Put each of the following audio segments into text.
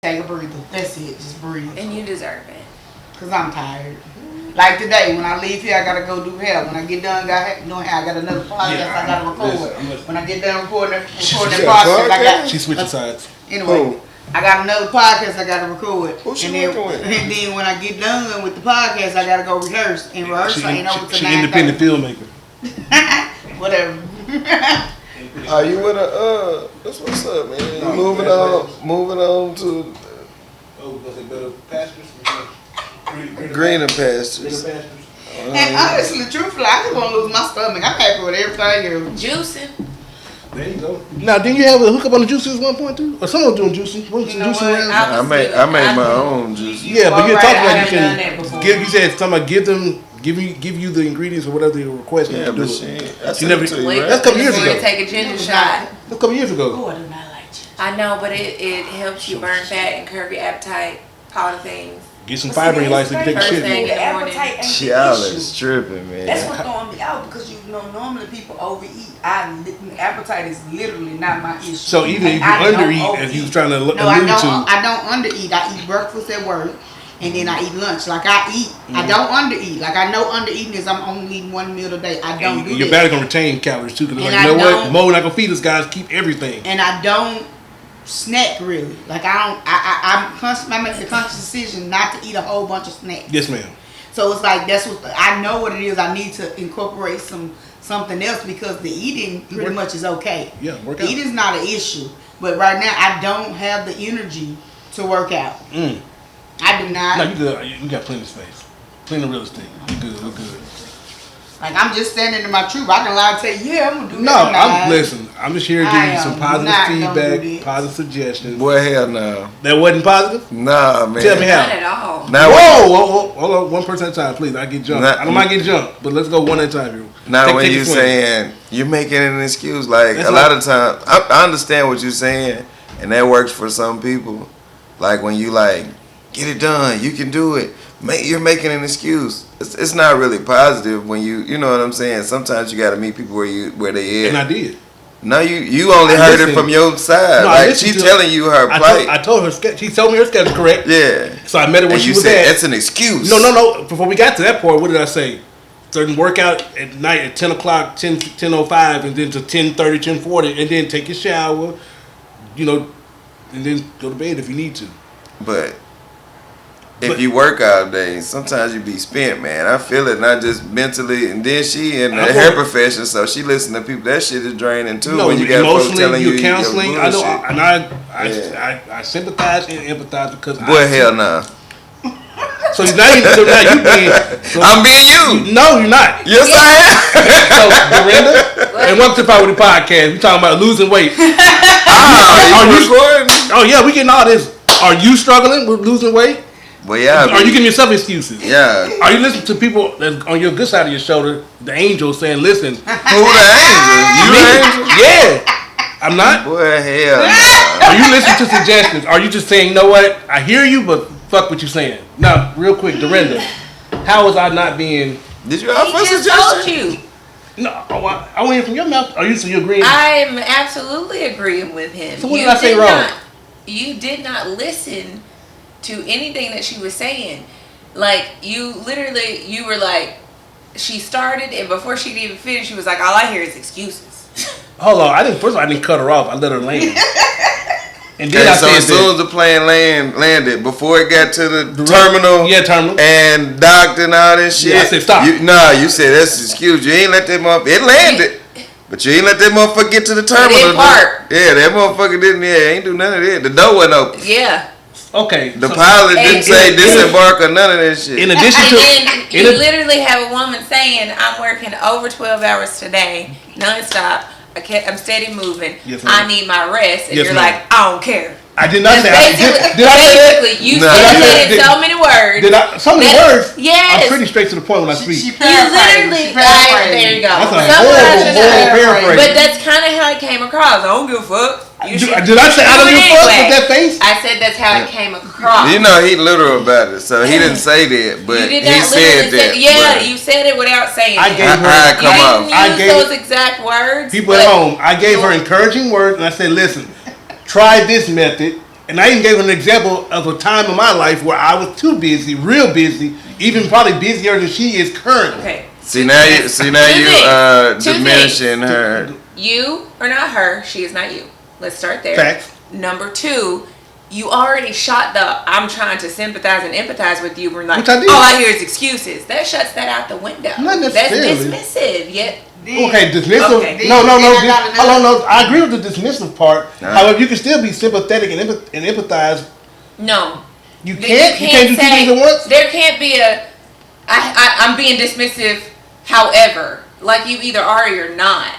Take a breather. That's it. Just breathe. And you deserve it. Cause I'm tired. Like today, when I leave here, I gotta go do hair. When I get done doing hair, I got another podcast I gotta record. When I get done recording that podcast, I got. She switching sides. Anyway, I got another podcast I gotta record. Who she working with? And then when I get done with the podcast, I gotta go rehearse. And rehearsal ain't over till 9:30. She independent filmmaker. Whatever. Are you with a that's what's up, man. No, moving on to was it better pastures? greener pastures. And honestly, truthfully, I just want to lose my stomach. I'm happy with everything. Juicing. There you go. Now, didn't you have a hookup on the juices at one point too? Or someone doing juicing? Wasn't some juicing around? I made my own juice. Yeah, but you're talking about you done that can before. give. You said something about give you the ingredients or whatever they request. Yeah, to do but it. she never. to you, Wait, right? That's a couple years before you ago. take a ginger shot. A couple years ago. Oh, I do not like ginger. I know, but it helps you burn fat and curb your appetite. All the things. Get some fiber in your life so you can take a First shit thing more. in the morning. Appetite ain't the Y'all issue. is tripping, man. That's what's throwing me out because normally people overeat. Appetite is literally not my issue. So even if you I don't undereat, as you was trying to allude No, I don't. to, I don't undereat. I eat breakfast at work, and then I eat lunch. Like I eat. I don't undereat. Like I know undereating is I'm only eating one meal a day. I don't do your that. body gonna retain calories too. Because And like, you know I what, don't- Mo not gonna feed us guys. Keep everything. And I don't snack really. Like I don't. I make the conscious decision not to eat a whole bunch of snacks. Yes, ma'am. So it's like that's what I know what it is. I need to incorporate something else because the eating pretty much is okay. Yeah, work The out. eating's not an issue, but right now I don't have the energy to work out. I do not. No, you good. You got plenty of space, plenty of real estate. You good. We're good. Like I'm just standing in my truth. I can lie and tell you, yeah, I'm gonna do No, that. listen. I'm just here to give I you some am positive not gonna do feedback, this. positive suggestions. Boy, hell no. That wasn't positive. Nah, man. Tell me how. Not at all. Now, Whoa, hold on, one person at a time, please. I get jumped. Not- I don't mind getting jumped, but let's go one at a time here. Now, when take you a swing. saying you're making an excuse, like That's a lot of times, I understand what you're saying, and that works for some people. Like when you like get it done, you can do it. You're making an excuse. It's not really positive when you know what I'm saying. Sometimes you got to meet people where they And at. I did. No, you only heard it from your side. No, I like listened she to telling you her plight. I told her. She told me her schedule correct. Yeah. So I met her when And she you was said at. that's an excuse. No. Before we got to that part, what did I say? Certain workout at night at 10 o'clock, 10:05, and then to 10:30, 10:40, and then take your shower, and then go to bed if you need to. But if you work all day, sometimes you be spent, man. I feel it, not just mentally. And then she in the hair profession, so she listen to people. That shit is draining too. No, when you got folks emotionally, telling you you're counseling. your I know, bullshit. and I sympathize and empathize because Boy, hell no. So now you being. I'm being you. No, you're not. Yes, I So Dorinda, and welcome to Power with the Podcast. We talking about losing weight. am. Are you recording? Oh yeah, we getting all this. Are you struggling with losing weight? Well, yeah. Are you giving yourself excuses? Yeah. Are you listening to people that's on your good side of your shoulder, the angels saying, "Listen, Who the angel? You the angel? yeah, I'm not." Boy, hell no. Are you listening to suggestions? Are you just saying, "You know what? I hear you, but fuck what you're saying." Now, real quick, Dorinda, how was I not being? Did you He offer a just told suggestion? you. No, I want to hear from your mouth. Are you agreeing? I'm absolutely agreeing with him. So what did I say wrong? You did not listen to anything that she was saying. Like, you were like, she started, and before she even finished, she was like, all I hear is excuses. Hold on, first of all, I didn't cut her off. I let her land. And then Okay, I so said as soon as the plane landed, before it got to the terminal, terminal, and docked and all that shit, I said stop. You said that's an excuse. You ain't let that motherfucker. It landed, but you ain't let that motherfucker get to the terminal. didn't park. Yeah, that motherfucker didn't. Yeah, ain't do none of that. The door wasn't open. Yeah. Okay. The pilot didn't say disembark or none of that shit. In addition And to, then you literally have a woman saying, I'm working over 12 hours today, nonstop. I'm steady moving. Yes, ma'am. I need my rest. And Yes, you're ma'am. like, I don't care. I did not That's say. Did I say that? basically, you No. said that in Did- so many words. So many words. Yes. I'm pretty straight to the point when I speak. She You paraphrased. literally, She paraphrased. there you go. That's a Sometimes it's horrible not. paraphrase. But that's kind of how it came across. I don't give a fuck. You should Did I say I don't do give it a fuck anyway. with that face? I said that's how it came across. You know he literal about it, so he didn't say that, but You did he not said literally that. say, yeah, but you said it without saying I it. gave her. I come you off. didn't I use gave- those exact words. People but at home, I gave her encouraging words, and I said, "Listen, try this method, And I even gave an example of a time in my life where I was too busy, real busy, even probably busier than she is currently. Okay. See now you diminishing her. You are not her. She is not you. Let's start there. Facts. Number 2, you already shot the I'm trying to sympathize and empathize with you. We're like, Which I did. all I hear is excuses. That shuts that out the window. Not necessarily. That's dismissive. Yet. Okay, dismissive. Okay. No. I agree with the dismissive part. However, you can still be sympathetic and empathize. No. You can't do 2 things at once? There can't be I'm being dismissive, however. Like you either are or you're not.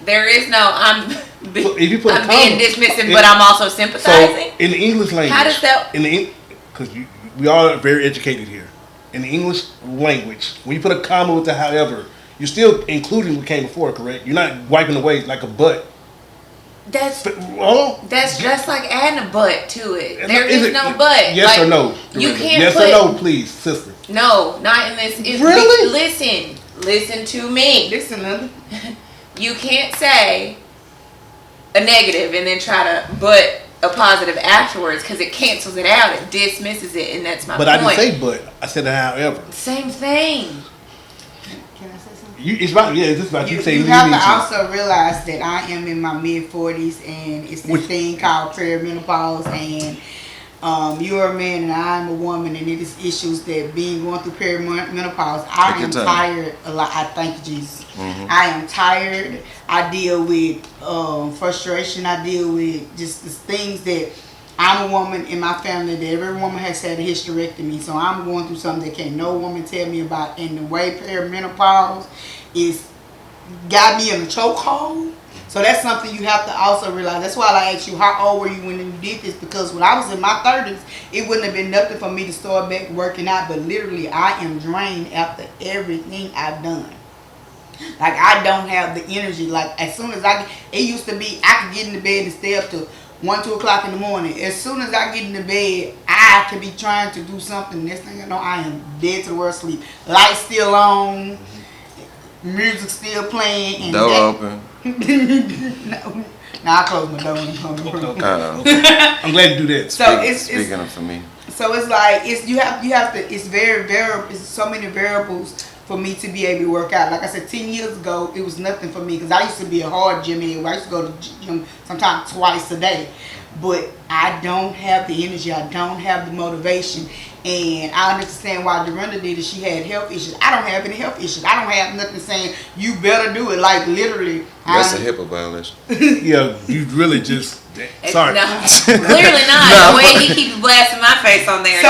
There is no, I'm being dismissive, but I'm also sympathizing. So, in the English language. How does that... Because we are very educated here. In the English language, when you put a comma with the however, you're still including what came before, correct? You're not wiping away like a but. That's just like adding a but to it. There is no but. Yes or no? You can't yes or no, please, sister. No, not in this. Really? Listen to me. Listen, Linda. You can't say a negative and then try to but a positive afterwards because it cancels it out. It dismisses it, and that's my point. But I didn't say but. I said however. Same thing. Can I say something? It's about you say you have to also realize that I am in my mid-40s and it's this thing called perimenopause, and you're a man and I'm a woman, and it is issues that going through perimenopause. I am tired a lot. I thank you, Jesus. Mm-hmm. I am tired. I deal with frustration. I deal with just the things that I'm a woman in my family that every woman has had a hysterectomy. So I'm going through something that can't no woman tell me about. And the way perimenopause is got me in a chokehold. So that's something you have to also realize. That's why I asked you, how old were you when you did this? Because when I was in my 30s, it wouldn't have been nothing for me to start back working out. But literally, I am drained after everything I've done. Like, I don't have the energy. Like, as soon as it used to be, I could get in the bed and stay up to 1, 2 o'clock in the morning. As soon as I get in the bed, I could be trying to do something. Next thing I know, I am dead to the world sleep. Lights still on. Music still playing. And door open. No, I close my door and come I'm glad you do that. So speaking of for me. So it's like you have to. It's very variable. It's so many variables for me to be able to work out. Like I said, 10 years ago, it was nothing for me because I used to be a hard gym head. I used to go to the gym sometimes twice a day. But I don't have the energy. I don't have the motivation. And I understand why Dorinda did it. She had health issues. I don't have any health issues. I don't have nothing saying, you better do it. Like, literally. That's a HIPAA violation. Yeah, you really just... Sorry. No, clearly not. The way he keeps blasting my face on there. So,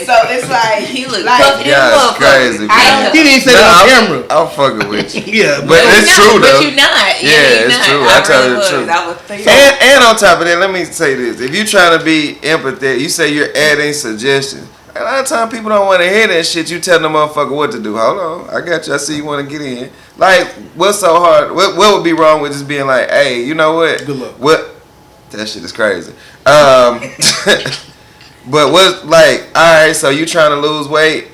so it's like he look like, puffy and puffy. Crazy. He didn't say that on camera. I'm fucking with you. Yeah, but it's true though. But you're not. Yeah, it's true. I tell you the truth. And on top of that, let me say this: if you're trying to be empathetic, you say you're adding suggestions. A lot of times people don't want to hear that shit. You tell the motherfucker what to do. Hold on, I got you. I see you want to get in. Like, what's so hard? What would be wrong with just being like, hey, you know what? Good luck. What? That shit is crazy. But what's like, all right, so you trying to lose weight?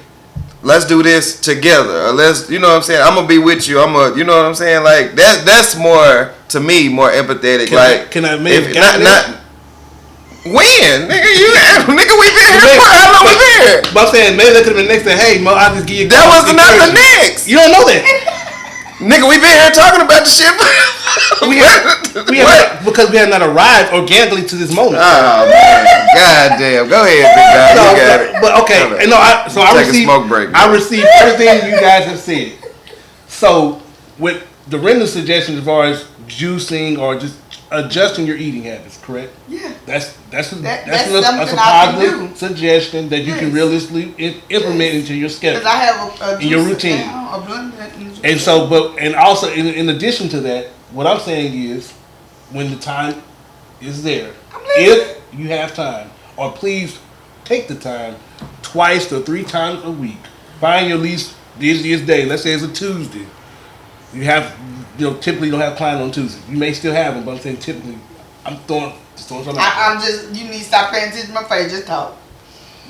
Let's do this together. Or let's, you know what I'm saying? I'm gonna be with you. You know what I'm saying? Like that's more to me, more empathetic. Can I make not when? Nigga, we been here for how long we been here? But I'm saying, maybe that could have been next to, hey, Mo, I'll just give you a that was not the next. You don't know that. Nigga, we been here talking about the shit. Because we have not arrived organically to this moment. Oh, man. God damn. Go ahead, big guy. You got it. But okay. I received, smoke break, I received everything you guys have said. So, with the Dorinda's suggestion as far as juicing or just adjusting your eating habits, correct? Yeah. That's a positive suggestion that you can realistically implement into your schedule. Because I have in your routine. And so, also in addition to that, what I'm saying is, when the time is there, if you have time, or please take the time, 2 to 3 times a week. Find your least busiest day. Let's say it's a Tuesday. You have, typically you don't have clients on Tuesday. You may still have them, but I'm saying typically, I'm throwing something out. You need to stop paying attention to my face. Just talk.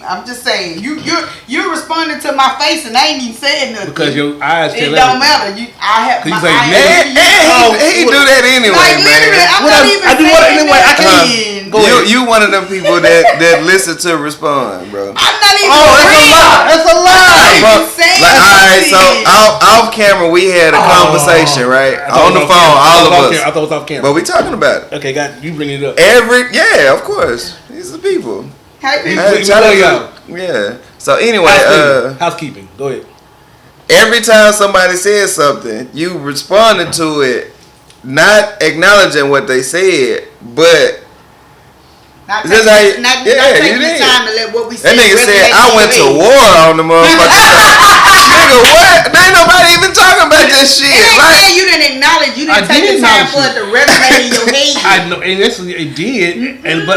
I'm just saying. You're responding to my face and I ain't even saying nothing. Because your eyes tell it don't matter. I have my eyes. He do that anyway, like, man. I'm not even saying nothing. You one of them people that listen to respond, bro. I'm not even That's a lie. Like, alright, so off camera we had a conversation, right? On the phone, all of us. I thought it was off camera. But we talking about it. Okay, you bring it up. Of course. These are the people. Yeah. So anyway, housekeeping. Go ahead. Every time somebody says something, you responded to it, not acknowledging what they said, but not taking the time to let what we that say. nigga said I went to war on the motherfucker. Nigga, what? There ain't nobody even talking about this shit. Like, you didn't acknowledge. You didn't take the time for it to resonate in your head. I know, and it did, and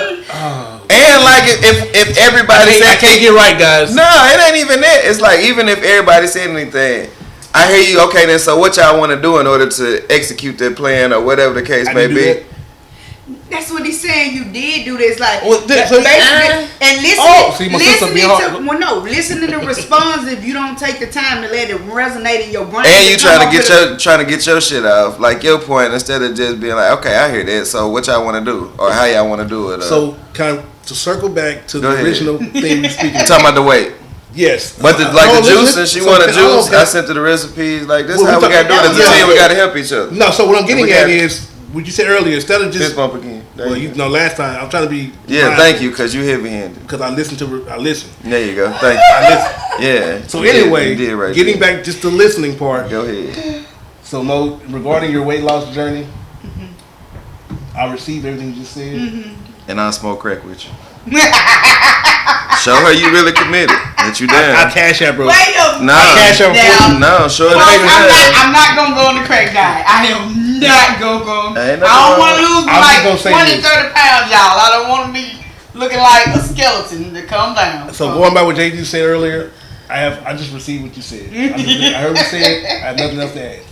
like if everybody said, I can't get right, guys. No, it ain't even that. It's like even if everybody said anything, I hear you. Okay, then so what y'all want to do in order to execute that plan or whatever the case may be? That's what he's saying. You did do this, like basically, and listen to the response. If you don't take the time to let it resonate in your brain, and you trying to get your shit off, like your point, instead of just being like, okay, I hear that. So what y'all want to do, or how y'all want to do it? So kind of to circle back to the original thing we speaking. Talking about the weight. Yes, but the juice, and she wanted juice. I sent her the recipes. Like this, how we gotta do it. As a team, we gotta help each other. No, so what I'm getting at is what you said earlier. Instead of just fist bump again. Well, you know, last time I'm trying to be. Yeah, thank you, because you heavy-handed. Because I listen. There you go. Thank you. I listen. Yeah. So anyway, getting back just the listening part. Go ahead. So Mo, regarding your weight loss journey, I received everything you just said, and I'll smoke crack with you. Show her you really committed. That you down. I cash out, bro. Wait a minute. Cash out. No, show her. I'm not gonna go on the crack diet. I am not gonna go. I don't want to lose like 20, 30 pounds, y'all. I don't want to be looking like a skeleton to come down. So going by what JD said earlier, I just received what you said. I heard what you said. I have nothing else to add.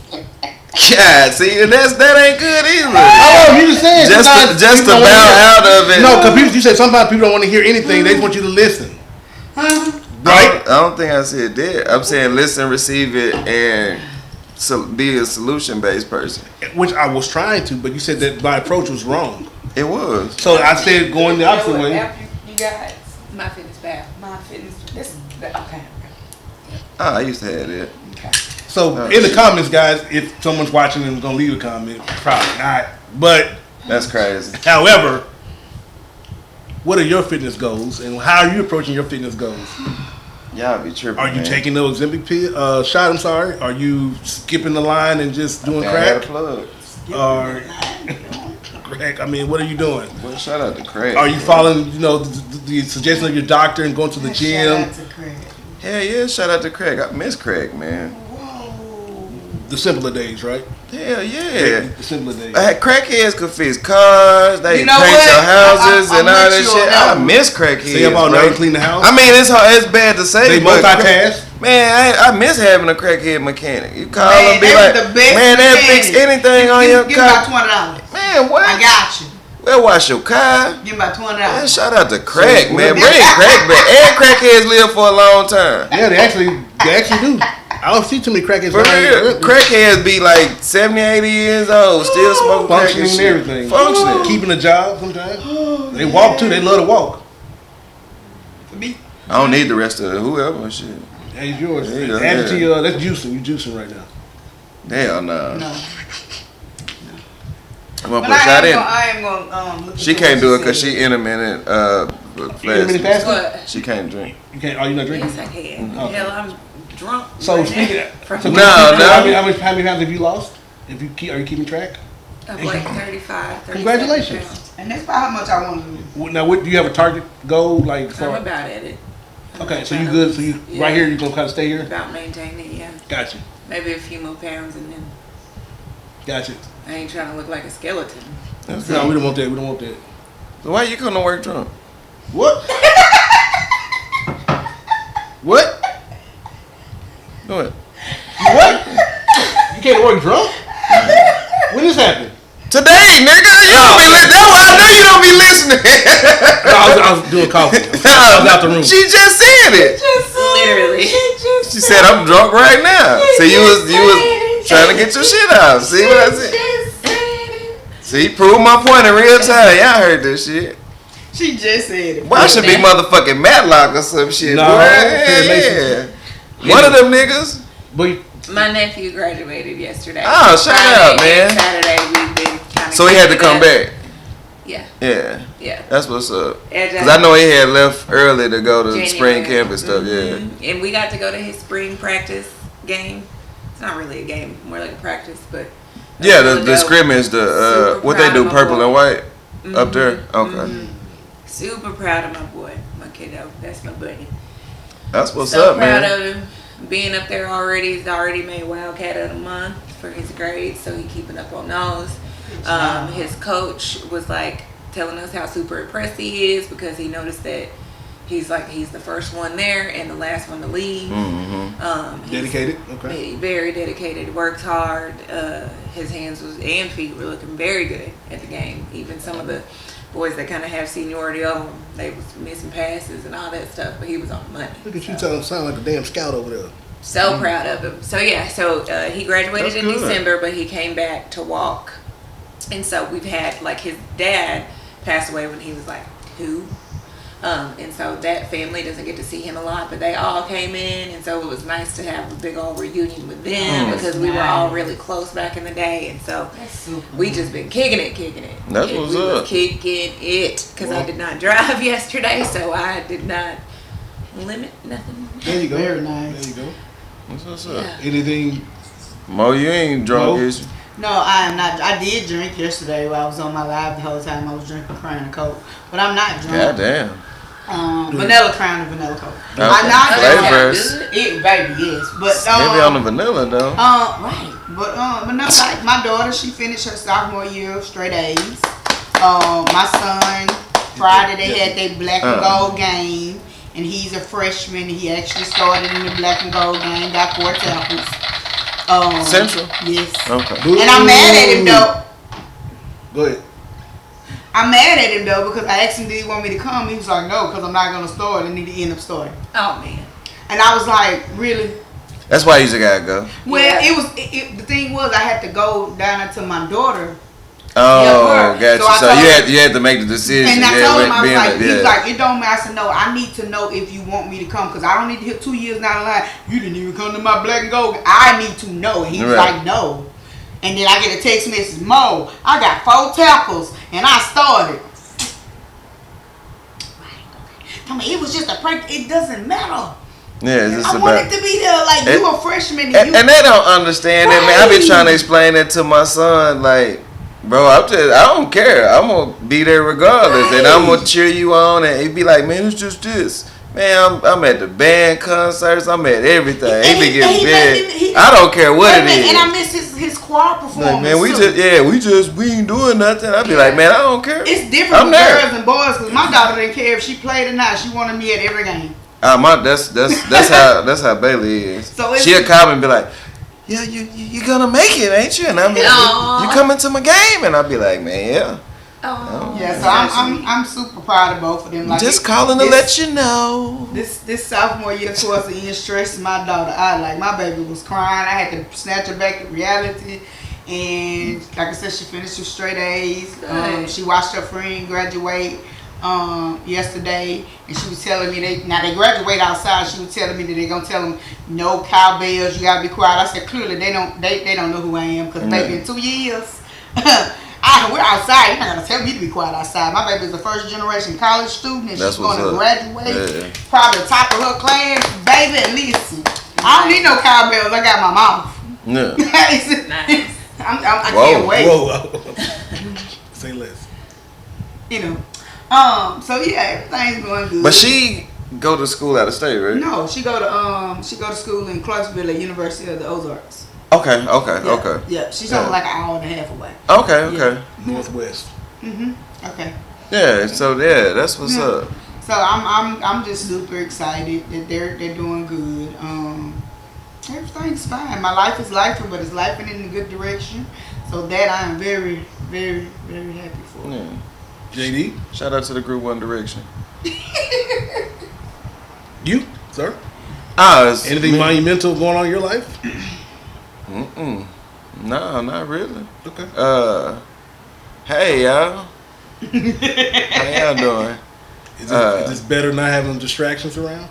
God, see, that ain't good either. Oh, you just saying just to bow out of it. No, because you said sometimes people don't want to hear anything. They just want you to listen. Right? I don't think I said that. I'm saying listen, receive it, and be a solution-based person. Which I was trying to, but you said that my approach was wrong. It was. So I said going the opposite way. You guys, My Fitness Pal. Okay. Oh, I used to have that. Okay. So in the comments, guys, if someone's watching and gonna leave a comment, probably not. But that's crazy. However, what are your fitness goals, and how are you approaching your fitness goals? Y'all be tripping. Are you taking the Ozempic shot? I'm sorry. Are you skipping the line and just doing crack? Or crack? I mean, what are you doing? Well, shout out to crack. Are you following, the suggestion of your doctor and going to the gym? Shout out to crack. Hell yeah, shout out to crack. I miss crack, man. The simpler days, right? Hell yeah. The simpler days. Crackheads could fix cars. They paint your houses and all that shit. I miss crackheads. Say about now clean the house. I mean, it's bad to say. They multitask. Man, I miss having a crackhead mechanic. You call them, be like, the best man, they'll fix anything on your car. Give about $20. Man, what? I got you. We'll wash your car. Give about $20. Man, shout out to crack, man. Bring crack back. And crackheads live for a long time. Yeah, they actually do. I don't see too many crackheads. For real, crackheads be like 70, 80 years old, still smoking crack functioning and everything. Functioning. Keeping a job sometimes. They walk too. They love to walk. For me. I don't need the rest of it. Whoever, shit. That's yours. Add to your, that's juicing. You juicing right now. Hell no. No. I'm gonna put shot in. I ain't gonna she can't do it because she intermittent fast. She can't drink. You can't. Are you not drinking? Yes, I can. Hell, I'm drunk. So right speaking now. How many pounds have you lost? Are you keeping track? Of like 35. Congratulations. Pounds. And that's about how much I want to lose. Now, what do you have a target goal like? I'm about at it. Okay, so you good? So you right here? You gonna kind of stay here? About maintaining, yeah. Gotcha. Maybe a few more pounds and then. Gotcha. I ain't trying to look like a skeleton. No, we don't want that. We don't want that. So why you come to work drunk? What? What? Go ahead. What? You can't work drunk? When this happened? Today, nigga. You don't be listening. That's why I know you don't be listening. I was doing coffee. I was out the room. She just said it. Literally. She said, "I'm drunk right now." So you was trying to get your shit out. See what I said? See, prove my point in real time. Y'all heard this shit. She just said it. Well, I should be motherfucking Matlock or some shit. No, boy. Mason. One of them niggas. But My nephew graduated yesterday. Oh, shout out, man. Saturday we've been kind of. So he had to come back. Yeah. Yeah. Yeah. That's what's up. And, Cause I know he had left early to go to January. spring camp and stuff. Yeah. And we got to go to his spring practice game. It's not really a game, more like a practice, but. Yeah, the scrimmage, what they do, purple and white up there. Okay. Mm-hmm. Super proud of my boy, my kiddo. That's my buddy. That's what's so up, proud man. of him. Being up there already, he's already made Wildcat of the Month for his grades, so he's keeping up on those. His coach was like telling us how super impressed he is because he noticed that he's the first one there and the last one to leave. Mm-hmm. dedicated. Okay. Very dedicated. Works hard. His hands and feet were looking very good at the game. Even some of the boys that kind of have seniority over him, they was missing passes and all that stuff, but he was on money. Look at you telling him sound like a damn scout over there. So proud of him. So yeah, he graduated That's in good. December, but he came back to walk. And so we've had, like, his dad passed away when he was like 2. And so that family doesn't get to see him a lot, but they all came in, and so it was nice to have a big old reunion with them because we were all really close back in the day, and so we just been kicking it. That's And what's we was up. kicking it because I did not drive yesterday, so I did not limit nothing. There you go. Very nice. There you go. What's up? Yeah. Anything? Mo, you ain't drunk, Mo? is you? No, I am not. I did drink yesterday while I was on my live the whole time. I was drinking Crown and Coke, but I'm not drunk. Goddamn. Vanilla Crown and vanilla Coke. Okay. I'm not Flavors. drunk. It, baby, yes, but Maybe on the vanilla though. right. But no, like my daughter, she finished her sophomore year of straight A's. My son, Friday they had their black and gold game, and he's a freshman. He actually started in the black and gold game, got 4 tackles. Central? Yes. Okay. And I'm mad at him though. Go ahead. I'm mad at him though because I asked him, did he want me to come? He was like, no, because I'm not gonna start, and he end up starting. Oh man. And I was like, really? That's why you just gotta go. Well, Yeah. the thing was I had to go down into my daughter. Oh, Yeah, got so you. I So told you had to make the decision. And I told him, I was like, he was yeah. like, it don't matter. I said, no, I need to know if you want me to come because I don't need to hear 2 years down the line, you didn't even come to my black and gold. I need to know. And he was Right. like, no. And then I get a text message, Mo, I got 4 tackles and I started. I mean, it was just a prank. It doesn't matter. Yeah, it's just I about. wanted to be there. Like, you a freshman. And they don't understand that, man. I be trying to explain that to my son, like, bro, I don't care. I'm gonna be there regardless, and I'm gonna cheer you on. And he'd be like, man, it's just this. Man, I'm at the band concerts. I'm at everything. He be getting big. I don't care what it is. And I miss his choir performance. Like, man, we too. ain't doing nothing. I'd be like, man, I don't care. It's different I'm with there. girls and boys because my daughter didn't care if she played or not. She wanted me at every game. That's how Bailey is. So it's- She'll come and be like, yeah, you gonna make it, ain't you? And I'm like, you coming to my game? And I'll be like, man, yeah. Oh. Yeah, so I'm super proud of both of them. Like Just calling to let you know. This sophomore year towards the end stressed my daughter out. Like my baby was crying. I had to snatch her back to reality. And like I said, she finished with straight A's. She watched her friend graduate yesterday, and she was telling me they graduate outside. She was telling me that they're gonna tell them no cowbells. You gotta be quiet. I said clearly they don't know who I am because baby in 2 years. We're outside. You're not gonna tell me to be quiet outside. My baby's a first generation college student, and she's going to graduate. Probably top of her class. Baby, listen, I don't need no cowbells. I got my mouth. Yeah. Nice. I can't wait. Whoa. Say less. You know. So yeah, everything's going good. But she go to school out of state, right? No, she go to school in Clarksville at University of the Ozarks. Okay. Yeah, she's only like an hour and a half away. Okay. Northwest. Okay. Yeah. So yeah, that's what's up. So I'm just super excited that they're doing good. Everything's fine. My life is life, but it's lifing in a good direction. So that I am very, very, very happy for. Yeah. JD? Shout out to the group One Direction. You, sir? Anything monumental going on in your life? No, not really. Okay. Hey y'all. How y'all doing? Is it better not having distractions around?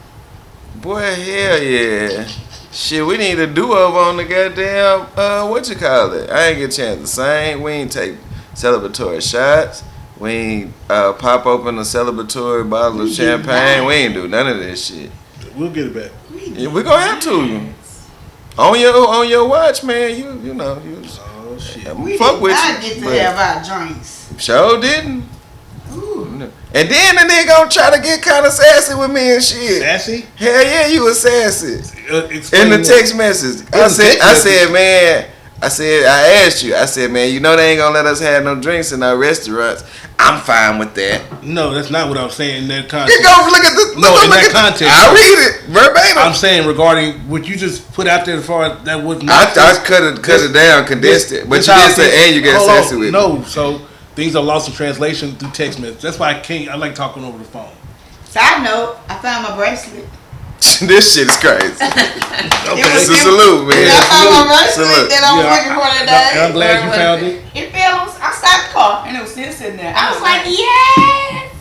Boy, hell yeah. Shit, we need a do-over on the goddamn, what you call it? I ain't get a chance to sing. We ain't take celebratory shots. We ain't pop open a celebratory bottle of champagne. We ain't do none of this shit. We'll get it back. Yeah, we gonna have to. On your watch, man. You know. Oh, shit. We fuck did with not you, get to but have our drinks. Sure didn't. Ooh. And then the nigga gonna try to get kind of sassy with me and shit. Sassy? Hell yeah, you was sassy. Explain In the what. text message. I asked you, man, you know they ain't gonna let us have no drinks in our restaurants. I'm fine with that. No, that's not what I'm saying in that context. You go look at the context. I read it verbatim. I'm saying regarding what you just put out there as far as that was not. I cut it down, condensed it. But you did say, and you get sassy with me. No, so things are lost in translation through text message. That's why I like talking over the phone. Side note, I found my bracelet. This shit is crazy. Okay. It's a salute, man. I found my bracelet Salute. that I was looking for today. I'm glad you found it. It fell outside the car and it was still sitting there. I was like, yes.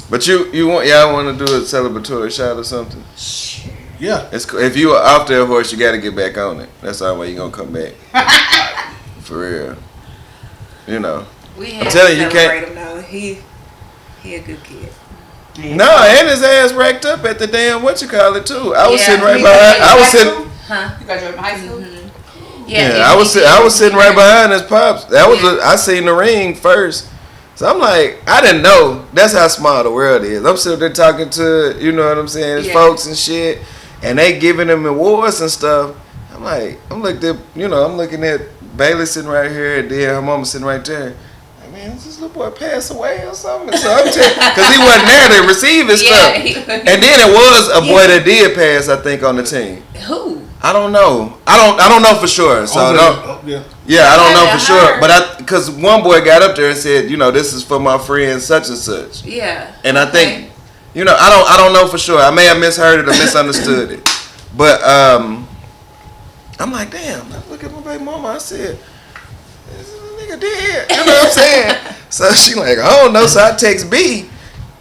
But y'all want to do a celebratory shot or something? Sure. Yeah. It's cool. If you are off their horse, you got to get back on it. That's the only way you gonna come back. For real. You know. We had I'm telling to you, celebrate him though. He a good kid. No, and his ass racked up at the damn too. I was sitting right You behind. I was sitting. Huh? You graduated from high school? Yeah, I was sitting right behind his pops. I seen the ring first. So I'm like, I didn't know. That's how small the world is. I'm sitting there talking to, you know what I'm saying, his folks and shit, and they giving him awards and stuff. I'm like, I'm looking at Bailey sitting right here, and then her mama sitting right there. Like, man, does this little boy pass away or something? So I'm because he wasn't there to receive his stuff. And then it was a boy that did pass, I think, on the team. Who? I don't know. I don't know for sure. So I don't know for sure. But because one boy got up there and said, this is for my friend such and such. Yeah. And I think, I don't know for sure. I may have misheard it or misunderstood it. But I'm like, damn. Look at my baby mama. I said, this nigga dead. You know what I'm saying? So she like, I don't know. So I text B,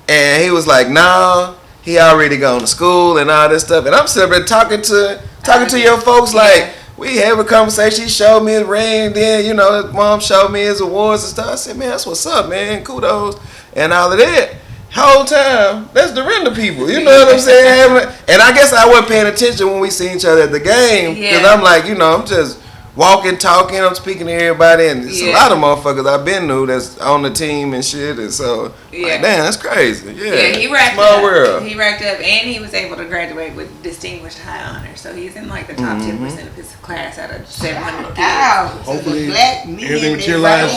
and he was like, nah. He already gone to school and all this stuff. And I'm sitting there talking to your folks like, we have a conversation. He showed me his ring. Then, his mom showed me his awards and stuff. I said, man, that's what's up, man. Kudos. And all of that. Whole time, that's the render people. You know what I'm saying? And I guess I wasn't paying attention when we seen each other at the game. Because I'm like, I'm just walking, talking. I'm speaking to everybody. And it's a lot of motherfuckers I've been knew that's on the team and shit. And so, like, damn, that's crazy. Yeah, he racked small up. world. He racked up, and he was able to graduate with distinguished high honor. So he's in like the top 10% of his class out of 700 kids. Hopefully, black men everything materialized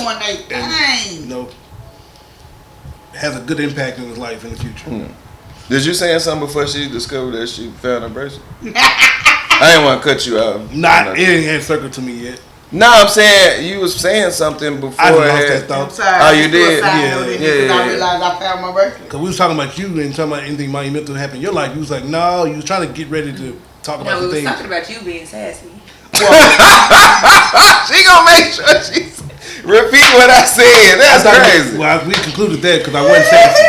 and has a good impact in his life in the future. Did you say something before she discovered that she found her bracelet? I didn't want to cut you out. It ain't circled to me yet. No, I'm saying you was saying something before. I lost that thought. I'm sorry. Oh, you did? Yeah. I realized I found my bracelet. Because we was talking about you and talking about anything monumental that happened in your life. You was like, no, you was trying to get ready to talk about No, we the was things. talking about you being sassy. She gonna make sure she repeat what I said. That's crazy. Well, we concluded that because I wasn't sassy.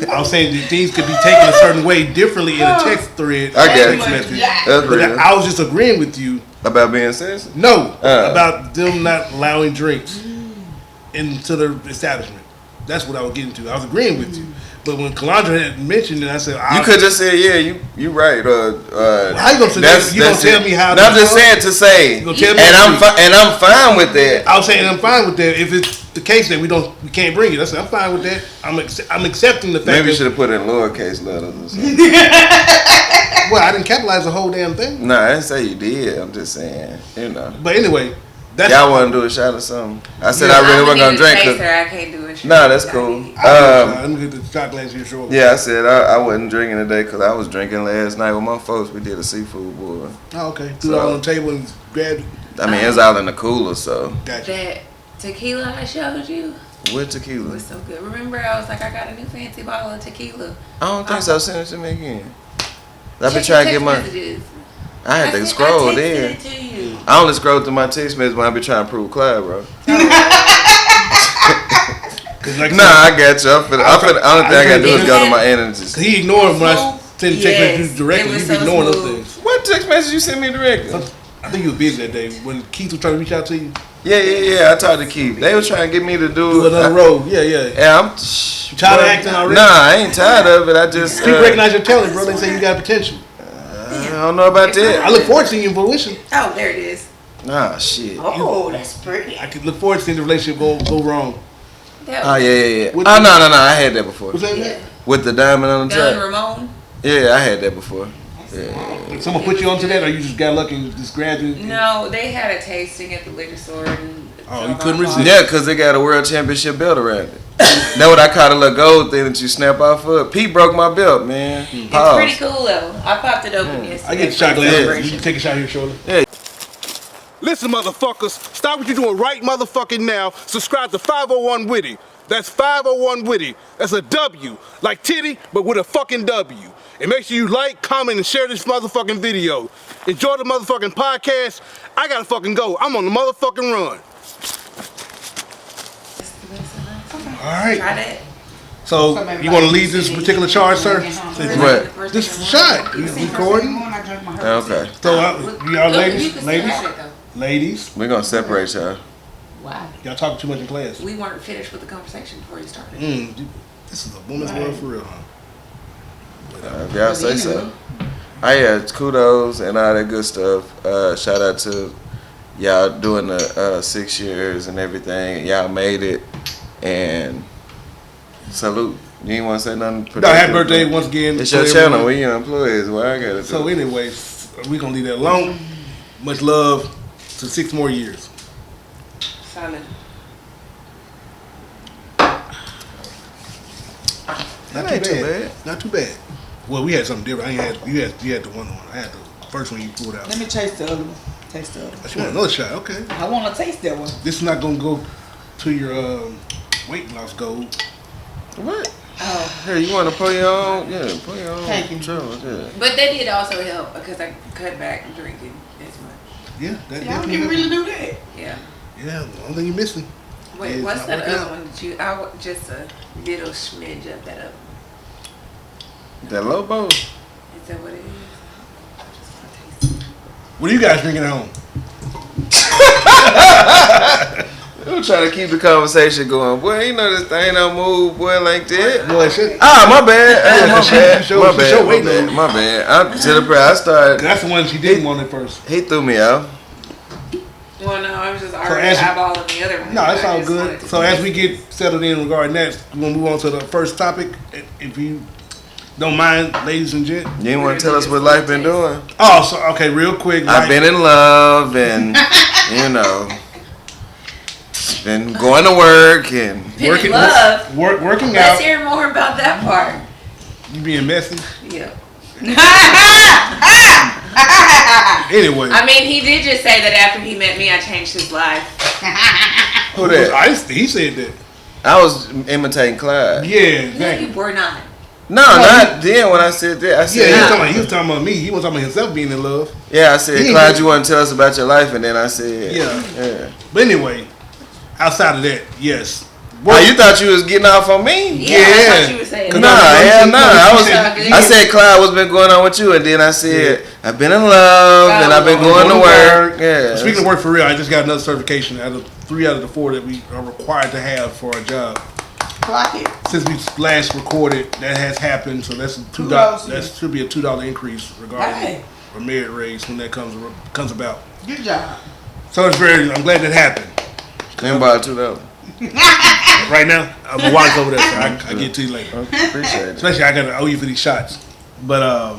I was saying that things could be taken a certain way differently in a text thread. I get text it. message. That's But real. I was just agreeing with you. About being sassy? No, about them not allowing drinks into the establishment. That's what I was getting to. I was agreeing with you. But when Calandra had mentioned it, I said, you could just say, yeah, you right. how you gonna say that? You gonna tell me how? No, I'm just saying to say, You gonna tell me and I'm fine with that. I was saying I'm fine with that. If it's the case that we can't bring it, I said I'm fine with that. I'm accepting the fact. Maybe you that, should have put it in lowercase letters or something. Well, I didn't capitalize the whole damn thing. No, I didn't say you did. I'm just saying, But anyway, y'all want to do a shot or something? I said I really wasn't gonna drink. I can't do a shot. No, that's cool. let me get the shot glass here short. Yeah, I said I wasn't drinking today because I was drinking last night with my folks. We did a seafood boil. Oh, okay. Threw it all on the table and grabbed it. I mean, it's all in the cooler, so. Gotcha. That tequila I showed you. With It tequila. was so good. Remember, I was like, I got a new fancy bottle of tequila. I don't think so. Send it to me again. I've been Check trying to your get my. text messages. I had to said, scroll I texted there. it to you. I only scroll through my text messages when I be trying to prove Clyde, bro. Like Nah, I got you. The only thing I gotta do is go to my energies. He ignored when I sent text messages It directly. was He so be ignoring those smooth. things. What text message you sent me directly? I think you was busy that day when Keith was trying to reach out to you. Yeah. I talked to Keith. They was trying to get me to Do another road. Yeah. Yeah, I'm. You tired of acting already? Nah, I ain't tired of it. I just. People recognize your talent, bro. They say you got potential. I don't know about that. I look forward to seeing you in fruition. Oh, there it is. Nah, shit. Oh, that's pretty. I could look forward to seeing the relationship go wrong. That Oh was yeah. With Oh the- no, I had that before. What's that? yeah. With the diamond on the Don top. Ramon. Yeah, I had that before. Yeah. Like someone put you onto that, or you just got lucky and just grabbed it? No, they had a tasting at the liquor store. And Oh, you couldn't resist. Yeah, cause they got a world championship belt around it. That's what I caught a little gold thing that you snap off of. Pete broke my belt, man. It's Pause. pretty cool though. I popped it open yesterday. I get the shot for glass. celebration. You can take a shot here, shoulder. Listen, motherfuckers, stop what you're doing right motherfucking now. Subscribe to 501 Witty. That's 501 Witty. That's a W, like titty, but with a fucking W. And make sure you like, comment, and share this motherfucking video. Enjoy the motherfucking podcast. I gotta fucking go. I'm on the motherfucking run. All right. Try that. So you want to lead this particular charge, sir? What? This shot. You recording? Okay. So y'all You ladies, can still have it though. ladies, We're gonna separate y'all. Wow. y'all talking too much in class. We weren't finished with the conversation before you started. This is a woman's world for real, huh? If y'all say so. Kudos and all that good stuff. Shout out to y'all doing the 6 years and everything. Y'all made it. And salute. You ain't want to say nothing? No, happy birthday once again. It's to your everyone. channel. We your employees. Well, I got it. So anyways, we gonna leave that alone. Much love to 6 more years. Simon. Not That ain't too too bad. bad. Not too bad. Well, we had something different. I ain't had you had the one. I had the first one you pulled out. Let me taste the other one. Taste the other one. But you want another shot? Okay. I want to taste that one. This is not gonna go to your weight loss goal. What? Oh. Hey, you want to pull your own? Yeah, pull your own. Thank you. Control, yeah. But that did also help because I cut back drinking as much. Yeah, that Y'all definitely. can really do that. Yeah. Yeah, the only thing you're missing. Wait, It's what's not that working other out. one that you? Just a little smidge of that up. That Lobo. Is that what it is? I just want to taste it. What are you guys drinking at home? I'm trying to keep the conversation going. Boy, you know this thing don't move, boy, like that. Boy, shit. Ah, my bad. My bad. Show- My show bad. weight My bad. though. My bad. I'm to the prayer. I started. That's the one she didn't want at first. He threw me out. Well, no, I was just already as- eyeballing the other one. No, it's I all just good. wanted to So as we get settled in regarding that, we're gonna move on to the first topic. If you don't mind, ladies and gents. You didn't want to tell us what life been doing? Oh, so okay, real quick. I've been in love and, you know, been going to work and Been in love. working Let's out. hear more about that part. You being messy. Yeah. Anyway, I mean, he did just say that after he met me, I changed his life. who that? He said that. I was imitating Clyde. Yeah, No, exactly. you were not. No, not then when I said that. I Yeah, said, he was talking about me. He was talking about himself being in love. I said, He ain't Clyde, just- you want to tell us about your life? And then I said, Yeah. But anyway, outside of that, yes. Oh, you thought you was getting off on me? Yeah, Yeah. that's what you were saying. Cause Nah, I- hell you nah. said- I said, Clyde, what's been going on with you? And then I said, I've been in love and I've been going to work. Yeah. Speaking of work for real, I just got another certification out of 3 out of the 4 that we are required to have for our job. Clock it. Since we last recorded, that has happened. So that's $2. Kudos. That should be a $2 increase regarding Hey. a merit raise when that comes about. Good job. So it's I'm glad that happened. Then about $2. Right now, I'm watch over there. So I get to you later. Appreciate it. Especially I gotta owe you for these shots. But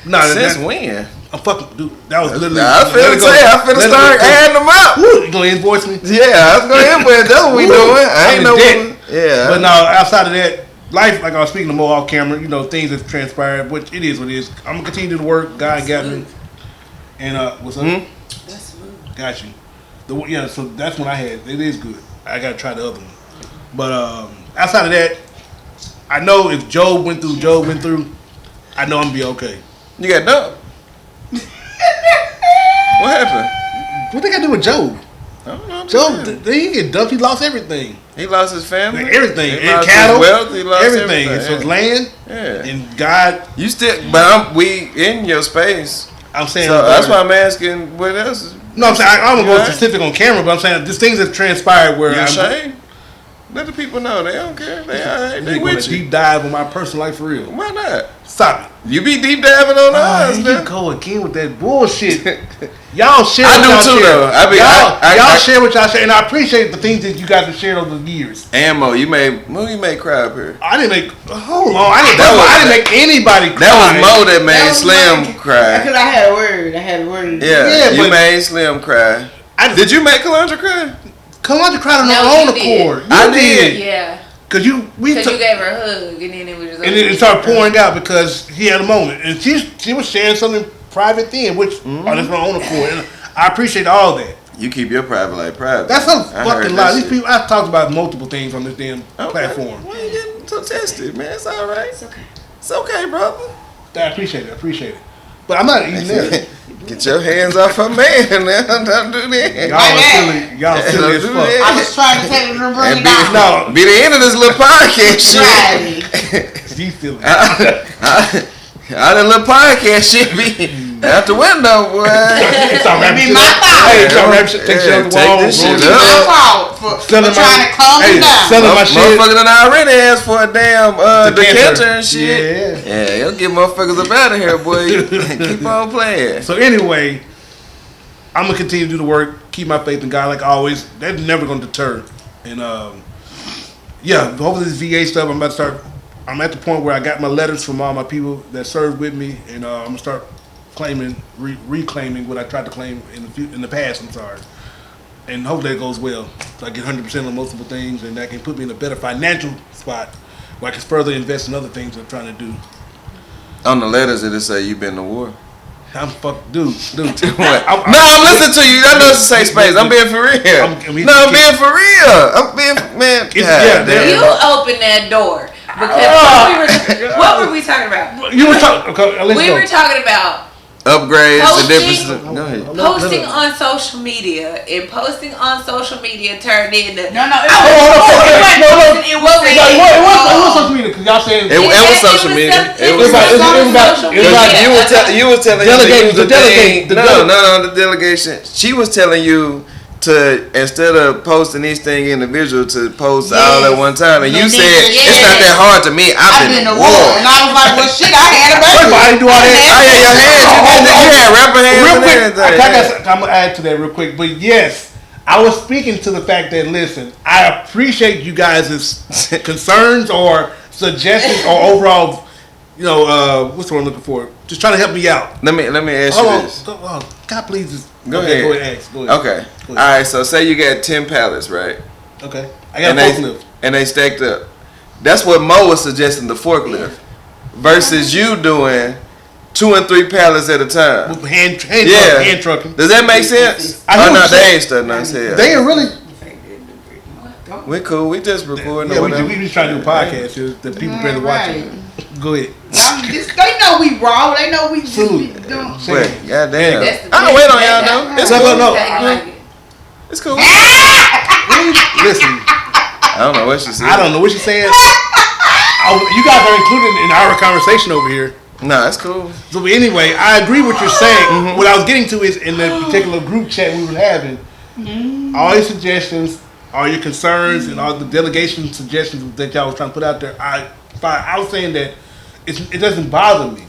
no, Since when? I'm fucking dude. That was literally. I finna say, I finna start adding them up. Woo, you gonna invoice me? Yeah, I was going to input. That's what we doing. I ain't I'm know in what. Yeah. But no, outside of that, life, like I was speaking to Mo off camera, you know, things have transpired, which it is what it is. I'm gonna continue to work. God got me. And what's up? That's smooth. Got you. So that's when I had. It is good. I gotta try the other one. But outside of that, I know if Joe went through, I know I'm gonna be okay. You got dumped. What happened? What they got to do with Joe? I don't know. Joe, he didn't get dumped. He lost everything. He lost his family. Everything. He And lost cattle. his wealth. He lost everything. It's his land. Yeah. And God. You still, but we in your space. I'm saying. So that's why I'm asking what else. No, I'm saying I don't go specific on camera, but I'm saying there's things that transpired where You I'm ashamed? Let the people know they don't care. They going with to you. deep dive on my personal life for real. Why not? Stop it. You be deep diving on us, Here man. you go again with that bullshit. Y'all share. I what do y'all too, share. though. Y'all share what y'all share, and I appreciate the things that you guys have shared over the years. Ammo, you made cry up here. I didn't make. Hold on, I didn't make anybody cry. That was Mo that made That was Slim mine. cry. Because I had a word. Yeah, you but- made Slim cry. Did you make Calandra cry? Kalanja cried on No, her own you did. accord. I did. Yeah. Cause you Because you gave her a hug, and then it was just. and then it started pouring out because he had a moment, and she was sharing something private then, which that's her own accord. And I appreciate all that. You keep your private life private. That's a I heard fucking that lie. These shit. people, I've talked about multiple things on this damn Okay. platform. Why you getting so tested, man? It's all right. It's okay. It's okay, brother. I appreciate it. But I'm not eating that. Get your hands off her man now. Don't do that. Y'all silly as Don't do fuck. that. I was trying to tell you to bring And it be, down. No. be the end of this little podcast shit. Right. You silly. All that little podcast shit be out the window, boy. Stop That rapping be shit my up. fault. Hey, stop rapping shit. Take shit off the Take wall. this shit roll It's it up. my fault for Selling trying to calm hey, you down. selling my shit. Motherfucker done already asked for a damn decanter and shit. Yeah. You'll get motherfuckers up out of here, boy. Keep on playing. So anyway, I'm gonna continue to do the work, keep my faith in God like always. That's never gonna deter. And yeah, hopefully this VA stuff. I'm at the point where I got my letters from all my people that served with me, and I'm gonna start claiming, reclaiming what I tried to claim in the past. I'm sorry, and hopefully that goes well. So I get 100% on multiple things, and that can put me in a better financial spot where I can further invest in other things I'm trying to do. On the letters, it'll say you've been to war. I'm dude. What? I'm listening to you. I know it's a safe space. I'm being for real. I'm being for real. I'm being, man. You opened that door. Because what were we talking about? You were talking. Okay, We were talking about upgrades and Posting- different. Go ahead. posting on social media, and posting on social media turned into No, it It was social media because y'all saying It was social media. It was like you was telling the delegation. She was telling you to, instead of posting each thing individual, to post all at one time, and you said it's not that hard to me. I've been to war, and I was like, well, shit, I had a baby. I didn't do all that. I had your hands. You had rapper hands Real and quick, everything. I'm gonna add to that real quick. But yes, I was speaking to the fact that listen, I appreciate you guys' concerns or suggestions or overall, what's the word I'm looking for? Just trying to help me out. Let me ask you this. God, please just Go ahead. Go ahead, ask. Go ahead. Okay. Go All ahead. right. So say you got 10 pallets, right? Okay. I got a forklift. And they stacked up. That's what Mo was suggesting, the forklift, versus you doing 2 and 3 pallets at a time. With hand trucking. Does that make sense? I hear Oh what no, you're they saying. ain't studying us here. They ain't really. We cool. We just recording. Yeah, or we whatever. just trying to do a podcast here that people better watch it. Go ahead. They know we raw. They know we just be doing. Wait, goddamn. That's the I don't wait on y'all best. though. It's No, cool. no. Like it. It's cool. Listen, I don't know what she said. I don't know what you're saying. You guys are included in our conversation over here. Nah, it's cool. So anyway, I agree with what you're saying. What I was getting to is in the particular group chat we were having, all your suggestions, all your concerns, and all the delegation suggestions that y'all was trying to put out there. I was saying that it doesn't bother me.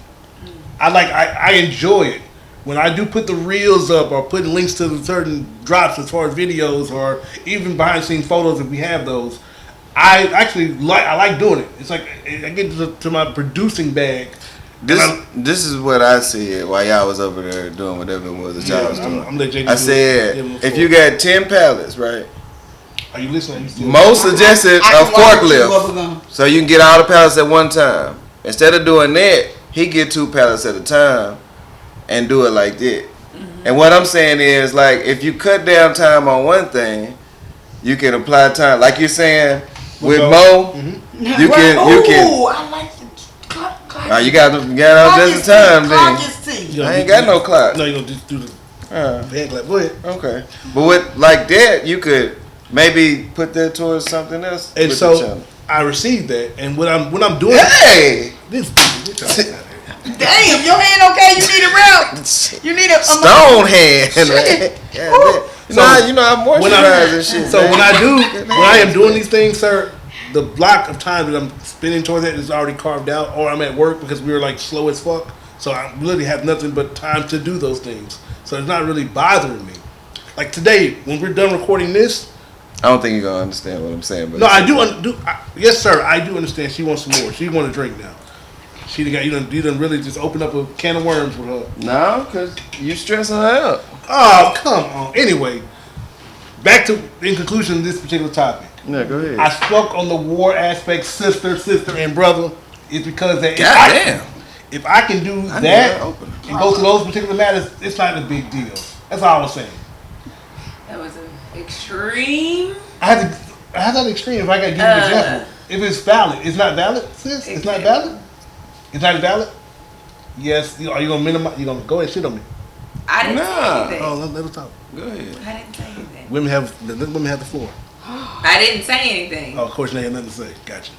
I enjoy it. When I do put the reels up or put links to the certain drops as far as videos or even behind the scenes photos if we have those, I actually like doing it. It's like I get to my producing bag. This is what I said while y'all was over there doing whatever it was that y'all was doing. I'm let JD I said, if you got 10 pallets, right? Are you listening? Mo suggested I a can watch you forklift, so you can get all the pallets at one time. Instead of doing that, he get 2 pallets at a time and do it like that. And what I'm saying is, like, if you cut down time on one thing, you can apply time. Like you're saying, with Mo, you can. Ooh, I like the clock. You got all just the time then. I ain't got no clock. No, you gonna just do the head clap. Go ahead. Okay, but with like that, you could maybe put that towards something else. And with so the channel. I received that, and when I'm doing Hey! this, Damn, your hand okay? You need a wrap. You need a Stone hand. Right? So, you know I moisturize and shit. So man. when I am doing these things, sir, the block of time that I'm spending towards it is already carved out, or I'm at work because we were like slow as fuck. So I really have nothing but time to do those things. So it's not really bothering me. Like today, when we're done recording this. I don't think you're gonna understand what I'm saying. But No, I do. Yes, sir. I do understand. She wants some more. She want a drink now. She got you done really just open up a can of worms with her. No, cause you stressing her out. Oh, come on. Anyway, back to in conclusion of this particular topic. Yeah, go ahead. I spoke on the war aspect, sister, and brother, is because that if I can do that and go to those particular matters, it's not a big deal. That's all I was saying. That was an extreme. I have that extreme if I gotta give you an example. If it's valid, it's not valid, sis. It's not valid. It's not valid. Yes. Are you gonna minimize? You gonna go ahead and shit on me? I didn't say anything. Oh, let us talk. Go ahead. I didn't say anything. Women have the floor. I didn't say anything. Oh, of course, they have nothing to say. Gotcha.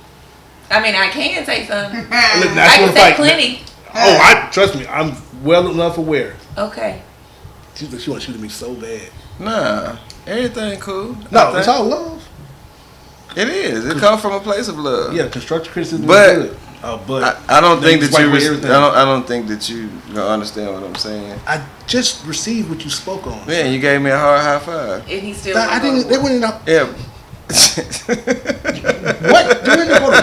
I mean, I can say something. Look, I can say plenty. Oh, trust me. I'm well enough aware. Okay. She wants to shoot at me so bad. Nah, everything cool. No, it's all love. It is. It comes from a place of love. Yeah, constructive criticism But- is good. But I don't think that you. everything. I don't think that you gonna understand what I'm saying. I just received what you spoke on. Man, you gave me a hard high five. And he still. I didn't. They wouldn't know. Yeah. What? You didn't go to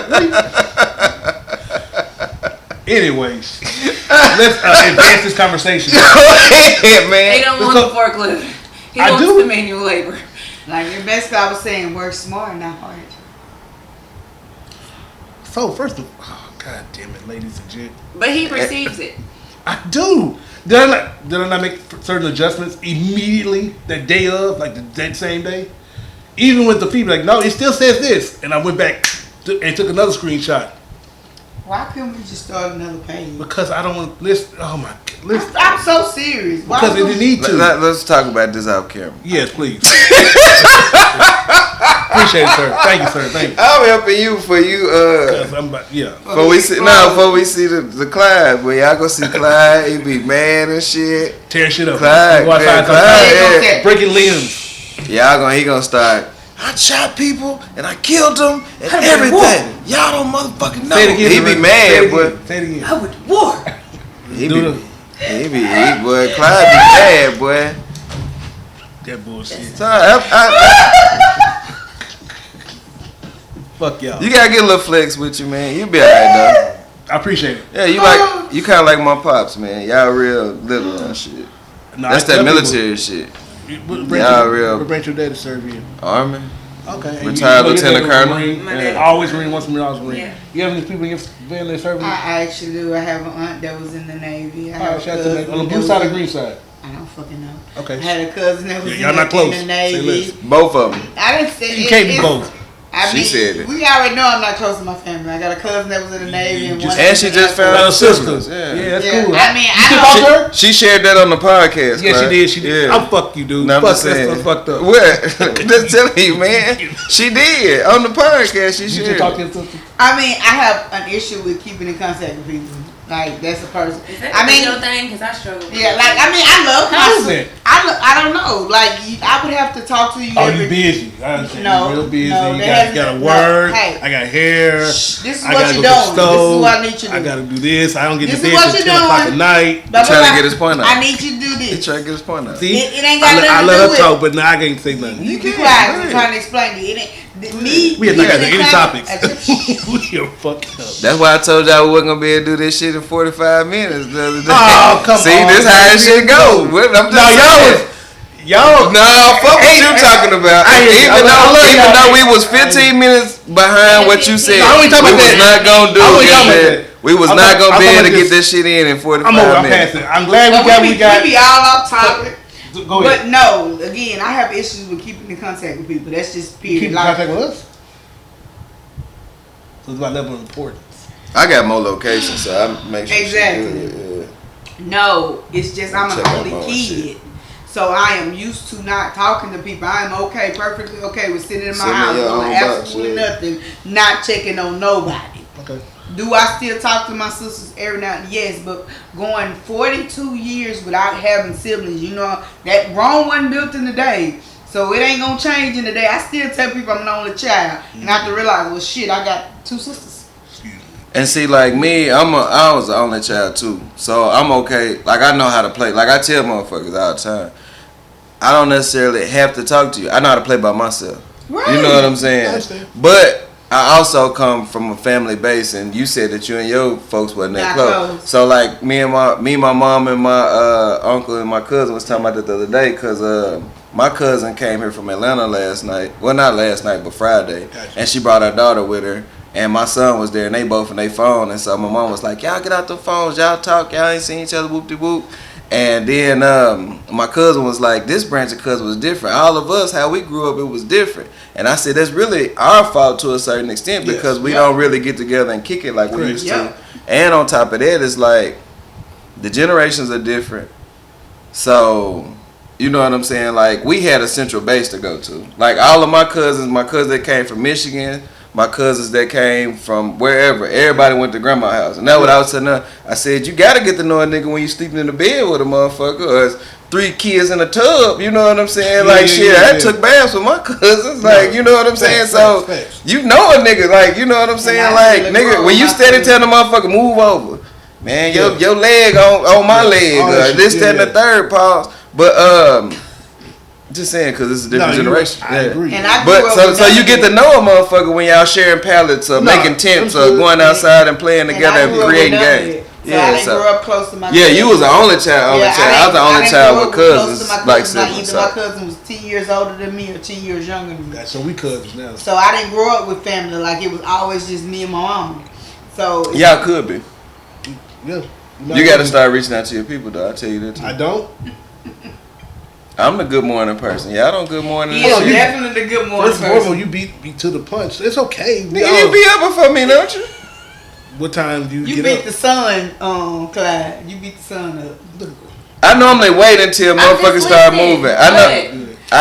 Anyways, let's advance this conversation. Go ahead, man. They don't want the forklift. He I wants do. the manual labor. Like your best guy was saying, work smart, not hard. So first of all, god damn it, ladies and gents. But he perceives it. I do. Did I not make certain adjustments immediately that day of, like that same day? Even with the feedback, no, it still says this. And I went back and took another screenshot. Why couldn't we just start another page? Because I don't want to listen. Oh my god. Listen. I'm so serious. Why Because it didn't need to. Let's talk about this off camera. Yes, please. Appreciate it, sir. Thank you, sir. Thank you. I'm helping you for you. I'm about, yeah. Before we see the Clyde, boy, y'all go see Clyde. He be mad and shit. Tear shit up. Clyde, Go outside, man, Clyde, breaking limbs. He gonna start. I shot people and I killed them and everything. Y'all don't motherfucking know. Say it again, He be Rick. mad, boy. Say it again. I went to war. He Do be, boy. Clyde be mad, boy. That bullshit. Sorry, Fuck y'all. you gotta get a little flex with you, man. You be alright, though. I appreciate it. Yeah, you kind of like my pops, man. Y'all real little and shit. No, That's I that tell military shit. people, Y'all real. What branch your dad to serve you? Army. Okay. And Retired your lieutenant dad was a colonel. Marine? My dad- Always Marine, once a Marine, always Marine. Yeah. You have any people in your family serving? I actually do. I have an aunt that was in the Navy. I have a Shout out to cousin them. On the that blue was side or in- green side? I don't fucking know. Okay. I had a cousin that was Yeah, y'all not in close. the Say Navy. less. Both of them. I didn't say You can't be both. I She mean, said it. we already know I'm not close to my family. I got a cousin that was in the Navy and one. And she just found Got out a sister. Yeah, that's Yeah, cool. I mean, You still I talk to know. her? She shared that on the podcast. Yeah, Clyde. she did. She did. Yeah. I'm fuck you, dude. No, I'm Fuck, just saying. that's fucked up. What? Just telling you, man. She did on the podcast. She You shared. should talk to your sister. I mean, I have an issue with keeping in contact with people. Like that's a person. Is that I mean, your thing? Because I struggle with yeah, that. like I mean, I love How is my. it? I don't know. Like I would have to talk to you. Oh, every, you busy. I understand. No, You're real busy. no, you there got to hasn't- work. no, hey. I got hair. This is I what gotta you're go to the doing. This is stove. what I need you to do. I got to do this. I don't get This to is bed what till you're 10 o'clock at doing. night. Blah, blah, trying to blah. get his point out. I need you to do He this. trying to get his point out. See? It ain't got nothing I to let do her with talk, but now I can't say nothing. You be can, quiet. go I'm ahead. trying to explain to you. It ain't me. We are not being got in any contact- topics. We are fucked up. That's why I told y'all we wasn't gonna be able to do this shit in 45 minutes the other day. Oh, come See, on. this how this shit go. I'm just No, saying. y'all. No, fuck what you talking about. I hear you. I love Even y'all. though we was 15 minutes behind what you said, I we ain't talking was about that. not gonna do I ain't talking about it. that. We was I'm not talking- gonna I'm be able to talking get about this shit in I'm over. 45 I'm minutes. past it. I'm glad But we got. we be all off topic. Go ahead. But no, again, I have issues with keeping in contact with people. That's just You keep period. in Like, contact with us? So it's about level of importance. I got more locations, so I make sure. Exactly. Yeah. No, it's just I'm Check an out only my kid. shit. So I am used to not talking to people. I am perfectly okay with sitting in my Sitting in house your doing own box, absolutely yeah. nothing, not checking on nobody. Okay. Do I still talk to my sisters every now and then? Yes, but going 42 years without having siblings, you know, that Rome wasn't built in a day. So it ain't gonna change in a day. I still tell people I'm an only child. And I have to realize, well shit, I got 2 sisters. And see, like me, I was the only child too, so I'm okay. Like I know how to play. Like I tell motherfuckers all the time, I don't necessarily have to talk to you. I know how to play by myself. Right. You know what I'm saying? But I also come from a family base, and you said that you and your folks wasn't that Not close. close. So like my mom, and my uncle and my cousin was talking about that the other day, cause my cousin came here from Atlanta last night. Well, not last night, but Friday, Gotcha. and she brought her daughter with her. And my son was there, and they both on their phone. And so my mom was like, y'all get out the phones, y'all talk, y'all ain't seen each other, whoop-de-whoop. And then my cousin was like, this branch of cousin was different. All of us, how we grew up, it was different. And I said, that's really our fault to a certain extent, because we don't really get together and kick it like we used to. And on top of that, it's like, the generations are different. So, you know what I'm saying? Like, we had a central base to go to. Like, all of my cousins that came from Michigan, my cousins that came from wherever, everybody went to grandma's house. And that's what I was telling her. I said, you got to get to know a nigga when you sleeping in the bed with a motherfucker, or it's 3 kids in a tub, you know what I'm saying? Like, I took baths with my cousins, like, you know what I'm saying? So, you know a nigga, like, you know what I'm saying? Like, nigga, when you steady telling a motherfucker, move over, man, your leg on my leg, or this, that, and the third, pause. But, just saying, because it's a different generation. I agree. And I But grew up so with you get to know a motherfucker when y'all sharing pallets or making tents or going outside and playing together and creating games. So I didn't grow up close to my yeah, cousins. you was the only child. I was the only child with cousins, like siblings. Either my cousin was 10 years older than me or 10 years younger than me. So we cousins now. So I didn't grow up with family. Like, it was always just me and my mama. So y'all could be. Yeah. You got to start reaching out to your people, though. I tell you that too. I don't. I'm the good morning person. Y'all don't good morning. Yeah, definitely the good morning First and person. foremost, you beat to the punch. It's okay. Nigga, you be up before me, don't you? What time do you You get beat up? the sun, Clyde. You beat the sun up. I normally wait until motherfuckers start moving. I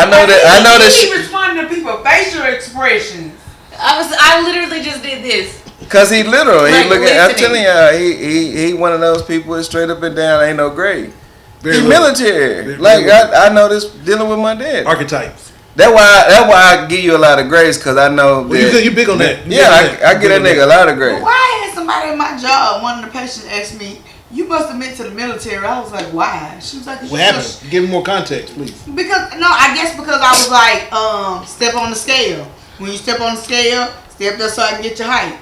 know that. He responding to people's facial expressions. I literally just did this. Cause he literal. Like, he looking. I'm listening. telling y'all, he one of those people that's straight up and down. Ain't no grade. Very He's little. military. Very Like little. I know this dealing with my dad. Archetypes. That's why I give you a lot of grace, cause I know that. Well, you big on that. You Yeah, big on I get that nigga a lot of grace. Why had somebody in my job, one of the patients asked me, you must have been to the military. I was like, why? She was like, What happened? Give me more context, please. Because I guess because I was like, step on the scale. When you step on the scale, step there so I can get your height.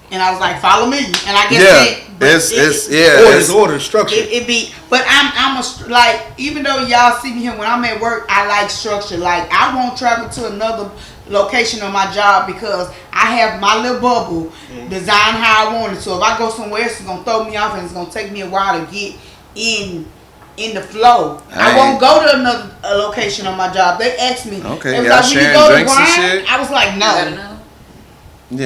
And I was like, follow me. And I guess it's order, structure. It be, but I'm like, even though y'all see me here when I'm at work, I like structure. Like, I won't travel to another location on my job because I have my little bubble designed how I want it. So if I go somewhere else, it's gonna throw me off and it's gonna take me a while to get in the flow. I won't go to another location on my job. They asked me, okay, they was y'all like, sharing go drinks to and Brian? shit? I was like, no. Yeah.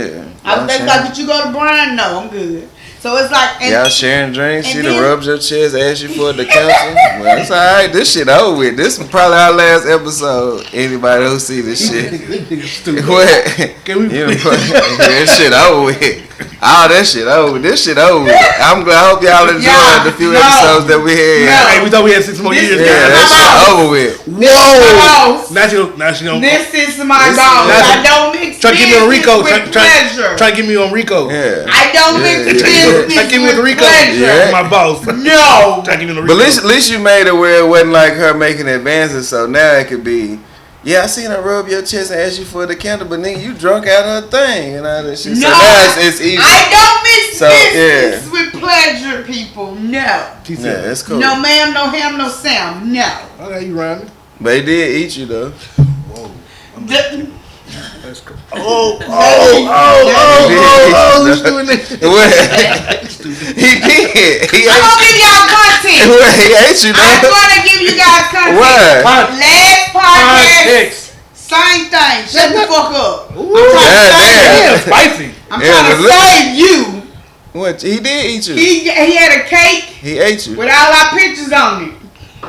They was like, did you go to Brian? No, I'm good. So it's like, y'all sharing drinks, she done then- rubbed your chest, asked you for it to counsel. Well, it's alright, this shit over with. This is probably our last episode. Anybody who see this shit. What? Can we That shit over with. All that shit over with. This shit over with. I hope y'all enjoyed the few episodes that we had. Hey, we thought we had 6 more years. Yeah, that shit over with. Whoa! Now she gonna. This is my dog. I don't mix Try to get me on Rico. with pleasure. Try to get me on Rico. Yeah. I don't mix business Try to get me with with Rico. pleasure. Yeah. My boss. No. Try to get me on But Rico. at least you made it where it wasn't like her making advances, so now it could be, yeah, I seen her rub your chest and ask you for the candle, but nigga, you drunk out her thing and all that shit. No. So now it's easy. I don't mix So, business with pleasure, people. No. Yeah, that's cool. No ma'am, no ham, no Sam. No. Okay, you rhyming. But he did eat you though. That's cool. Who's doing this? He did. I'm gonna give y'all content. He ate you I'm though. gonna give you guys content. What? Last podcast, same thing. Shut the fuck up. God damn. Spicy. I'm trying to save you. What? He did eat you. He had a cake. He ate you. With all our pictures on it.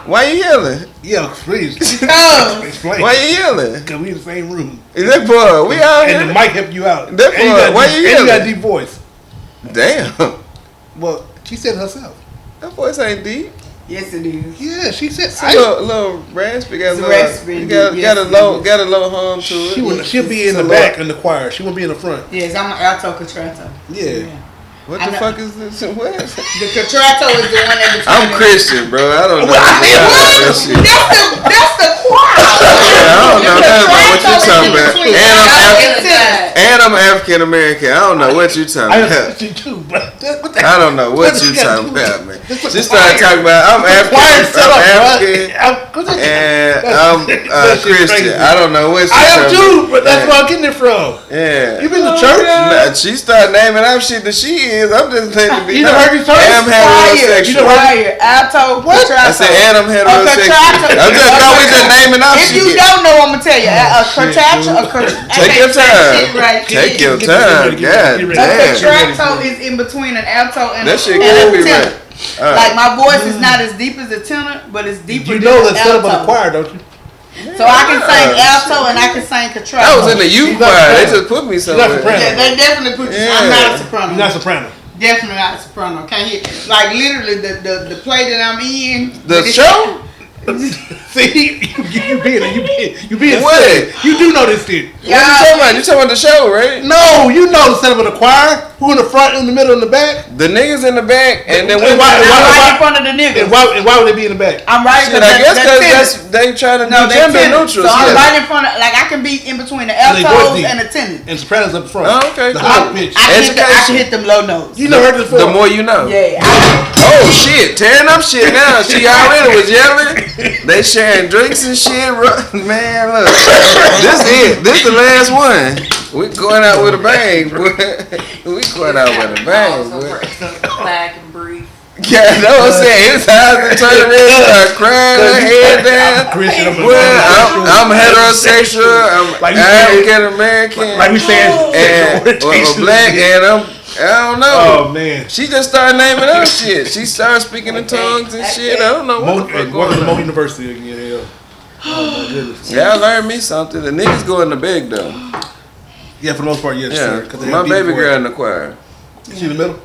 Why you yelling? Yeah, please. Because. Why you yelling? Because we in the same room. Is that boy? We out here. And the mic help you out. That boy. Why you yelling? And you got a deep voice. Damn. Well, she said it herself. That voice ain't deep. Yes, it is. Yeah, she said. A little raspy. Got a raspy. got a low hum to it. She'll be in the back in the choir. She won't be in the front. Yes, I'm an alto contralto. Yeah. What the fuck is this? What? The contralto is the one that. I'm Christian, bro. I don't know. That shit. That's the choir. I don't know nothing about what you talking about. And I'm African American. I don't know what you talking about. I don't know what you talking about, man. She started talking about I'm African, and I'm Christian. I don't know what she talking about. I am too, but that's where I'm getting it from. Yeah. You been to church? Nah, she started naming out shit that she is. I'm just letting it be. You never heard me talk? I'm heterosexual. Alto, what? I said, and I'm heterosexual. I'm just no, we just naming out shit. If shit. you don't know, I'm gonna tell you. A contralto, take your time. Take your time. God damn. A contralto is in between an alto and a tenor. Like my voice is not as deep as a tenor, but it's deeper. You know the setup of the choir, don't you? So I can sing alto and I can sing contralto. I was in the youth choir. They just put me somewhere. Yeah, they definitely put you. I'm not a soprano. You're not a soprano. Definitely not a soprano. Can't hear. Like literally the play that I'm in. The show. See, you being what? silly. You do know this shit. What you talking about? You talking about the show, right? No, you know the setup of the choir. Who in the front, in the middle, in the back? The niggas in the back, and then I'm right in front of the niggas. And why would they be in the back? I'm right. Shit, I guess because they trying to do gender neutral. So I'm right in front of, like I can be in between the altos and the tenors. And sopranos up front. Oh, okay. The high pitch. I can hit them low notes. You never heard this before. The more you know. Yeah. Oh shit, tearing up shit now. She already was yelling. They sharing drinks and shit. Man, look. This it. This the last one. We going out with a bang, boy. We going out with a bang, boy. Black and brief. Yeah, that's what I'm saying. His eyes been turning red, start crying, her head down. Well, I'm heterosexual. I'm African American. Like we saying, and black, and I don't know. Oh man, she just started naming up shit. She started speaking in tongues and shit. I don't know what the fuck going on. Mo University again. Yeah. Oh my goodness. Yeah, I learned me something. The niggas go in the big though. Yeah, for the most part, yes. Yeah, sir, my baby girl in the choir. She in the middle.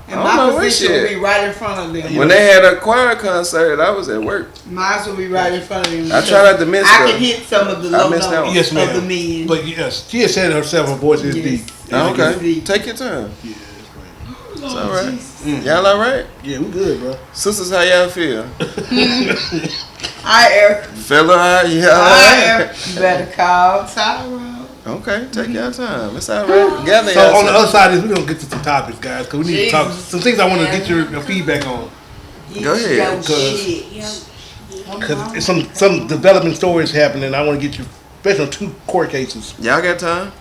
And my position will be right in front of them. When they had a choir concert, I was at work. Mine will be right in front of them. I try not to miss I can hit some of the low notes yes, of the men. But yes, she has said herself her voice is deep. Okay, take your time. Yeah, that's right. It's all right. Y'all all right? Yeah, we good, bro. Sisters, how y'all feel? I air. Fella, how y'all all right? You better call Tyra. Okay, take your time. It's all right. Gather so on the other side is we're gonna get to some topics, guys, because we need to talk some things I want to get your feedback on. Go ahead. Because some development stories happening. I want to get you, especially on 2 court cases. Y'all got time?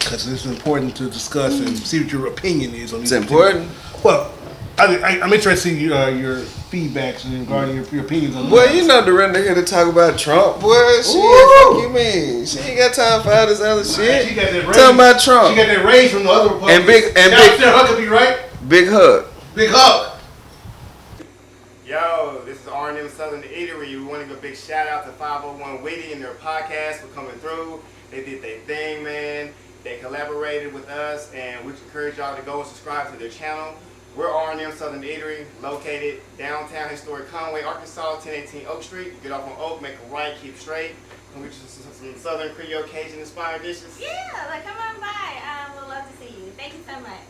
Because it's important to discuss and see what your opinion is on these. It's important. Well, I'm interested in your feedbacks and regarding your opinions on. Well, you know Dorinda here to talk about Trump. Boy, shit, fuck you mean? She ain't got time for all this other shit. She got that raise. Talking about Trump. She got that raise from the other Republicans. And big Huck be right. Big Huck. Big Huck. Yo, this is R&M Southern Eatery. We want to give a big shout out to 501 Witty and their podcast for coming through. They did their thing, man. They collaborated with us, and we encourage y'all to go and subscribe to their channel. We're R&M Southern Eatery, located downtown historic Conway, Arkansas, 1018 Oak Street. Get off on Oak, make a right, keep straight. Can we get some Southern Creole Cajun inspired dishes? Yeah, like come on by. We'll love to see you. Thank you so much.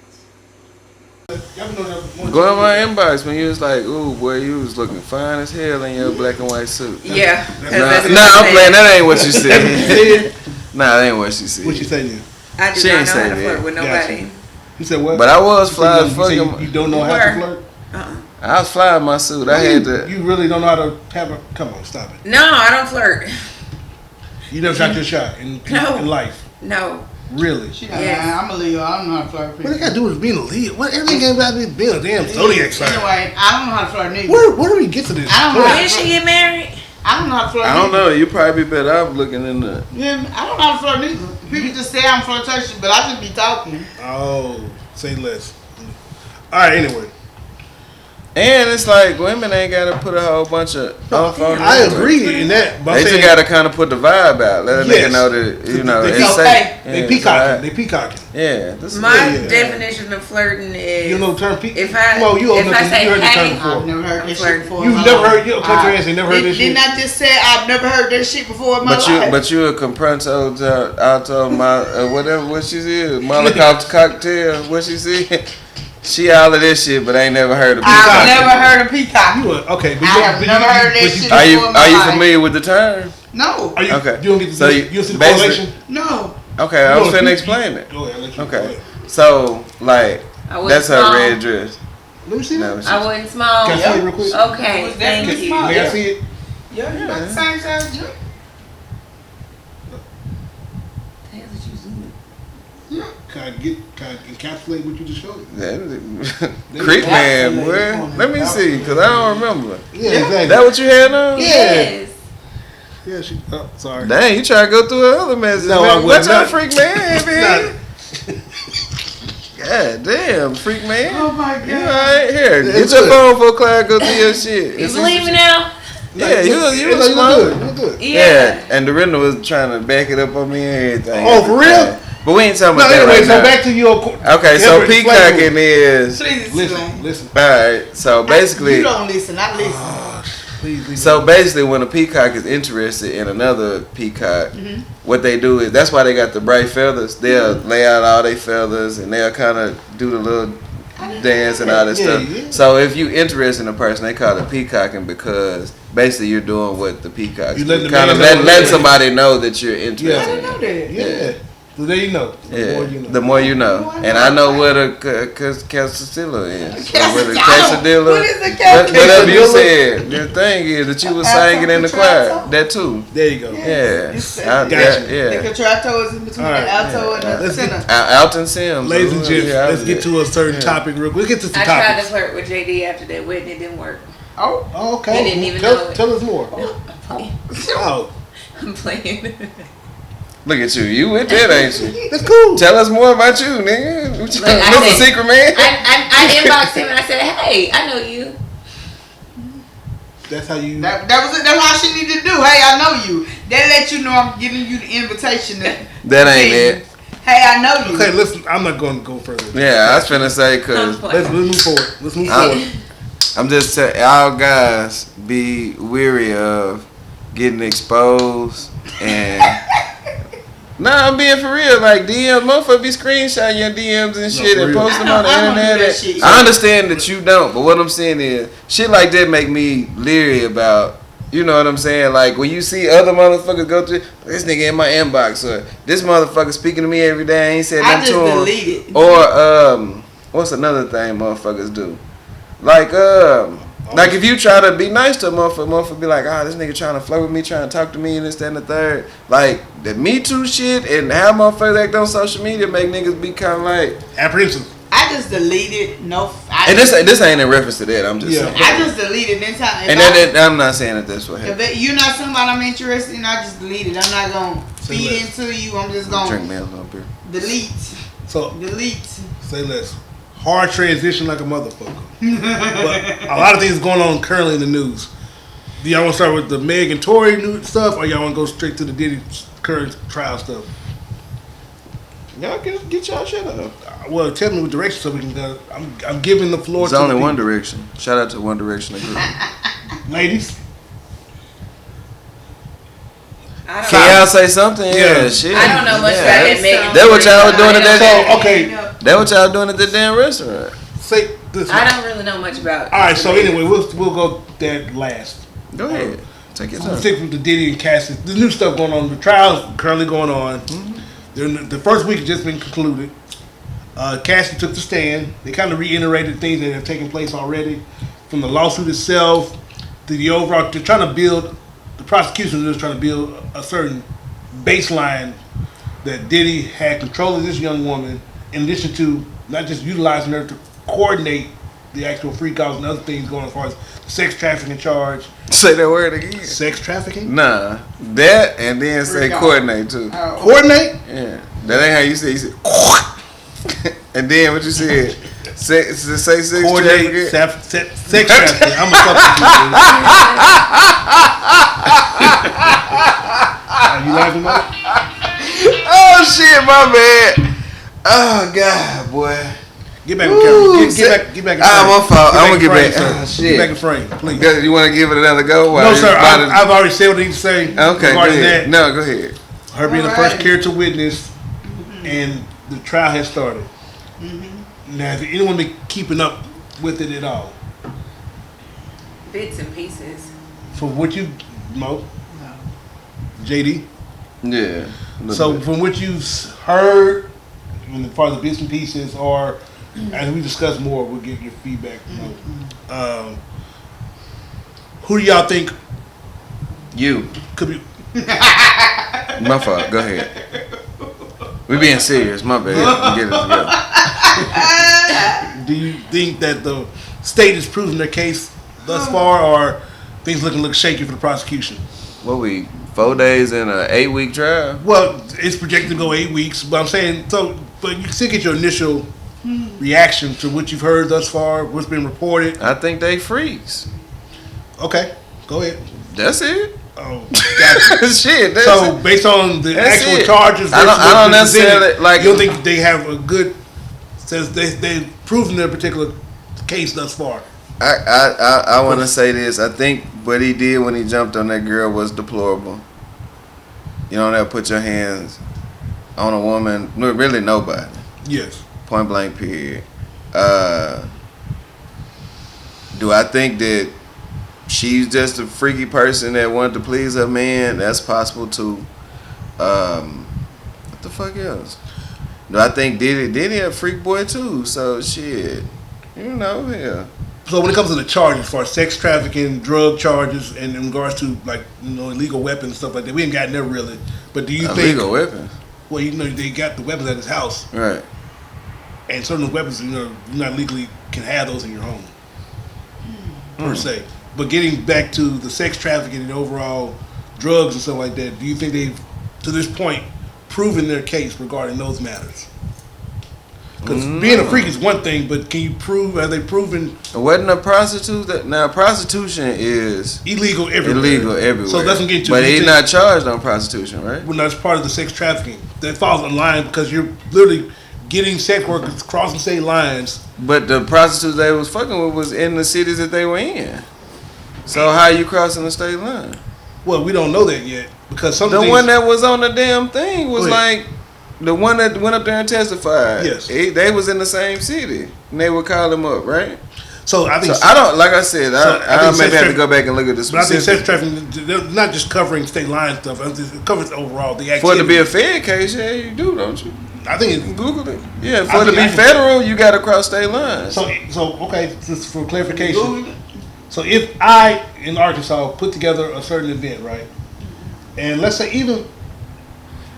Go in my inbox when you was like, ooh, boy, you was looking fine as hell in your black and white suit. Yeah. Nah, I'm playing. That ain't what you said. Nah, that ain't what she said. What you say then? I do not know how to flirt with nobody. You said what? But I was fly as fuck. You don't know how to flirt? I was flying my suit. I had to. You really don't know how to have a. Come on, stop it. No, I don't flirt. You never shot your shot in life. No. Really? I'm a Leo. I don't know how to flirt with people. What they got to do with being a Leo? What everything ain't about being a damn zodiac sign. Anyway, I don't know how to flirt neither. Where do we get to this? I don't know. When did she get married? I don't know how to flirt. I don't know. You probably be better off looking in the. Yeah, I don't know how to flirt neither. People just say I'm flirtatious, but I just be talking. Oh, say less. All right. Anyway, And it's like women ain't gotta put a whole bunch of. I agree in that. But They just gotta kind of put the vibe out. Let a nigga know that They it's okay. safe. They Yeah, peacocking. it's They peacocking. Yeah, this My Yeah. definition of flirting is You know the term peacock? if I Well, you if I say, heard the term hey, before. I've never heard that shit before. You've never heard your country ass ain't never heard this shit. Didn't I just say I've never heard that shit before in my life? But you a compronto auto whatever what she said Molotov cocktail what she said. She all of this shit, but ain't never heard of peacock. I've never heard of peacock. You are, okay, but I have never heard that shit Are you before in my life. familiar with the term? No. Are you, Okay. You don't get to So see, you- you don't see the basically- correlation? No. Okay, I was finna explain it. Go ahead, let you Okay, go ahead. so like I wouldn't that's her smile. red dress. Let me see No, that. she- I wouldn't smile. Can I see it real quick? Okay, It was thank definitely you. small. May I see it? Yeah, you got the same size as you. Can I encapsulate what you just showed? Creep man, boy. Let me see, cause I don't remember. Yeah, exactly. That what you had on? Yes. Yeah, she. Oh, sorry. Dang, you try to go through her other messages. No, I man. would What's your not. freak man, man? God damn, freak man. Oh my God. You alright? Here, Yeah, get it's your good. phone for Clyde, go through your shit. You believe me now? Yeah, you was You look smart. good. You look good. Yeah. And Dorinda was trying to back it up on me and everything. Oh, for real? But we ain't talking No, about that anyway, right so now. back to your. Okay, so Everett peacocking flavor. is Please Listen, explain. listen. alright. So You basically, don't listen. I listen. Please, leave so basically, when a peacock is interested in another peacock, what they do is that's why they got the bright feathers. They'll lay out all their feathers and they'll kind of do the little dance and all that Yeah, stuff. yeah. So if you interested in a person, they call it peacocking because basically you're doing what the peacocks You do. letting the Kind of man know letting that- somebody know that you're interested. Yeah. I didn't know that. Yeah. So there you know. The Yeah, more you know. the more you know. And I know what a Casadillo is. What a Casadillo. What is a Casadillo? Whatever you said. The thing is that you was singing in the choir. That too. There you go. Yeah. You said I- Gotcha. The yeah. contralto is in between All right. the alto and the Let's get- tenor. Alton Sims. Ladies and gents, Yeah, let's get to a certain topic real quick. Let's get to some I tried to topics. flirt with JD after that wedding. It didn't work. Oh. Oh, okay. He didn't even tell, know it. tell us more. I'm playing. Oh, I'm playing. Look at you. You with that, ain't you? that's cool. Tell us more about you, nigga. What you Look, I Mr. said- Secret Man? I inboxed him and I said, hey, I know you. That's how you. That was it. That's all she needed to do. Hey, I know you. That let you know I'm giving you the invitation. That ain't it. Hey, I know you. Okay, listen. I'm not going to go further. Yeah, I was finna say, I'm cause Let's playing. move forward. Let's move I'm- forward. I'm just telling y'all guys be weary of getting exposed and nah, I'm being for real. Like DMs, motherfucker be screenshotting your DMs and shit for and real. post them I on the don't do internet. that shit. I understand that you don't, but what I'm saying is shit like that make me leery about. You know what I'm saying? Like when you see other motherfuckers go through this nigga in my inbox or this motherfucker speaking to me every day, I ain't said I nothing just to him. delete it. Or what's another thing motherfuckers do? Like if you try to be nice to a motherfucker be like, this nigga trying to flirt with me, trying to talk to me and this, that, and the third. Like the Me Too shit and how motherfuckers act on social media make niggas be kind of like. Apprehensive. I just deleted. No. And this ain't in reference to that. I'm just saying. I just deleted anytime. And I'm not saying that that's what happened. If you're not somebody I'm interested in, I just delete it. I'm not gonna Say feed less. into you. I'm just Drink gonna milk up here. delete. So Delete. say less. Hard transition like a motherfucker. But a lot of things going on currently in the news. Do y'all want to start with the Meg and Tory new stuff, or y'all want to go straight to the Diddy current trial stuff? Y'all get y'all shit up. Well, tell me what direction so we can go. I'm giving the floor It's to only the one people. direction. Shout out to One Direction. Ladies. I don't Can know. y'all say something? Yeah. Yeah, shit. I don't know much about that Megan. That what y'all was doing at that? So, okay, That what y'all doing at the damn restaurant? say this. I don't really know much about. All right, so anyway, we'll go that last. Go ahead. Take your We'll time. stick with the Diddy and Cassie. The new stuff going on. The trials currently going on. The first week has just been concluded. Cassie took the stand. They kind of reiterated things that have taken place already, from the lawsuit itself to the overall. They're trying to build. The prosecution is trying to build a certain baseline that Diddy had control of this young woman, in addition to not just utilizing her to coordinate the actual freak outs and other things going as far as sex trafficking charge. Say that word again. Sex trafficking? Nah, that and then say coordinate too. Oh. Coordinate? Yeah, that ain't how you say. You said, and then what you said? Say sex Coordinate trafficking. sex trafficking. I'm a fuck with you. Are you laughing, Mike? Oh shit, my bad. Oh god, boy. Get back in camera. Get back in frame. My fault. I'm gonna get frame, back. sir. Oh, shit. Get back in frame, please. You want to give it another go? No, sir. I've already said what I need to say Okay, go regarding ahead. that. No, go ahead. Her being the All first right. character witness, and the trial has started. Now, has anyone been keeping up with it at all? Bits and pieces. From what you, Mo, JD. Yeah. So from what you've heard, as far as the bits and pieces, or as we discuss more, we'll get your feedback. Who do y'all think you. could be? My fault. Go ahead. We being serious. My bad. Get it together. Do you think that the state has proven their case thus far, or things look shaky for the prosecution? What we 4 days in an 8-week trial? Well, it's projected to go 8 weeks, but I'm saying so. But you still get your initial reaction to what you've heard thus far, what's been reported. I think they freaks. Okay, go ahead. That's it. Oh, gotcha. Shit. That's So it. based on the That's actual it. charges, I don't versus what's been necessarily presented, like. you don't think they have a good? Says they've proven their particular case thus far. I want to say this. I think what he did when he jumped on that girl was deplorable. You don't ever put your hands on a woman, really nobody. Yes. Point blank period. Do I think that she's just a freaky person that wanted to please her man? That's possible too. What the fuck else? Do I think Diddy a freak boy too? So shit. Yeah. So when it comes to the charges for sex trafficking, drug charges, and in regards to illegal weapons and stuff like that, we ain't gotten there really. But do you think Illegal weapons? Well, they got the weapons at his house, Right. and certain weapons, you not legally can have those in your home per se. But getting back to the sex trafficking and overall drugs and stuff like that, do you think they've, to this point, proven their case regarding those matters? Because being a freak is one thing, but can you prove? Have they proven? Wasn't a prostitute now? Prostitution is illegal everywhere. Illegal everywhere. So it doesn't get to. But he's not charged on prostitution, right? Well, that's part of the sex trafficking. That falls in line because you're literally getting sex workers crossing state lines. But the prostitutes they was fucking with was in the cities that they were in. So how you crossing the state line? Well, we don't know that yet because some The things, one that was on the damn thing was Go ahead. like the one that went up there and testified. Yes. They was in the same city and they would call him up, right? So I think. So I don't, like I said, I I think maybe sex have to go back and look at the But I think sex specifics. trafficking, they're not just covering state line stuff. It covers overall the activity. For it to be a Fed case, yeah, you do, don't you? I think it's Google it. Yeah, I for it to think be I can- federal, you got to cross state lines. so okay. Just for clarification, so if I in Arkansas put together a certain event, right, and let's say even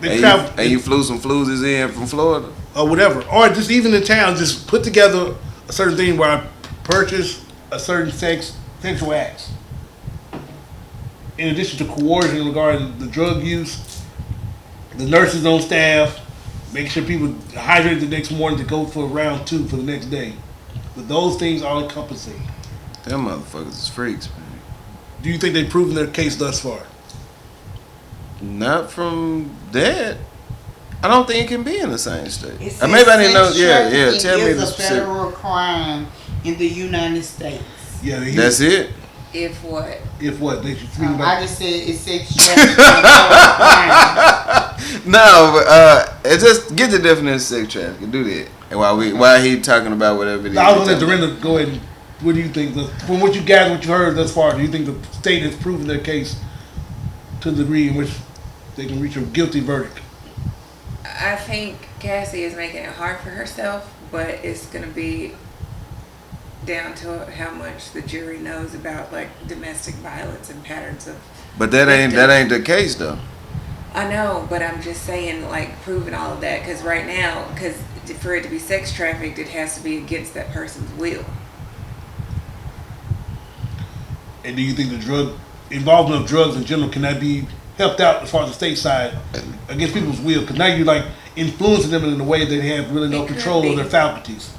they travel and you flew some floozies in from Florida. or whatever, or just even in town, just put together a certain thing where I purchase a certain sexual acts. In addition to coercion regarding the drug use, the nurses on staff, making sure people are hydrated the next morning to go for round 2 for the next day. But those things all encompassing. Them motherfuckers is freaks, man. Do you think they've proven their case thus far? Not from that. I don't think it can be in the same state. It Maybe I didn't know. says Yeah, sex tell me trafficking the is a specific. federal crime in the United States. Yeah, That's it. If what? If what? They should I just said it's sex trafficking is a federal crime. No, but it just get the definition of sex trafficking. Do that. And while he talking about whatever it is. I was going to let Dorinda go ahead and what do you think? From what you gathered, what you heard thus far, do you think the state has proven their case to the degree in which they can reach a guilty verdict? I think Cassie is making it hard for herself, but it's going to be down to how much the jury knows about like domestic violence and patterns of. But that ain't the case though. I know, but I'm just saying, like, proving all of that, because right now, for it to be sex trafficked, it has to be against that person's will. And do you think the drug involvement of drugs in general can that be helped out as far as the state side against people's will? Because now you're like influencing them in a way that they have really no control of their faculties.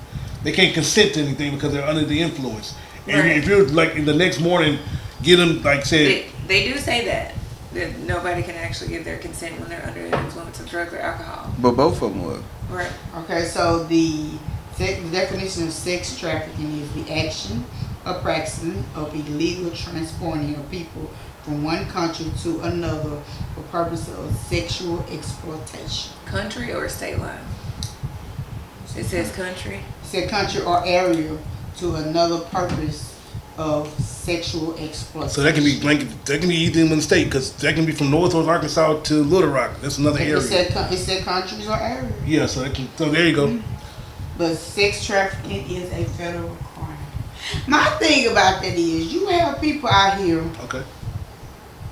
They can't consent to anything because they're under the influence. And Right. if you're like in the next morning, get them like said. They do say that nobody can actually give their consent when they're under the influence of drugs or alcohol. But both of them will. Right. Okay, so the definition of sex trafficking is the action or practice of illegal transporting of people from one country to another for purposes of sexual exploitation. Country or state line? It says country. It said country or area to another purpose of sexual exploitation. So that can be blanket. That can be either in one state because that can be from Northwest Arkansas to Little Rock. That's another area. It said countries or areas. Yeah, so that can. So there you go. But sex trafficking is a federal crime. My thing about that is you have people out here. Okay.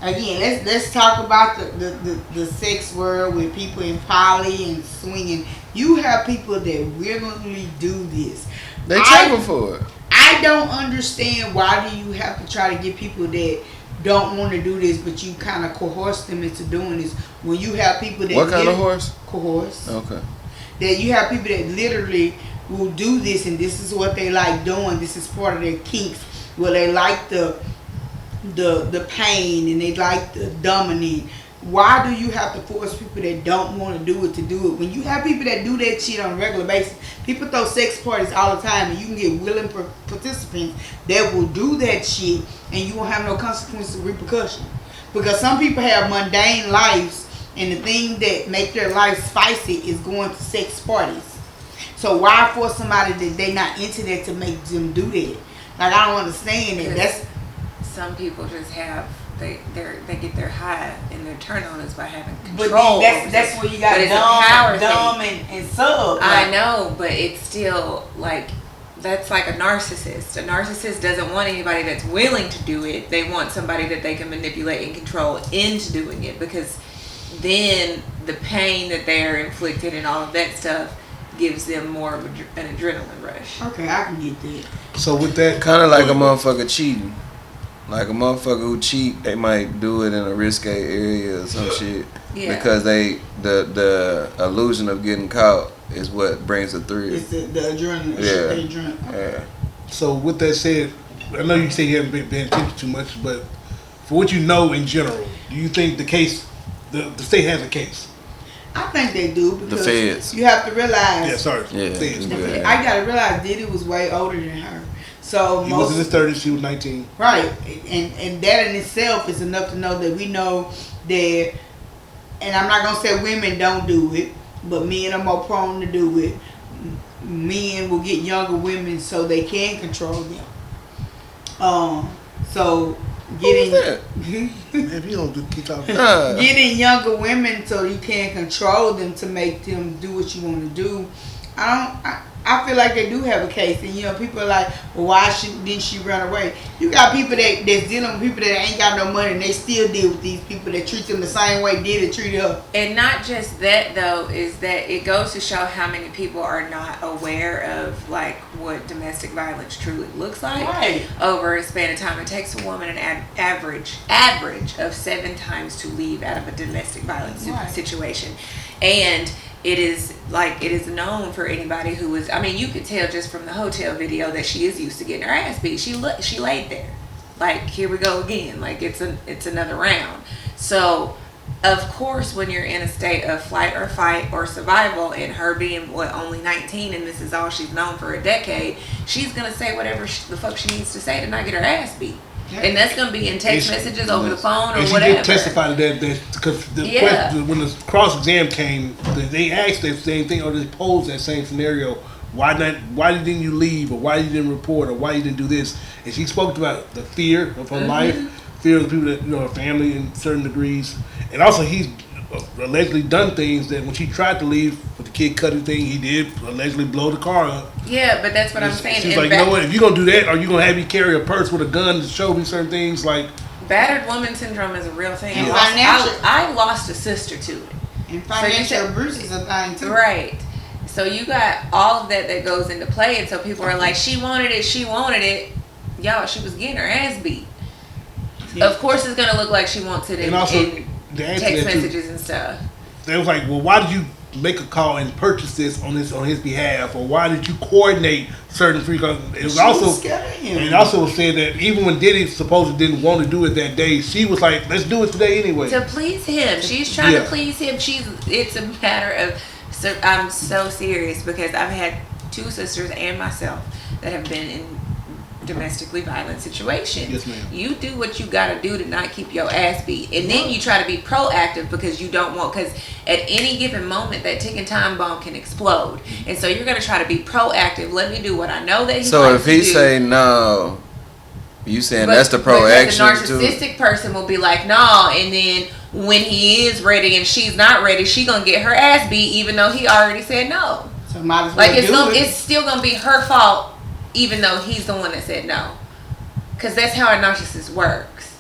Again, let's talk about the sex world with people in poly and swinging. You have people that willingly do this. They travel for it. I don't understand why do you have to try to get people that don't want to do this, but you kind of coerce them into doing this. When you have people that What kind of horse? Coerce. Okay. That you have people that literally will do this, and this is what they like doing. This is part of their kinks. Well, they like the pain and they like the dominant. Why do you have to force people that don't want to do it? When you have people that do that shit on a regular basis, people throw sex parties all the time, and you can get willing participants that will do that shit, and you won't have no consequences or repercussion. Because some people have mundane lives, and the thing that make their life spicy is going to sex parties. So why force somebody that they not into that to make them do that? Like, I don't understand that. That's some people just have they get their high and their turn on is by having control. But that's where you got dumb and sub. I know, but it's still like that's like a narcissist. A narcissist doesn't want anybody that's willing to do it. They want somebody that they can manipulate and control into doing it, because then the pain that they're inflicted and all of that stuff gives them more of an adrenaline rush. Okay, I can get that. So with that, Kind of like a motherfucker cheating. Like a motherfucker who cheat, they might do it in a risque area or some shit. Yeah. Because the illusion of getting caught is what brings the thrill. It's the adrenaline. Yeah. The adrenaline. Yeah. so with that said, I know you say you haven't been paying attention too much, but for what you know in general, do you think the case, the state has a case? I think they do, because The feds. you have to realize. Yeah, sorry. Yeah. Feds. Yeah. I gotta realize Diddy was way older than her. So He was in his 30s, she was 19. right, and that in itself is enough to know that we know that. And I'm not gonna say women don't do it, but men are more prone to do it. Men will get younger women so they can control them. So getting If you don't keep talking. getting younger women so you can control them to make them do what you want to do. I feel like they do have a case, and people are like, well, why didn't she run away? You got people that's dealing with people that ain't got no money, and they still deal with these people that treat them the same way Diddy treated her. And not just that, though, is that it goes to show how many people are not aware of like what domestic violence truly looks like. Right. Over a span of time, it takes a woman an average of 7 times to leave out of a domestic violence Right. situation, and it is known for anybody who is. I mean, you could tell just from the hotel video that she is used to getting her ass beat. She laid there, like, here we go again. Like it's another round. So, of course, when you're in a state of flight or fight or survival, and her being only 19, and this is all she's known for a decade, she's gonna say whatever the fuck she needs to say to not get her ass beat. Yeah. And that's gonna be in text messages, over the phone, or and she whatever. did testify to that because when the cross exam came, they asked the same thing, or they posed that same scenario. Why didn't you leave, or why you didn't report, or why you didn't do this? And she spoke about the fear of her life, fear of the people that her family in certain degrees, and also he's allegedly done things that when she tried to leave, with the kid cutting thing, he did allegedly blow the car up. Yeah, but that's what I'm saying. She's like, you know what? If you're gonna do that, are you gonna have me carry a purse with a gun to show me certain things? Like, battered woman syndrome is a real thing. And I lost a sister to it. And financial abuse is a thing too. Right. So you got all of that goes into play, and so people are like, she wanted it. Y'all, she was getting her ass beat. Of course, it's gonna look like she wants it in, And also, in the answer text to that, too. messages and stuff. They was like, well, why did you make a call and purchase this on his behalf, or why did you coordinate certain free? Because it was She also, was scared of him. and it also said that even when Diddy supposedly didn't want to do it that day, she was like, let's do it today anyway. To please him, she's trying Yeah. to please him. It's a matter of. So I'm so serious because I've had 2 sisters and myself that have been in domestically violent situations. Yes, ma'am. You do what you gotta do to not keep your ass beat, and then you try to be proactive because you don't want. Because at any given moment, that ticking time bomb can explode, and so you're gonna try to be proactive. Let me do what I know that he. So likes if he to do. say no, you saying But- that's the because proaction the too? narcissistic person will be like, no, and then when he is ready and she's not ready, she gonna get her ass beat, even though he already said no. So might as well Like do it. it's still gonna be her fault, even though he's the one that said no. Cause that's how a narcissist works.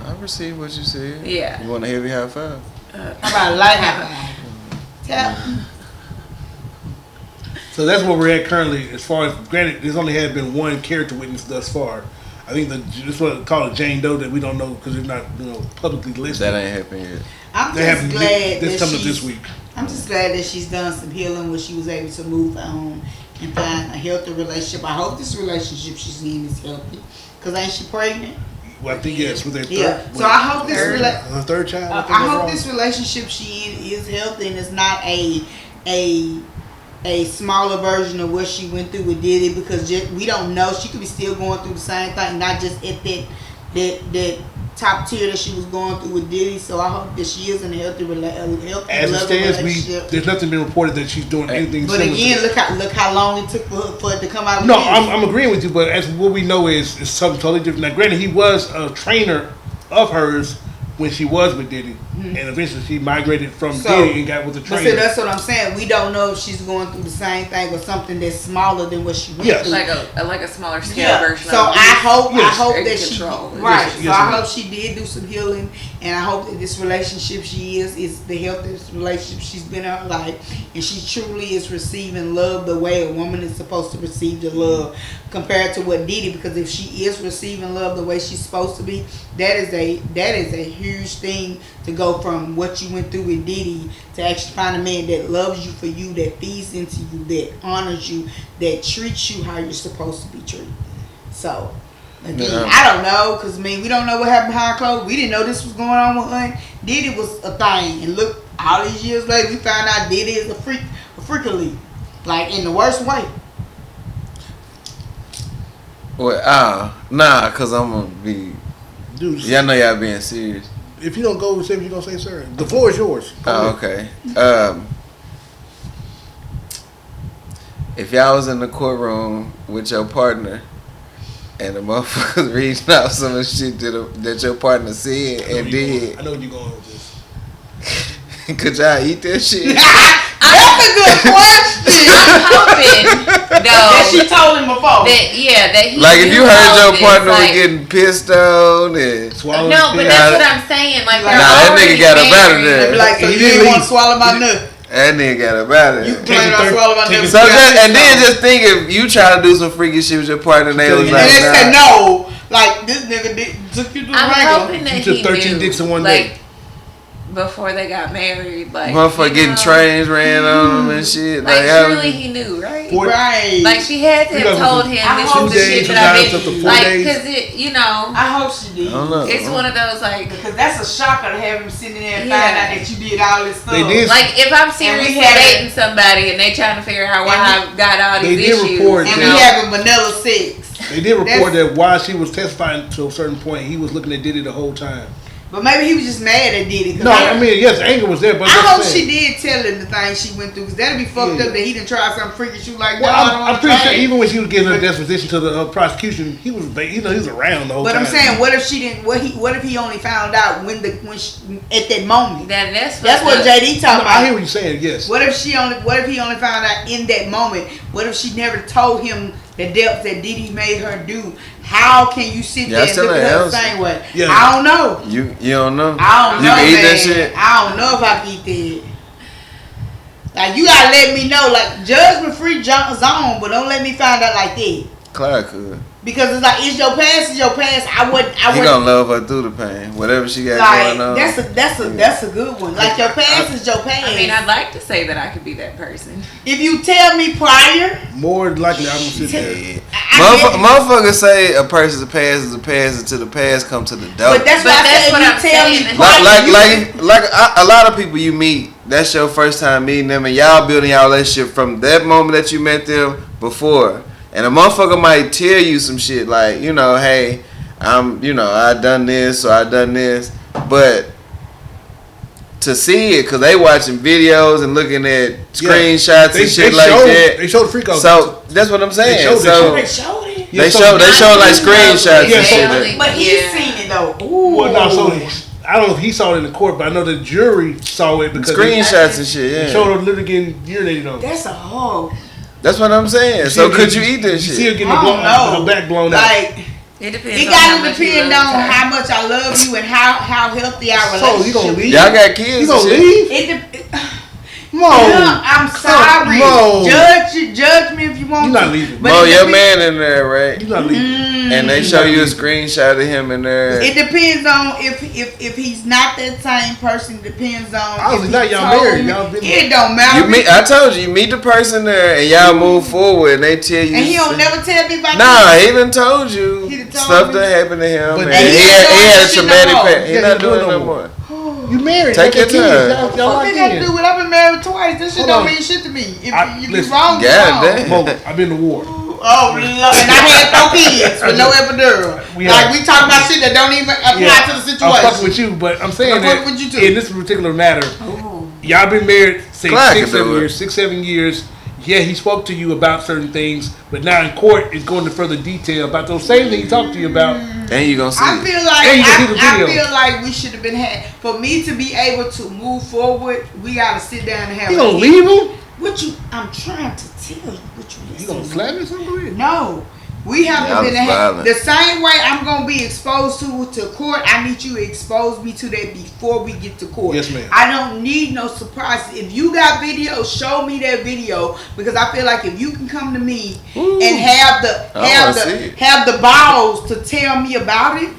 I receive what you said. Yeah. You want a heavy high five? How about a light high five? Tell. So that's where we're at currently. As far as granted, there's only had been one character witness thus far. I think this what called a Jane Doe that we don't know because it's not publicly listed. That ain't happened yet. I'm They just haven't. glad This that coming up she's. this week. I'm just glad that she's done some healing where she was able to move on and find a healthy relationship. I hope this relationship she's in is healthy. Cause ain't she pregnant? Well, I think yes, with their Yeah. third. So I hope this her third child. I think that's hope wrong. this relationship she in is healthy and it's not a smaller version of what she went through with Diddy, because we don't know. She could be still going through the same thing, not just at that top tier that she was going through with Diddy. So I hope that she is in a healthy As it loving stands, relationship. there's nothing been reported that she's doing anything. But similar again, to look how long it took for it to come out. With No, this. I'm agreeing with you, but as what we know is something totally different. Now, granted, he was a trainer of hers when she was with Diddy, and eventually she migrated from Diddy and got with the But trainer. see, that's what I'm saying. We don't know if she's going through the same thing or something that's smaller than what she went Yes. through. Like a smaller scale version. So of it. I hope Very that she control. right. Yes, So yes, I ma'am. hope she did do some healing, and I hope that this relationship she is the healthiest relationship she's been in her life, and she truly is receiving love the way a woman is supposed to receive the love, compared to what Diddy. Because if she is receiving love the way she's supposed to be, that is a huge thing to go from what you went through with Diddy to actually find a man that loves you for you, that feeds into you, that honors you, that treats you how you're supposed to be treated. So, again, I don't know, because we don't know what happened behind closed. We didn't know this was going on with her. And Diddy was a thing, and look, all these years later, we found out Diddy is a freakily, like in the worst way. Well, nah, cause I'm gonna be. Dude, Y'all know y'all being serious. if you don't go with something, you're gonna say, "Sir, the floor is yours." Oh, okay. If y'all was in the courtroom with your partner and the motherfuckers reading out some of the shit that your partner said and did, I know where you're going with this. could y'all eat that shit? That's a good question. I'm hoping, That she though, told him before. that he Like if knew you heard all your this, partner was like- getting pissed on and Swallow No, his but pill. that's what I'm saying. Like, Nah, they're that already nigga got up out of married. there. They be like, so He you didn't didn't want leave. to swallow my nut. that nigga got up out of You there. planning on swallowing my nut. So just, and then just think if you try to do some freaky shit with your partner and they was And like, they said nah. no. Like, this nigga took you to the I'm regular. hoping that She took he 13 knew, dicks in one like, day. before they got married, like, Motherfucker you getting know, trains ran on him and shit. Like, how- surely he knew, right? Right. Like, she had to have Because told him I this hope was the she shit did. that I've Sometimes up to been, 4 like, days. because it, you know, I hope she did. I don't know. it's one of those, like, Because that's a shocker to have him sitting there and Yeah. find out that you did all this stuff. They did. like, if I'm we seriously had it. dating somebody and they trying to figure out why And I've got all they these did issues, report And you we know, having vanilla sex. They did report That's- that while she was testifying to a certain point, he was looking at Diddy the whole time. But maybe he was just mad at Diddy. 'Cause No, I mean, yes, anger was there, but I that's hope saying. she did tell him the thing she went through. Because that'd be fucked Yeah. up that he done tried something freaky shit like that. Well, I don't I'm pretty sure understand. even when she was giving her disposition to the prosecution, he was he was around the whole But time. I'm saying, what if she didn't? What if he only found out when she, at that moment? that's That's what up. JD No, talking I hear about. what you're saying. Yes. What if he only found out in that moment? What if she never told him the depths that Diddy made her do? How can you sit Yeah, there and still look ain't at her the answer. same way? Yeah. I don't know. You don't know? I don't You know, can eat man. that shit? I don't know if I can eat that. Like, you gotta let me know. Like, judgment free zone, but don't let me find out like that. Clara could. Because it's like, it's your past, is your past. I would. He gonna love her through the pain, whatever she got Like, going on. that's a good one. Like, your past is your past. I mean, I'd like to say that I could be that person. If you tell me prior, More than likely, I'm gonna sit there. Yeah. Motherfuckers say a person's past is a past until the past come to the door. but that's But why I that's said what if I'm you tell me saying. prior. Like a lot of people you meet, that's your first time meeting them, and y'all building y'all relationship from that moment that you met them before. And a motherfucker might tell you some shit like, you know, hey, I done this or I done this, but to see it, cause they watching videos and looking at screenshots and shit like that. They showed the freak out. So that's what I'm saying. They showed They showed it. They show like screenshots Yeah, and so- shit. But he seen it though. Ooh. Well, no, so I don't know if he saw it in the court, but I know the jury saw it because Screenshots and shit. they Yeah, showed her literally getting urinated on. That's a hog. that's what I'm saying. So could you eat this You see her shit? getting I don't know. her back blown out. Like, It depends. it on how gotta much you depend love on her. how much I love you and how healthy our So, you relationship gonna is. leave? Y'all got kids. You gonna and shit. leave? It Mo, I'm sorry. Mo. Judge me if you want You not to. leaving. But Mo, it your depends- man in there, right? You not leaving. And they show you a screenshot of him in there. It depends on if he's not that same person. Depends on. Obviously if not, he y'all told married. me. Y'all been- It don't matter. I told you meet the person there and y'all move forward and they tell you. And he don't never tell me about. Nah, this. he done told you He done told stuff me. that happened to him, But and he he ain't had doing a that shit no traumatic more. past. He Yeah, not he doing doing no no more. more. You married. Take you got your kids. time. Y'all What locked they got to in. do with? I've been married twice. This shit Hold don't on. mean shit to me. If you Listen. wrong, you God wrong. damn. Mo, I've been to war. Oh, Lord. And I had 4 kids with no epidural. We Like, have- we talking about shit that don't even apply to the I'm situation. fucking with you, but I'm saying I'm that fucking with you too. in this particular matter, Ooh. y'all been married say Clark can 6, 7 do it. years, 6, 7 years. Yeah, he spoke to you about certain things, but now in court, it's going into further detail about those same things he talked to you about. And you gonna see I it. feel like And you can see the I video. feel like we should have been for me to be able to move forward. We gotta sit down and have. You gonna leave him? What you? I'm trying to tell you. What you? You gonna slap him something? No, we have Yeah, to be I was violent. the same way I'm gonna be exposed to court. I need you to expose me to that before we get to court. Yes, ma'am. I don't need no surprises. If you got video, show me that video because I feel like if you can come to me and have wanna see it. have the balls to tell me about it,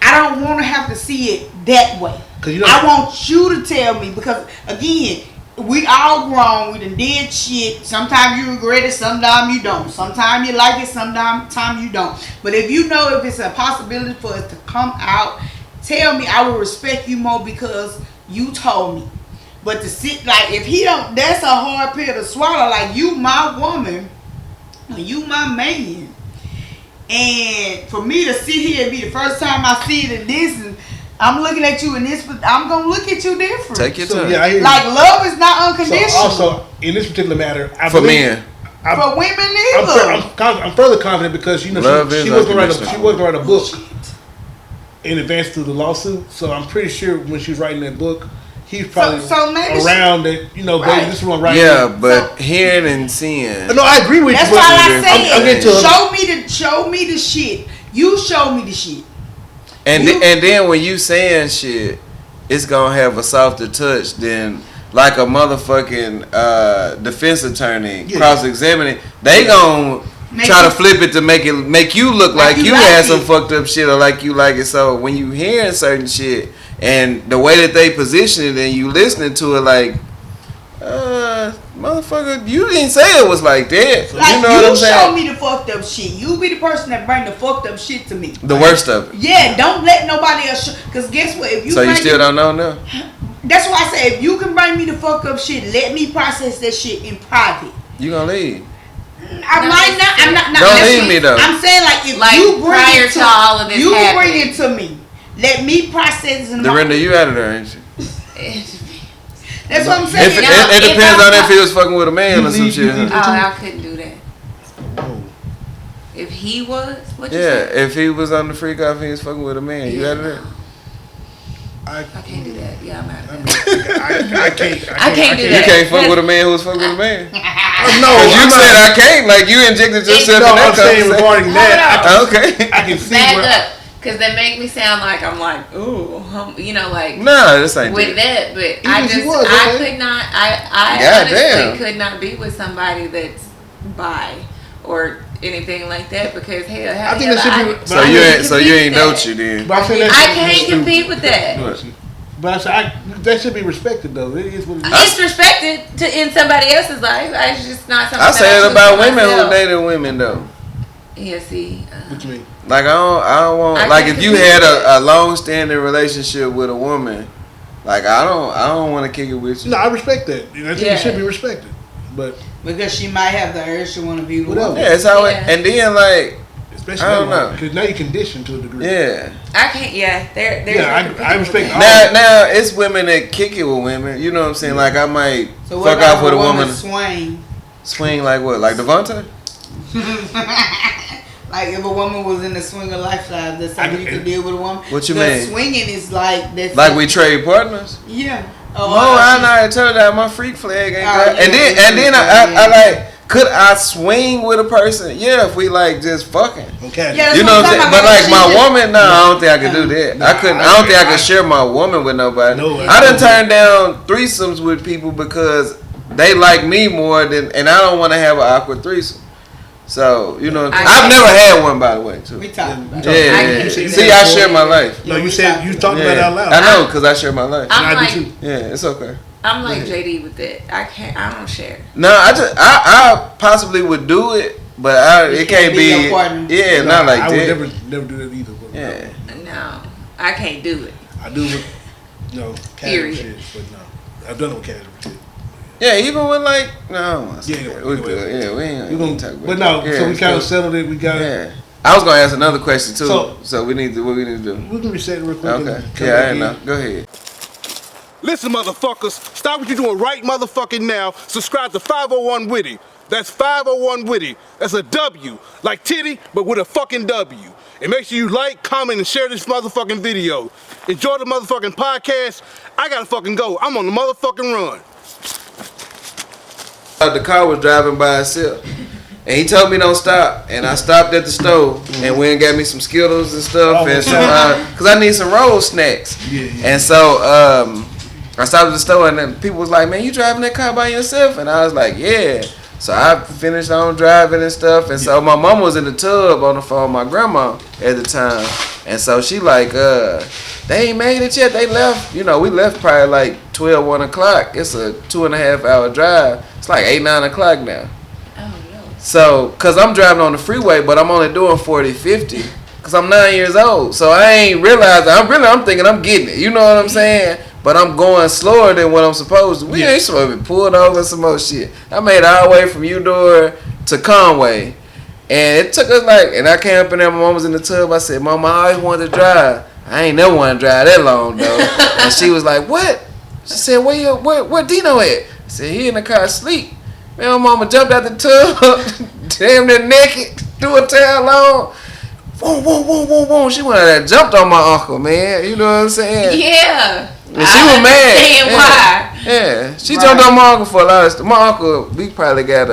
I don't want to have to see it that way. 'Cause you know- I want you to tell me because again. We all grown. We done did shit. Sometimes you regret it. Sometimes you don't. Sometimes you like it. Sometimes you don't. But if you know if it's a possibility for it to come out, tell me. I will respect you more because you told me. But to sit like if he don't, that's a hard pill to swallow. Like you, my woman, you my man, and for me to sit here and be the first time I see it in this and. I'm looking at you in this, but I'm gonna look at you different. Take your So, time. yeah, I hear you. Like love is not So unconditional. also, in this particular matter, I For believe- men. For women I'm, neither. I'm further confident because you know Love she is was gonna write unconditional. a book in advance through the lawsuit. So I'm pretty sure when she's writing that book, he's probably So maybe around that. You know, Right. baby, this is what I'm writing. Yeah, but hearing and seeing. No, I agree with That's you. why but I I'm getting to said, show me the shit. You show me the shit. And then when you saying shit, it's gonna have a softer touch than like a motherfucking defense attorney Yeah. cross-examining. They gonna try to flip it to make you look like you like had it. some fucked up shit or like you like it. So when you hearing certain shit and the way that they position it and you listening to it like, motherfucker, you didn't say it was like that. Like you know what I'm show saying? me the fucked up shit. You be the person that bring the fucked up shit to me. The worst of it. Yeah, don't let nobody else. Cause guess what? If you So you bring still it- don't know now? That's why I say if you can bring me the fucked up shit, let me process that shit in private. You gonna leave? I might not. I'm not. Don't that's leave what- me, though. I'm saying like if Like, you bring prior it to all of this you happening. bring it to me. Let me process it in my. Dorinda, you out of there, ain't you? That's what I'm It, saying. it, Now, it if depends I'm- on if he was fucking with a man or some shit. Oh, huh? I couldn't do that. If he was, what you Yeah, say? if he was on the freak off and he was fucking with a man, you out of there? I can't do that. Yeah, I'm out of that. I can't. I can't do You that. can't fuck with a man who was fucking with a man. No, Cause you said I can't, like you injected yourself no, in I'm that saying conversation. regarding that. Hold Okay. I can see Back where. up, because that make me sound like I'm like, ooh, you know, like Nah, this ain't with that. that. But I if she just, was, I okay. could not. I God honestly damn. could not be with somebody that's bi or anything like that because hell, I think that should be. So you ain't know you then. But I say that I should be can't stupid. compete with that. But I say that should be respected though. It is what it is. It's respected in somebody else's life. It's just not something. I say it about women myself. who dated women though. Yeah, see. What you mean? Like I don't want. I Like can't if you compete had with a long-standing relationship with a woman, like I don't want to kick it with you. No, I respect that. I think it should be respected. But because she might have the urge to want to be with whatever. Yeah, it's how Yeah. and then like especially I don't know. because now you're conditioned to a degree. yeah. I can't. Yeah, there's. I respect all. Now it's women that kick it with women. You know what I'm saying? Like I might So what fuck about off with a woman. Swing. Like what? Like Devonta? Like if a woman was in the swinger lifestyle, that's something you can deal with a woman. What you the mean? Swinging is like that's Like we trade partners? Yeah. Oh, I already told you that my freak flag ain't got. yeah, And then I like. Could I swing with a person? Yeah, if we like just fucking. Okay. Yeah, You know what I'm saying? But like my woman. woman, no, I don't think I could do that. Nah, I couldn't. I don't think I could share my woman with nobody. No, I done turned down threesomes with people because they like me more than, and I don't want to have an awkward threesome. So you know, I've never had one by the way too. We talking about Yeah. See, I share my life. No, you said you talked about it out loud. I know, cause I share my life. I'm I like, do too. Yeah, it's okay. I'm like JD with that. I don't share. No, I possibly would do it, but it can't be. your partner. Yeah, No, not like I that. would never do that either. But Yeah. No, I can't do it. I do with casual Period. shit, but no, I've done it with casual shit. Yeah, even with like no, Yeah, we good. Yeah, we ain't talk about But no, that. so we it's kind of good. settled it. We got it. Yeah, I was gonna ask another question too. So- So what we need to do? We can reset it real quick. Okay. and come Yeah, I back ain't know. in. Go ahead. Listen, motherfuckers, stop what you're doing right motherfucking now. Subscribe to 501 Witty. That's 501 Witty. That's a W, like titty, but with a fucking W. And make sure you like, comment, and share this motherfucking video. Enjoy the motherfucking podcast. I gotta fucking go. I'm on the motherfucking run. The car was driving by itself. And he told me don't stop, and I stopped at the store and went and got me some Skittles and stuff, and some cause I need some roll snacks. And so I stopped at the store, and then people was like, "Man, you driving that car by yourself?" And I was like, "Yeah." So I finished on driving and stuff, and so my mom was in the tub on the phone with my grandma at the time, and so she like, they ain't made it yet. They left. You know, we left probably like 12, 1 o'clock. It's a 2.5 hour drive. It's like 8, 9 o'clock now. So, cause I'm driving on the freeway, but I'm only doing 40, 50, cause I'm 9 years old. So I ain't realizing. I'm thinking I'm getting it. You know what I'm saying? But I'm going slower than what I'm supposed to. We ain't supposed to be pulled over some more shit. I made it all the way from Eudora to Conway, and it took us like. And I came up in there. My mom was in the tub. I said, "Mama, I always wanted to drive. I ain't never want to drive that long though." And she was like, "What?" She said, "Where Dino at?" I said, "He in the car asleep." Man, my mama jumped out the tub, damn near naked, threw a towel on. Whoa. She went out there and jumped on my uncle, man. You know what I'm saying? Yeah. And she was mad. Understand why. Yeah. She jumped on my uncle for a lot of stuff. My uncle, we probably got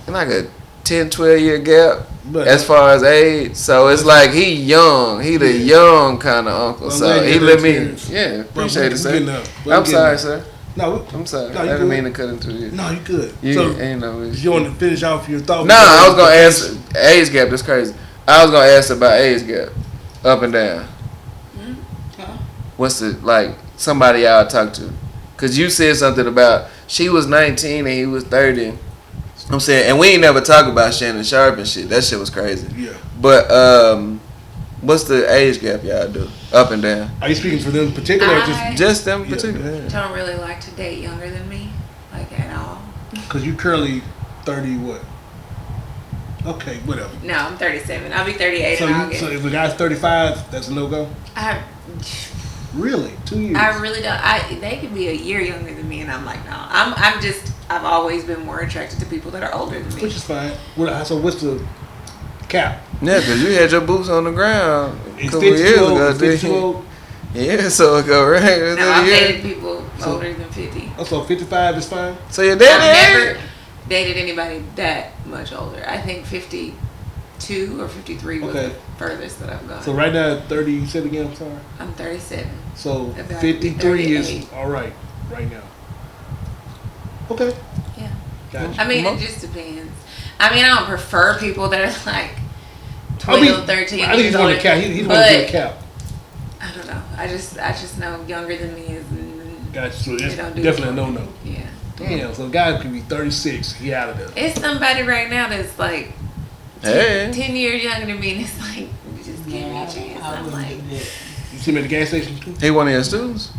like a 10, 12 year gap as far as age. So it's like he young. He the young kind of uncle. So he let me, yeah, appreciate it, sir. I'm sorry, sir. No, I'm sorry. No, I didn't mean to cut into you. No, you good. You ain't no issue. You want to finish off your thought? No, I was gonna ask age gap. That's crazy. I was gonna ask about age gap, up and down. What's the like somebody y'all talk to? Cause you said something about she was 19 and he was 30. I'm saying, and we ain't never talk about Shannon Sharp and shit. That shit was crazy. Yeah. But what's the age gap y'all do? Up and down. Are you speaking for them in particular or Just them in particular? Don't really like to date younger than me, like at all. Because you currently 30 what? Okay, whatever. No, I'm 37. I'll be 38 So, in August. so if a guy's 35, that's a no-go? Really? 2 years? I really don't. They could be a year younger than me, and I'm like, no. I've always been more attracted to people that are older than me. Which is fine. So what's the cap? Yeah, because you had your boots on the ground a It's couple 50 years old, ago. it's 50 old. Yeah, so it go right. No, I've dated people older than 50. Oh, so 55 is fine? So your I've daddy? never dated anybody that much older. I think 52 or 53 was the furthest that I've gone. So right now, 30, you said again, I'm sorry? I'm 37. So About 53 is 38. all right now. Okay. Yeah. Gotcha. I mean, it just depends. I mean, I don't prefer people that are like 12, 13 I think he's years going old. to cap. He's going to cap. I don't know. I just know younger than me is. Gotcha. So they it's don't do definitely a it. no-no. Yeah. Damn, so the guy could be 36. He out of there. It's somebody right now that's like 10 years younger than me, and it's like, just give me a chance. I'm like, You see him at the gas station too? He one of your students?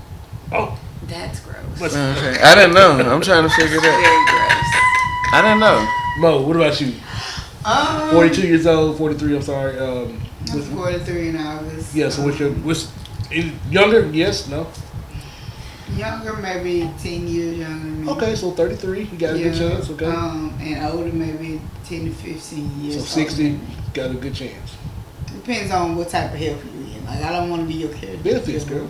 Oh. that's gross. Okay. I didn't know. I'm trying to figure that. Very gross. I didn't know. Mo, what about you? 42 years old, 43, I'm sorry. I'm 43 in August. Yeah, so younger? Yes, no? Younger, maybe 10 years younger than me. Okay, so 33, you got a good chance, okay? And older, maybe 10 to 15 years. So 60, got a good chance. Depends on what type of help you're in. Like, I don't want to be your caregiver. Benefits, girl.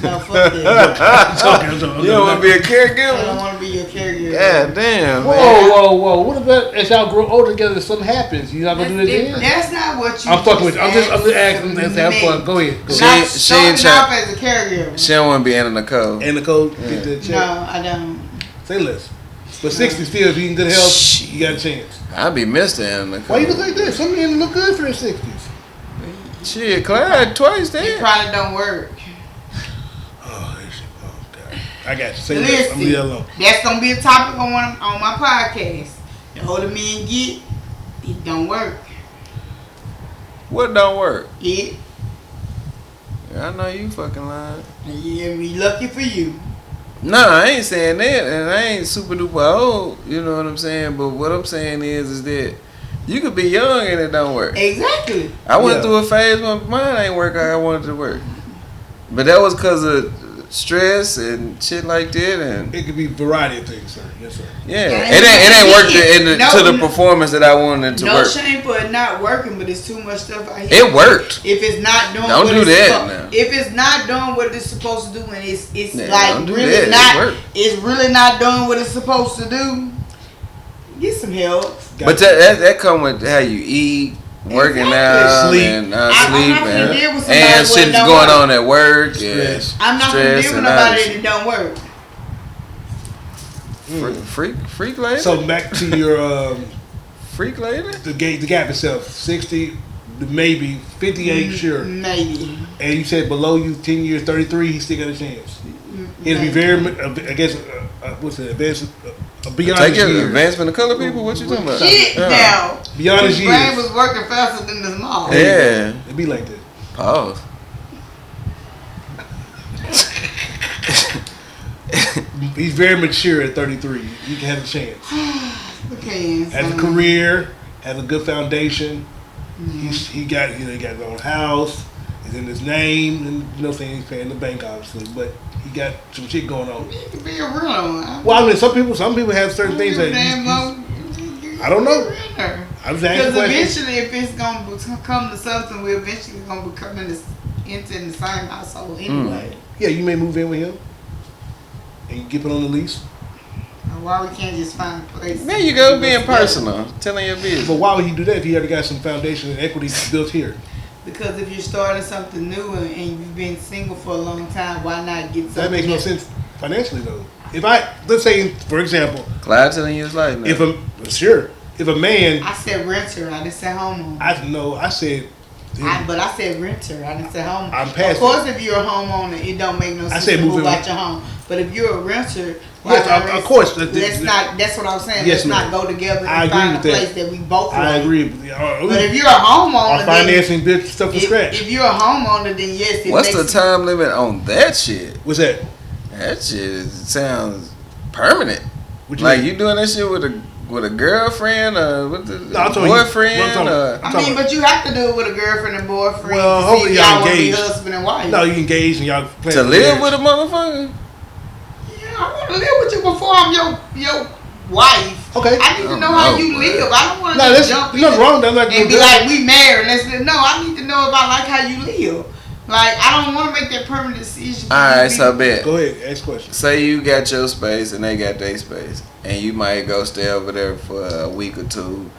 No, fuck that. You don't want to be a I don't caregiver? want to be your caregiver. Yeah, damn. Whoa. What about as y'all grow older together, something happens? You not going to do it then? That's not what you I'm fucking with you. I'm just asking. me. Have fun. Go ahead. She ain't starting off as a caregiver. She don't want to be Anna Nicole. And Nicole, get that check. No, I don't. Say less. But 60 still, if you in good health, you got a chance. I'd be Mr. Anna Nicole. Why you look like that? Some men look good for their 60s. Shit, Clyde twice It then. probably don't work. Oh, God. I got you. Say less. I'm Listen, leave alone. that's gonna be a topic on my podcast. The older men get, it don't work. What don't work? It. I know you fucking lying. Yeah, we lucky for you. No, I ain't saying that, and I ain't super duper old. You know what I'm saying? But what I'm saying is that you could be young and it don't work. Exactly. I went through a phase when mine ain't work how I wanted it to work, but that was because of stress and shit like that, and It could be a variety of things, sir. Yes, sir. yeah, Yeah, it ain't worked to the no, performance that I wanted it to No work. shame for it not working, but it's too much stuff out here. It worked. If it's not doing Don't what do it's that supposed, now. if it's not doing what it's supposed to do, and it's Yeah, like don't do really that. It not, work. it's really not doing what it's supposed to do, get some help. But that come with how you eat, working out, Sleep. and I'm sleep, not finna deal with somebody and where it shit's don't going work. on at work. Stress. I'm not gonna Stress deal with and nobody all that it don't work. Freak lady. So back to your freak lady. the gap itself. 60, maybe 58, sure. Maybe. And you said below you 10 years, 33, he still got a chance. It'll be very, I guess, what's it? Beyond Take his your years. advancement of color people. What you talking about? Shit now. Beyond his His brain years. was working faster than his mouth. Yeah. It'd be like that. Pause. He's very mature at 33. You can have a chance. Okay. Has a career, has a good foundation. He got his own house. It's in his name, and you know, saying he's paying the bank obviously, but he got some shit going on. It could be a real one. Well, I mean, some people have certain things that I don't know. I was asking Because questions. eventually, if it's gonna come to something, we're eventually gonna be coming into the same household anyway. Yeah, you may move in with him, and you get put on the lease. Why we can't just find a place? There you go, being personal, telling your business. But why would he do that if he already got some foundation and equity built here? Because if you're starting something new and you've been single for a long time, why not get something? That makes no sense financially though. Let's say, for example, Clyde telling you his life now. if a man, I said renter. I didn't say homeowner. I said, But I said renter. I didn't say homeowner. I'm past Of course, if you're a homeowner, it don't make no sense said to move move in out with- your home. But if you're a renter, yes, of course. Let's not. That's what I was saying. Yes, let's not ma'am. go together I and agree find a with that. place that we both I like. agree. But if you're a homeowner, Our financing built stuff from scratch. If you're a homeowner, then yes. What's the time limit on that shit? What's that? That shit sounds permanent. What you Like mean? you doing that shit with a girlfriend or with the No, I'm talking- boyfriend? I'm talking- I mean, but you have to do it with a girlfriend and boyfriend. Well, to hopefully see if y'all wanna be engaged. husband and wife. No, you engaged and y'all plan to live with a motherfucker? Yeah, I want to live with you before I'm your wife. Okay. I need to know how you bro. live. I don't want No, to there's jump nothing in wrong. That's not and be good. like, we married. No, I need to know if I like how you live. Like, I don't want to make that permanent decision. Alright, so bet. Go ahead, ask questions. Say you got your space and they got their space, and you might go stay over there for a week or two,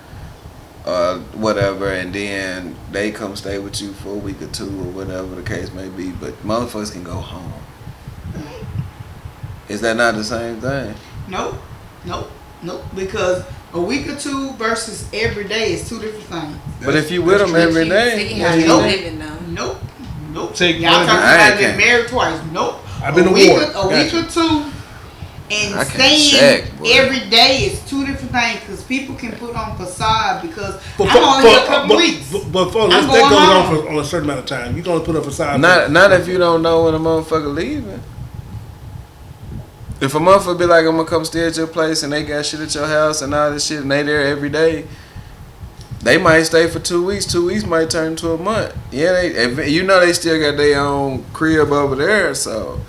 or whatever, and then they come stay with you for a week or two, or whatever the case may be. But motherfuckers can go home. Is that not the same thing? Nope. Nope, because a week or two versus every day is two different things. But if you with them every day, See how you Nope. living though. Nope. Take Y'all one- talking I about ain't been can't. married twice. Nope. I've been a to week war. or- A week Gotcha. or two. And I can't staying check, boy. every day is two different things because people can put on facade because But I'm only here a couple weeks. But I'm that going goes on home. for on a certain amount of time. You can only put up a facade. not if you don't know when a motherfucker leaving. If a motherfucker be like, I'm gonna come stay at your place and they got shit at your house and all this shit and they there every day, they might stay for 2 weeks. 2 weeks might turn into a month. Yeah, they still got their own crib over there, so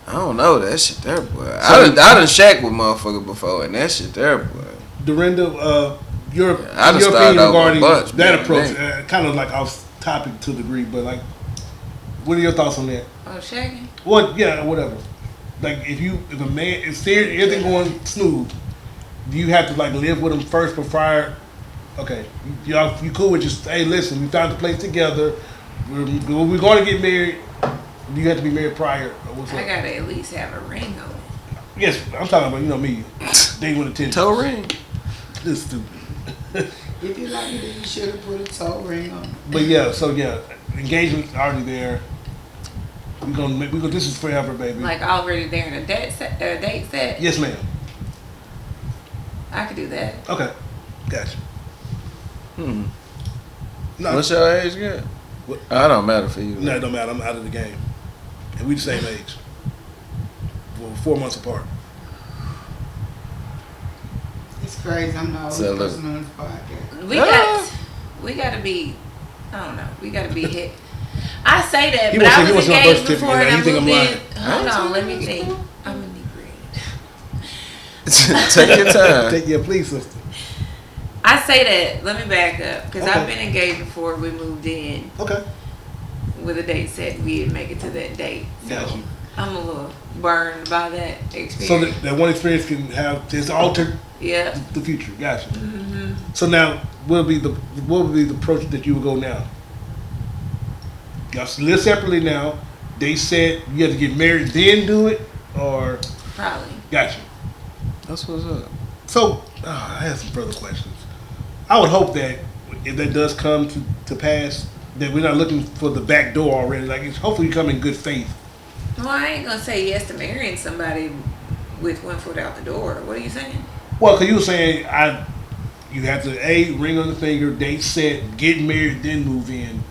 I don't know that shit there, boy. I done shack with motherfucker before and that shit there, boy. Dorinda, your I done your started opinion off a regarding bunch, that man. approach, kind of like off topic to a degree, but like, what are your thoughts on that? Oh, shagging. What? Yeah, whatever. Like, if a man, if everything going smooth, do you have to like live with him first before? Okay, you cool with just hey, listen, we found the place together. We're going to get married. Do you have to be married prior? Or what's I up? gotta at least have a ring on. Yes, I'm talking about me. They want attention. Toe ring. This is stupid. If you like it, then you should have put a toe ring on. But yeah, so yeah, engagement's already there. We gonna this is forever, baby. Like already there in a date set. Yes, ma'am. I could do that. Okay, gotcha. No, What's your age again? What? I don't matter for you. no, it don't matter. I'm out of the game, and we the same age. Well, 4 months apart. It's crazy. I'm the So only look- person on this podcast. We gotta be. I don't know. We gotta be hit. I say that, He but wants I to- he was wants to know engaged birth certificate before now. and I You think I'm moved lying? in. Hold on, let me think. I'm inebriated. Take your time. Take your please, sister. I say that. Let me back up because Okay. I've been engaged before we moved in Okay, with a date set. We didn't make it to that date. So got you. I'm a little burned by that So experience. that one experience can have it's altered Yeah. the future. Gotcha. So now, what would be the approach that you would go now? Y'all live separately now. They said you have to get married then do it, or Probably. gotcha. That's what's up. So I have some further questions. I would hope that if that does come to pass, that we're not looking for the back door already. Like it's hopefully you come in good faith. Well, I ain't gonna say yes to marrying somebody with one foot out the door. What are you saying? Well, because you were saying you have to ring on the finger, date set, get married, then move in.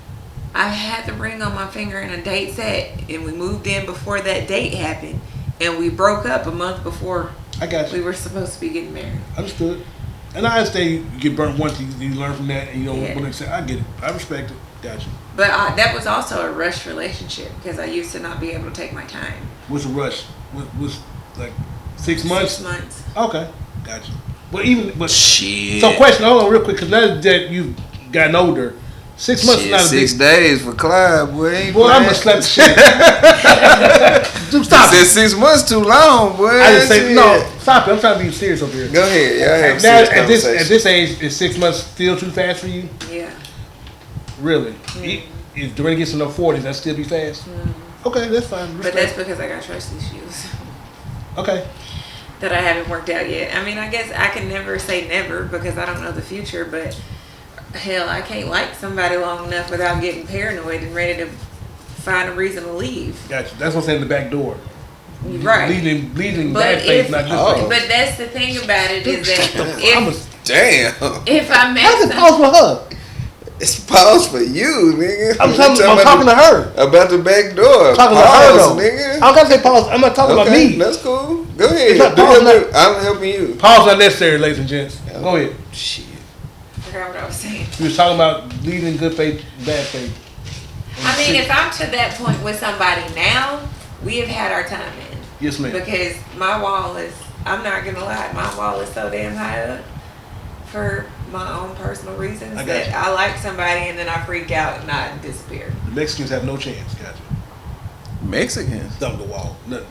I had the ring on my finger in a date set, and we moved in before that date happened, and we broke up a month before I got we you. were supposed to be getting married. Understood. And I understand you get burnt once, you learn from that, and you don't Yeah. want to say, I get it. I respect it. Got you. But that was also a rushed relationship because I used to not be able to take my time. What's a rush? What's like 6 months? 6 months. Okay. Got you. But Shit. so question, hold on real quick, because now that you've gotten older, 6 months is Shit, not a big 6 days for Clyde, boy. Ain't boy, I'm playing. gonna slap the shit. Dude, stop Said it. 6 months too long, boy. I didn't say Shit. no. Stop it. I'm trying to be serious over here. Go ahead. Y'all have Now serious at this conversation. age, is 6 months still too fast for you? Yeah. Really? If Doreen gets in her 40s, that still be fast? Okay, that's fine. But Respect. that's because I got trust issues Okay. that I haven't worked out yet. I mean, I guess I can never say never because I don't know the future, but hell, I can't like somebody long enough without getting paranoid and ready to find a reason to leave. Gotcha. That's what I'm saying, the back door. Right. Bleeding But bad faith, if, not good Oh. faith. but that's the thing about it is that I'm a, Damn. if I met how's it some- pause for her? It's pause for you, nigga. I'm You talking to her. About the back door. Talking to Pause, her though. nigga. I don't gotta say pause. I'm not talking about Okay, me. that's cool. Go ahead. It's not Do pause, your not- bit. I'm helping you. Pause not necessary, ladies and gents. Go ahead. Shit. I forgot what I was saying. We was talking about leading good faith, bad faith. I mean, if I'm to that point with somebody now, we have had our time in. Yes, ma'am. Because my wall is, I'm not gonna lie, my wall is so damn high up for my own personal reasons I got that you. I like somebody and then I freak out and I disappear. The Mexicans have no chance. Gotcha. Mexicans. Dump the wall. Nothing.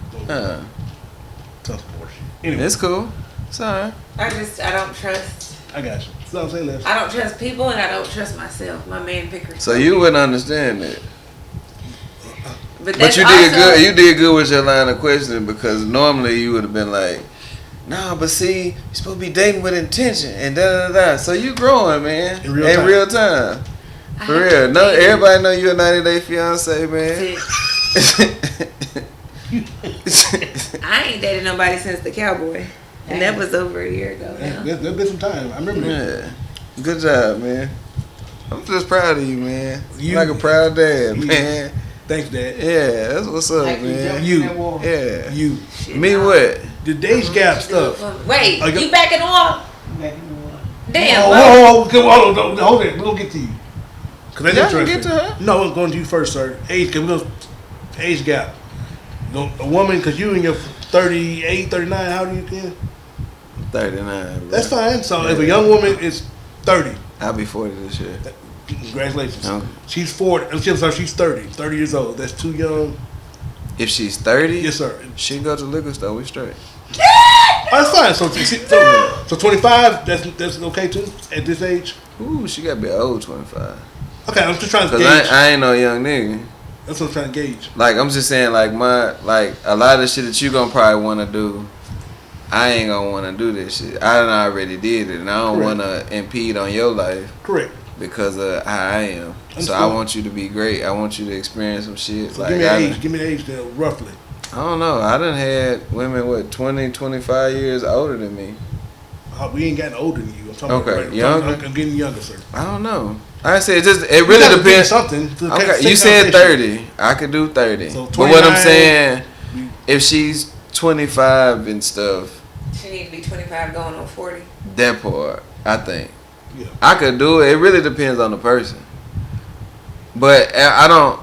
Tough bullshit. Anyway, It's cool. It's alright. I don't trust, I got you. That's what I'm saying. That's I don't trust people and I don't trust myself, my man picker. So you wouldn't understand that. But But that's you did also- good. You did good with your line of questioning because normally you would have been like, nah, but see, you're supposed to be dating with intention and da da da. So you growing, man. In real time. For real. No, everybody know you a 90-day fiance, man. I ain't dated nobody since the cowboy. And that was over a year ago now. There's been some time. I remember that. Yeah. Good job, man. I'm just proud of you, man. You like a proud dad, man. Thanks, Dad. Yeah, that's what's up, Like man. You. Yeah. You. Shit, Me nah. what? The age gap stuff. Wait, Oh, you backing off? Back in the water. Damn. Hold on. Hold it. We're going to get to you. Because that's Y'all can interesting. get to her? No, I'm going to you first, sir. Age gap. A woman, because you in your 38, 39, how old are you again? 39, bro. That's fine. So if a young woman is 30, I'll be 40 this year. congratulations. Okay. She's 40. I'm sorry, she's 30 years old. That's too young. If she's 30, Yes, sir. she can go to the liquor store. We straight. Oh, that's fine. So 25, that's okay too at this age. Ooh, she got to be old 25. Okay, I'm just trying to Cause gauge. I ain't no young nigga. That's what I'm trying to gauge. Like I'm just saying, like a lot of the shit that you gonna probably want to do, I ain't gonna want to do this shit. I done already did it, and I don't Correct. want to impede on your life Correct. because of how I am. So I want you to be great. I want you to experience some shit. So Like give me an age. Give me an age there, roughly. I don't know. I done had women 20, 25 years older than me. We ain't gotten older than you. I'm talking Okay, about right, younger? I'm getting younger, sir. I don't know. I said it You really gotta give me depends. something. to Okay, take you said conversation. 30. I could do 30. So But what I'm 29, saying, if she's 25 and stuff, She need to be 25 going on 40. that part, I think. Yeah. I could do it. It really depends on the person. But I don't.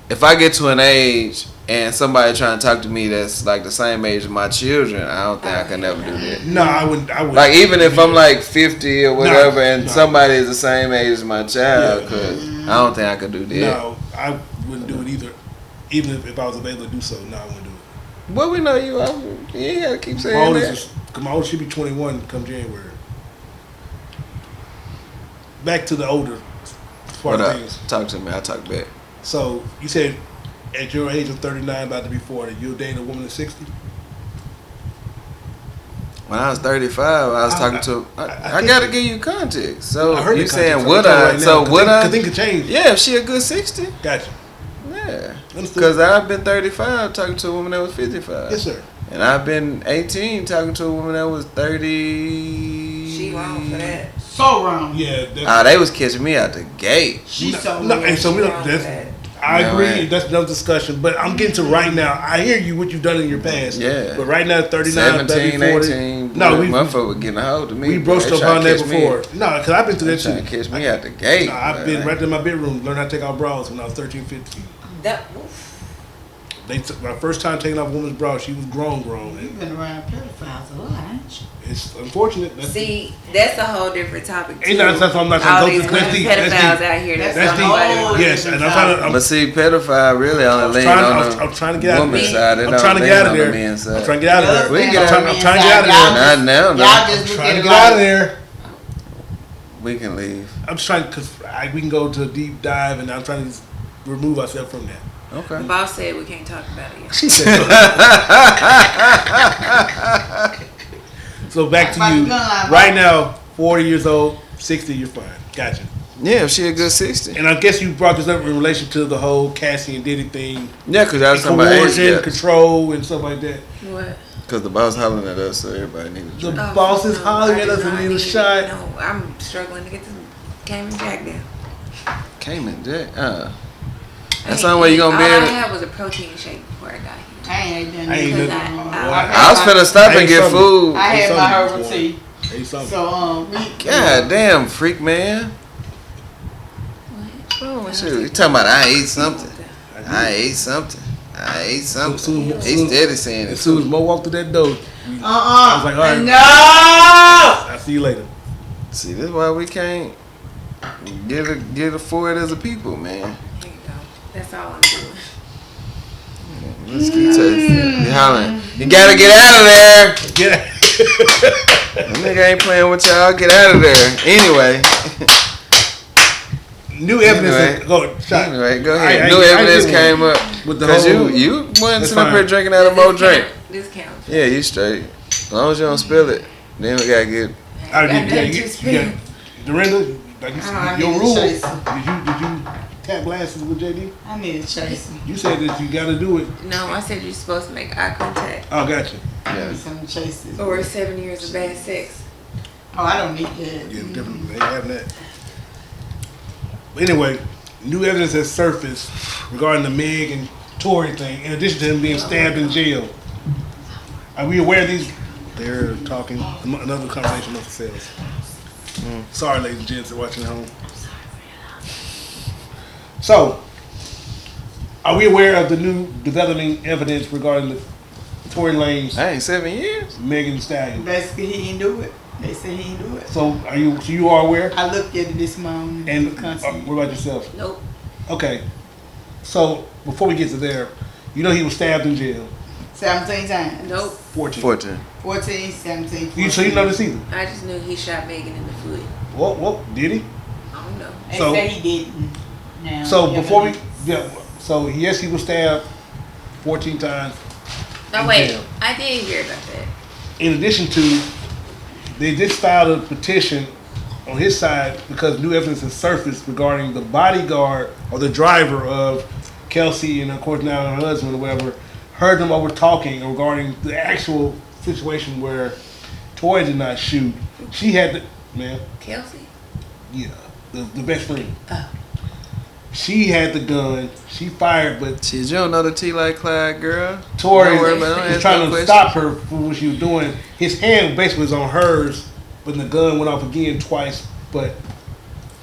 If I get to an age and somebody trying to talk to me that's like the same age as my children, I don't think I can never do that. No, I wouldn't. Like even if I'm like 50 or whatever, and no. somebody is the same age as my child, Yeah. cause I don't think I could do that. No, I wouldn't do it either. Even if I was available to do so, no, I wouldn't do it. Well, we know you. You ain't gotta keep My saying oldest, that. my oldest should be 21 come January. Back to the older part What of up? things. Talk to me. I talk back. So you said at your age of 39, about to be 40, you'll date a woman of 60. When I was 35, I was talking to. I gotta give you context. So I heard you the saying context. would I'm I? talking right So now, would I? Because things could change. Yeah, if she a good 60. Gotcha. Yeah. Understood. Because I've been 35 talking to a woman that was 55. Yes, sir. And I've been 18 talking to a woman that was 30. She wrong for that. So wrong. Yeah. Ah, they was catching me out the gate. She's so No, wrong. and so we Wrong don't. for That's, that. I No, agree. man. That's another discussion. But I'm getting to right now. I hear you, what you've done in your past. Yeah. But right now, 39, 17, 30, 40. 18. No, boy, we motherfucker was getting a hold of me. we boy. broached They trying upon to that catch me. before. No, because I've been through They that trying too. to catch me out the gate. No, I've boy. been right in my bedroom learning how to take off bras when I was 13, 15. That, oof. They took my first time taking off a woman's bra. She was grown. And You've been around pedophiles a lot, ain't you? it's unfortunate. That's See, that's a whole different topic. Ain't too. not- that's what I'm not trying All to go these to. That's women deep. That's pedophiles deep. out here. That's That's deep. somebody. Yes, and I'm trying to. But see, pedophile really only lean on I'm trying to get out of woman's there. side. They I'm don't trying to lean get out of on there. the men's side. I'm trying to get out of there. We I'm get trying out. to get out of Y'all there. Not now, Y'all no. just I'm look trying at to it get out of like, there. We can leave. I'm just trying because we can go to a deep dive, and I'm trying to just remove ourselves from that. Okay. The boss said we can't talk about it yet. She said. So back to you. Right now, 40 years old, 60, you're fine. Gotcha. Yeah, if she a good 60. And I guess you brought this up in relation to the whole Cassie and Diddy thing, Yeah, because I was talking about age coercion, gaps. control, and stuff like that. What? Because the boss hollering at us, so everybody needs to The drink. boss is no, hollering I at do us and not need a need- shot. No, I'm struggling to get this Cayman Jack down. Cayman Jack. That's I the only way you gonna be all able I to. had was a protein shake before I got here. I ain't done I ain't because nothing. I was finna stop and get food. I had my Something. herbal tea. Hey, something. So God damn, freak man. Oh, shit. You talking about I ate something. I ate something. I ate something. He's steady saying it. As soon as Mo walked through that door, I was like, all right, No. I'll see you later. See, this is why we can't get afford as a people, man. Here you go. That's all I'm doing. Let's keep tasting. You hollering. You gotta get out of there. Get That nigga ain't playing with y'all. Get out of there. Anyway. New evidence. Anyway. Go, shot. Anyway, go ahead. I New get evidence one. came up. With the Because whole- you wasn't That's sitting up here fine. drinking out of Mo drink. This counts. Yeah, you straight. As long as you don't spill it, then we gotta get. I Got did. nothing You to spill. got Dorinda. Like you I said, your need a rule. chaser. Did you tap glasses with JD? I need a chaser. You said that you got to do it. No, I said you're supposed to make eye contact. Oh, gotcha. I Yeah. need some chasers. Or 7 years of bad sex. Oh, I don't need that. Yeah, definitely. They ain't having that. But anyway, new evidence has surfaced regarding the Meg and Tory thing, in addition to him being stabbed in jail. Are we aware of these? They're talking. Another conversation of themselves. Sorry, ladies and gents, that are watching at home. So, are we aware of the new developing evidence regarding the Tory Lanez, I ain't 7 years. Megan Thee Stallion? Basically, he didn't do it. They say he didn't do it. So, you are aware? I looked at it this morning. And for content. what about yourself? Nope. Okay. So, before we get to there, you know he was stabbed in jail. 17 times. Nope. 14. 14. 14, 17, 14. So you know this either? I just knew he shot Megan in the foot. What? Did he? I don't know. They So- say he didn't. Now, So yeah, before we, but- yeah. So yes, he was stabbed 14 times. No, in wait. jail. I did hear about that. In addition to, they just filed a petition on his side because new evidence has surfaced regarding the bodyguard or the driver of Kelsey and of course now her husband or whatever, heard them over talking regarding the actual situation where Toy did not shoot. She had the, man, Kelsey? yeah, the best friend. Oh. She had the gun. She fired, but Shit, you don't know the T like Clyde girl. Tory Don't worry about it. Don't was ask trying no to question. stop her from what she was doing. His hand basically was on hers, but the gun went off again twice. But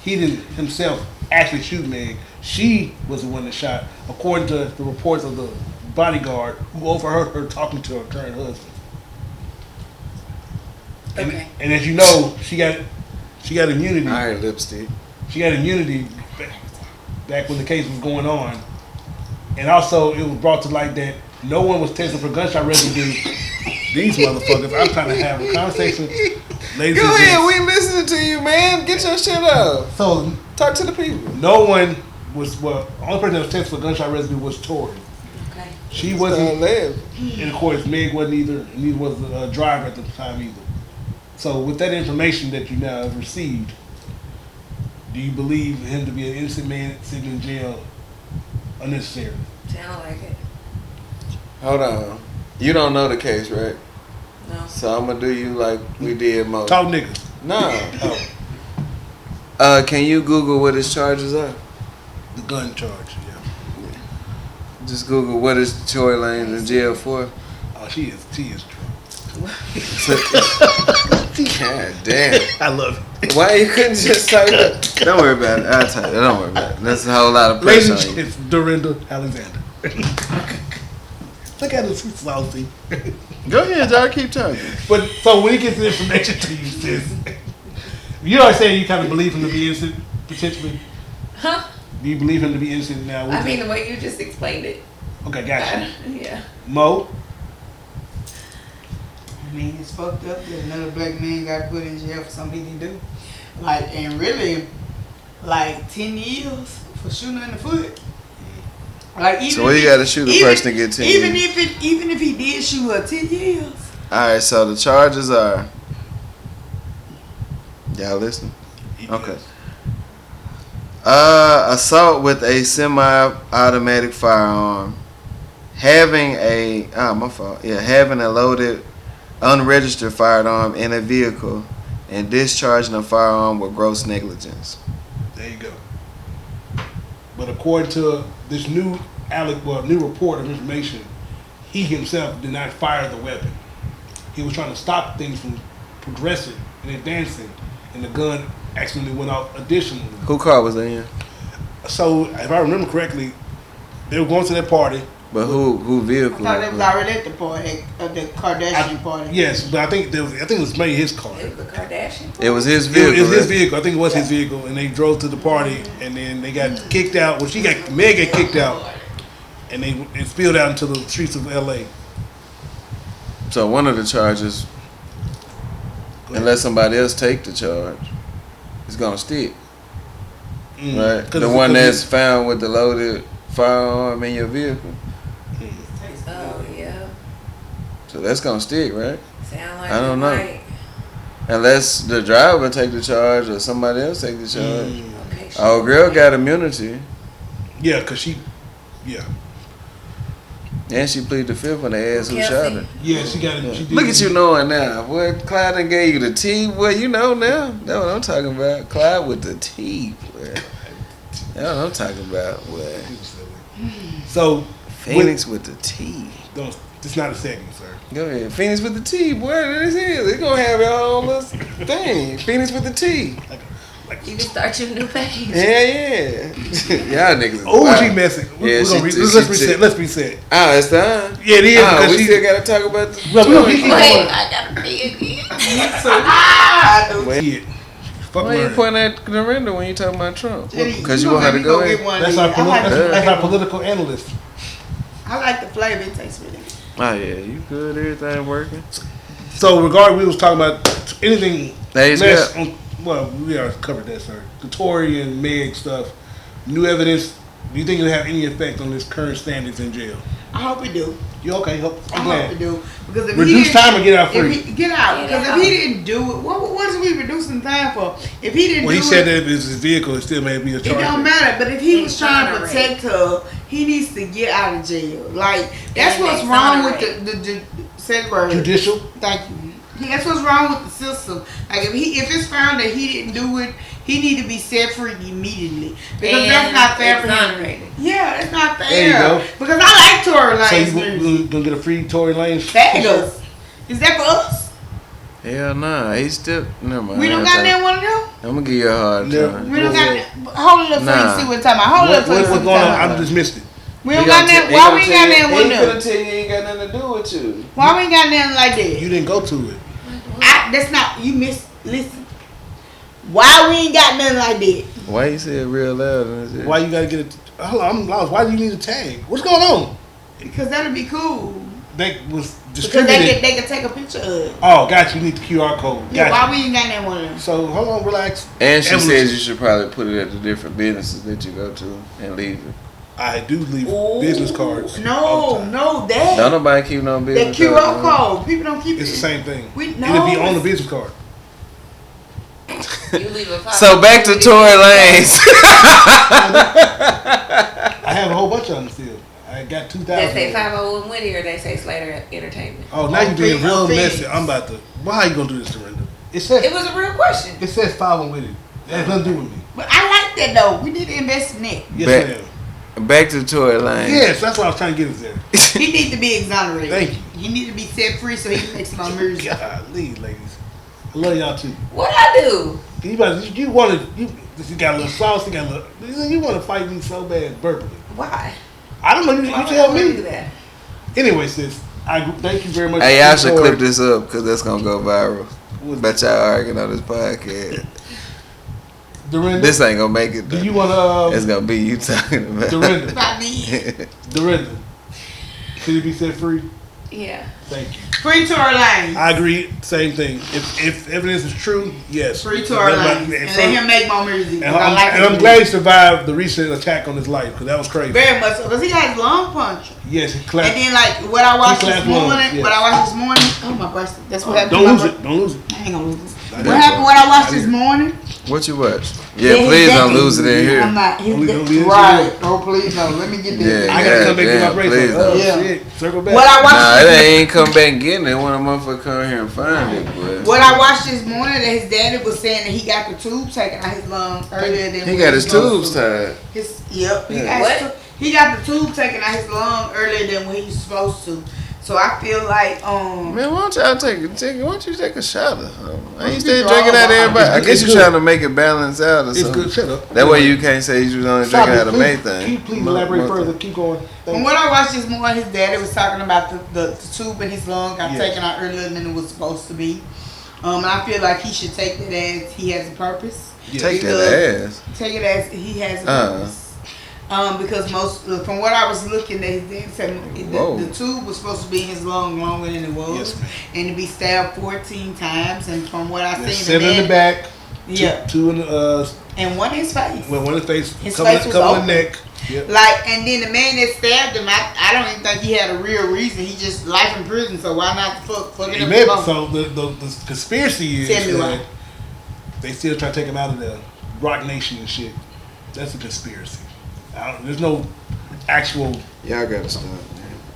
he didn't himself actually shoot Meg. She was the one that shot, according to the reports of the bodyguard who overheard her talking to her current husband. Okay. And as you know, she got immunity. All right, lipstick. She got immunity back when the case was going on. And also, it was brought to light that no one was tested for gunshot residue. These motherfuckers, I'm trying to have a conversation. Ladies Go and ahead, gents. we listening to you, man. Get your shit up. So, Talk to the people. no one was, well, the only person that was tested for gunshot residue was Tory. Okay. She Don't wasn't, live. and of course, Meg wasn't either, and neither was the driver at the time either. So, with that information that you now have received, do you believe him to be an innocent man sitting in jail unnecessarily? Sound like it. Hold on. You don't know the case, right? No. So I'm gonna do you like we did most. Talk niggas. No. Oh, Can you Google what his charges are? the gun charge, yeah. Just Google what is Tory Lanez in jail for. Oh, she is drunk. God damn. I love it. Why you couldn't just type it? Don't worry about it. I'll type it. Don't worry about it. That's a whole lot of Ladies pressure and on you. gents, Dorinda Alexander. Look at her, she's saucy. Go ahead, y'all. Keep talking. But so when he gets the information to you, sis, you are saying you kind of believe him to be innocent, potentially. Huh? Do you believe him to be innocent now? I mean, the way you just explained it. Okay, gotcha. Yeah. Mo, I mean, it's fucked up that another black man got put in jail for something he didn't do. Like, and really, like 10 years for shooting her in the foot. Like, even So what you gotta shoot a person to get 10 even years? Even if he did shoot her 10 years. Alright, so the charges are. Y'all listen? Okay. Assault with a semi-automatic firearm, having a having a loaded, unregistered firearm in a vehicle, and discharging a firearm with gross negligence. there you go. But according to this new new report of information, he himself did not fire the weapon. He was trying to stop things from progressing and advancing, and the gun accidentally went off additionally. Who car was they in? So, if I remember correctly, they were going to that party. But who I vehicle? thought they was already at the party, at the Kardashian party. Yes, but I think it was maybe his car. It was a Kardashian. It was his It vehicle. was his right? vehicle. I think it was his vehicle, and they drove to the party, and then they got kicked out. Well, Meg got kicked out, and it spilled out into the streets of L.A. So one of the charges, unless somebody else take the charge, is gonna stick. Right? The one that's found with the loaded firearm in your vehicle. Oh, yeah. So that's gonna stick, right? Sound like I don't know. Right. Unless the driver take the charge or somebody else take the charge. Okay, Oh, girl got immunity. Yeah, cause she, yeah, And she pleaded the fifth on the ass who shot her. yeah, she got it. She did. Look at you knowing now. Boy, Clyde done gave you the T. Boy, you know now. That's what I'm talking about. Clyde with the T. Boy. That's what I'm talking about. Boy. So Phoenix with the T. don't. It's not a segment, sir. Go ahead. Phoenix with the T. Boy, this is. They're going to have your whole little thing. Phoenix with the T. You can start your new page. Yeah. Y'all niggas is Oh, wild. she messing. Yeah, Let's reset. Let's reset. Oh, it's time? Yeah, it is. Oh, because we she, still got to talk about the no, we don't keep Wait, going. I gotta pee again. Shit. Fuck Why you Murray. pointing at Narendra when you talking about Trump? Jenny, Because you gonna want her to make me go get in? one That's of our these. I like political. the That's our flavor. political analyst. I like the flavor. It tastes really good. Oh, yeah. You good? Everything working? So, we was talking about anything Ladies, less. Well, we already covered that, sir. The Tory and Meg stuff. New evidence. Do you think it'll have any effect on his current standings in jail? I hope we do. You okay? I'm I hope we glad. do. Because if Reduce he didn't- time or get out if free. he- Get out. Get Because out. if he didn't do it, what is we reducing time for? If he didn't Well, he do said it, that if it's his vehicle, it still may be a charge. it don't matter. But if he was trying to Exonerate. protect her, he needs to get out of jail. Like that's And what's wrong with exonerate. the say the word. Judicial. Thank you. That's what's wrong with the system. Like if it's found that he didn't do it, he need to be set free immediately because that's And not fair for him. exonerated. Yeah, that's not fair. There you go. Because I like Tory So Lanez you music. gonna get a free Tory Lanez? Fabulous. Is that for us? Hell nah. He's still. Never mind. We don't got that one of them. I'm going to give you a hard Yeah. time. We don't got that. Hold it up so Nah. you see what I'm talking about. Hold it up so you see What's what I'm going talking on? I about. just missed it. We don't got that. Why we ain't got that one He of them? gonna tell you he ain't got nothing to do with you. Why we ain't got nothing like that? You didn't go to it. That's not you miss. Listen. Why we ain't got nothing like that? Why you say it real loud? And Why you gotta get it? Hold on, I'm lost. Why do you need a tag? What's going on? Because that'll be cool. That was Because distributed. they can take a picture of it. Oh, got you. You need the QR code. Yeah, Got why we ain't got that one of them? you. So hold on, relax. And she Evolution. says you should probably put it at the different businesses that you go to and leave it. I do leave Ooh. business cards. all the No, time. no, that. Don't nobody keep no That business. QR cards, man. code. People don't keep It's the it. same thing. We It'll know. be on the business card. You leave a So back to Tory Lanez. I have a whole bunch of them still. I got 2,000. They say 501 Witty or they say Slater Entertainment. Oh, now you're being real Offense. messy. I'm about to. Why are you gonna do this, Dorinda? It says It was a real question. it says following with it. That has nothing to do with me. But I like that though. We need to invest in that. Yes, Back- ma'am. Back to Tory Lanez. Yes, that's what I was trying to get us there. He needs to be exonerated. Thank you. He needs to be set free so he can make some more music. Golly, ladies. I love y'all too. What I do? You want to, you got a little sauce, you got a little, you want to fight me so bad verbally. Why? I don't know, you Why tell would I do me. that? Anyway, sis, thank you very much. Hey, y'all should for- clip this up because that's going to go viral. Bet y'all arguing on this podcast. Dorinda, This ain't going to make it. do Though. you want to, It's going to be you talking about Dorinda, By me. Dorinda, should he be set free? Yeah. Thank you. Free Tory Lanez. I agree, same thing. If evidence is true, yes. Free Tory Lanez. And let him make more music. 'cause I like his I'm music. glad he survived the recent attack on his life because that was crazy. Very much so. Because he got his lung puncture. Yes, he And clapped. then like what I watched this clapped lungs, morning, yes. what I watched this morning, oh my breast. That's what happened. Don't to my lose breast. it. Don't lose it. I ain't gonna lose this. Not What that happened? far. What I watched I this did. morning? What you watch? Yeah, his please don't daddy. lose it in here. I'm not. His We dad- don't lose it right. here. Oh please no. Let me get Yeah. this. I gotta come back and get my please brace on. Oh, don't. shit. Circle back. What I watched. Nah, this- it ain't come back and getting it. When a motherfucker come here and find it, boy. What I watched this morning that his daddy was saying that he got the tube taken out his lung earlier than He when got his supposed tubes to. tied. Yep. What? He got the tube taken out his lung earlier than when he was supposed to. So I feel like Man, why don't y'all take why don't you take a shot or something? I ain't you stay draw drinking out about- everybody. I It's guess you good. trying to make it balance out or It's something. good. Shut up. That way you can't say you was only Stop drinking it, out of please. May thing. Can you please elaborate further? Keep going. from Thank what I watched this morning, his daddy was talking about the tube in his lung got Yes. taken out earlier than it was supposed to be. And I feel like he should take that as he has a purpose. Yes. Take Because- that ass. Take it as he has a purpose. Because from what I was looking at, his dad said Whoa. the tube was supposed to be in his lung longer than it was, Yes, ma'am. and to be stabbed 14 times. And from what I There's seen, 7 in the back. yeah, Two in the and one in his face. one in the face. His couple face was couple in open. the neck. Yep. Like, and then the man that stabbed him, I don't even think he had a real reason. He just life in prison, so why not fuck it up? So the conspiracy is Tell me that why. they still try to take him out of the Rock Nation and shit. That's a conspiracy. There's no actual. Y'all gotta stop.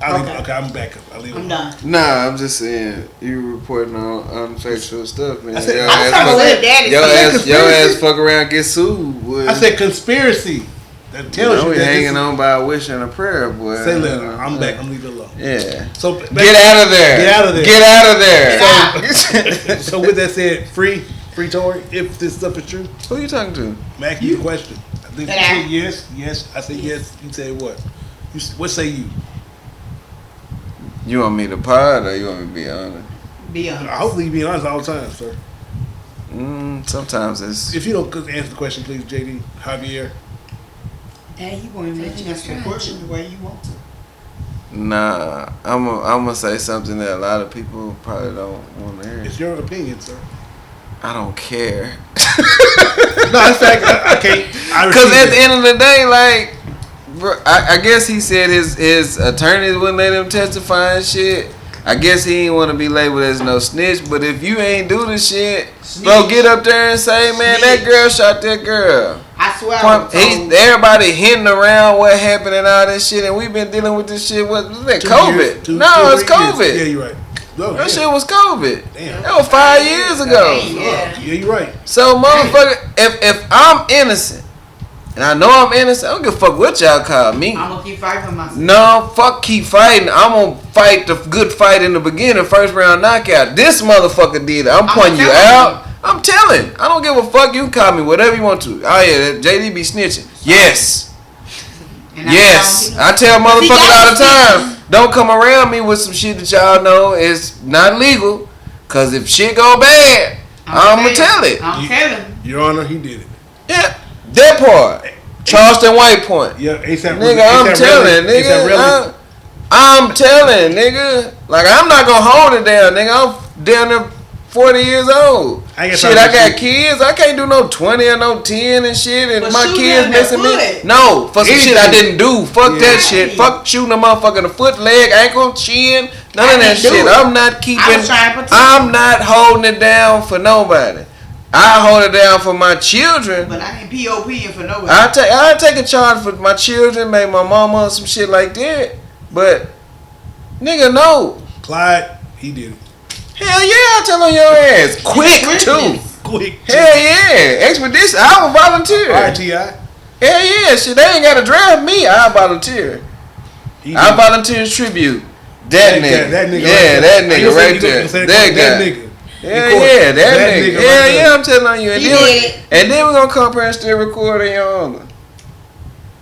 Okay, I'm back up. I'll leave I'm it. done. Nah, I'm just saying you reporting on unfactual stuff, man. I said- Your I'm ass talking fuck- about daddy. your I said ass, your conspiracy. ass fuck around, get sued. Boy. I said conspiracy. That tells you we that hanging this, on by a wish and a prayer, boy. Say later. I'm back. I'm leaving it alone. Yeah. So Get out of there. Get out of there. Get out of there. So with that said, free Tory. If this stuff is true, Who you talking to? I'm asking you a question. I think you Yeah. said yes. I said yes. You say what? What say you? You want me to pod or you want me to be honest? Be honest. Hopefully you be honest all the time, sir. Sometimes it's. If you don't answer the question, please, JD Javier. And you won't even let you answer the question the way you want to. Nah, I'm gonna say something that a lot of people probably don't want to hear. It's your opinion, sir. I don't care. No, in fact, I can't. Because at the end of the day, like, bro, I guess he said his attorneys wouldn't let him testify and shit. I guess he ain't want to be labeled as no snitch. But if you ain't do the shit, bro, get up there and say, man, that girl shot that girl. I swear I was told. Everybody hinting around what happened and all this shit, and we've been dealing with this shit. What was that? COVID? No, it's COVID. Yeah, you're right. No, That shit was COVID. Damn. That was 5 years ago. Yeah. Yeah, you're right. So, motherfucker, if I'm innocent, and I know I'm innocent, I don't give a fuck what y'all call me. I'm gonna keep fighting for myself. No, fuck keep fighting. I'm gonna fight the good fight in the beginning, first round knockout. This motherfucker did it. I'm pointing you out. I'm telling. I don't give a fuck. You can call me whatever you want to. Oh yeah, JD be snitching. Yes. And Yes. I tell motherfuckers all the time, don't come around me with some shit that y'all know is not legal. Cause if shit go bad, I'm gonna tell it. I'm telling. Your Honor, he did it. Yeah. That part. Charleston White Point. Yeah, ASAP. Nigga, I'm telling, nigga. I'm telling, nigga. Like, I'm not gonna hold it down, nigga. I'm down there 40 years old. Shit, I got kids. I can't do no 20 or no 10 and shit. And But my shoot kids them in missing the me. foot. No, for some shit I didn't do. Fuck that shit. Right. Fuck shooting a motherfucker in the foot, leg, ankle, chin. None of that didn't do shit. it. I'm not keeping. I was trying to protect I'm not holding it down for nobody. I hold it down for my children. But I ain't POPing for nobody. I take a charge for my children, maybe my mama or some shit like that. But nigga, no. Clyde, he did it. Hell yeah, I tell on your ass. Quick too. Quick. Hell yeah. Expedition. I will volunteer. All right, T.I. Hell yeah. Shit, they ain't gotta drive me. I volunteer. I volunteer tribute. That nigga. That nigga. Yeah, right that there. nigga right there. That guy. nigga. Yeah, yeah, that nigga. right Yeah, there. yeah, I'm telling you. He did. And then we're gonna come here and still record in your honor.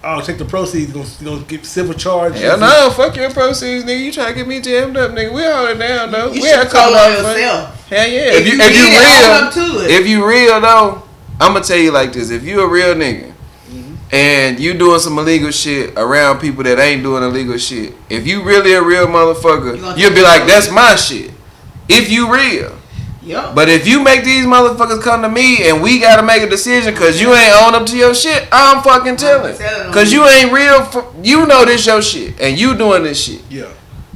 Oh, take the proceeds. Gonna get civil charges. Hell no, fuck your proceeds, nigga. You try to get me jammed up, nigga. We hold it down though. You We should had have told couple on of yourself. Hell yeah. If you If did you it, own up to real, it. if you real though, I'm gonna tell you like this: if you a real nigga and you doing some illegal shit around people that ain't doing illegal shit, if you really a real motherfucker, you'll be like, that's my shit. If you real. Yep. But if you make these motherfuckers come to me and we gotta make a decision cause you ain't own up to your shit, I'm fucking telling. Cause you ain't real, you know this your shit and you doing this shit. Yeah.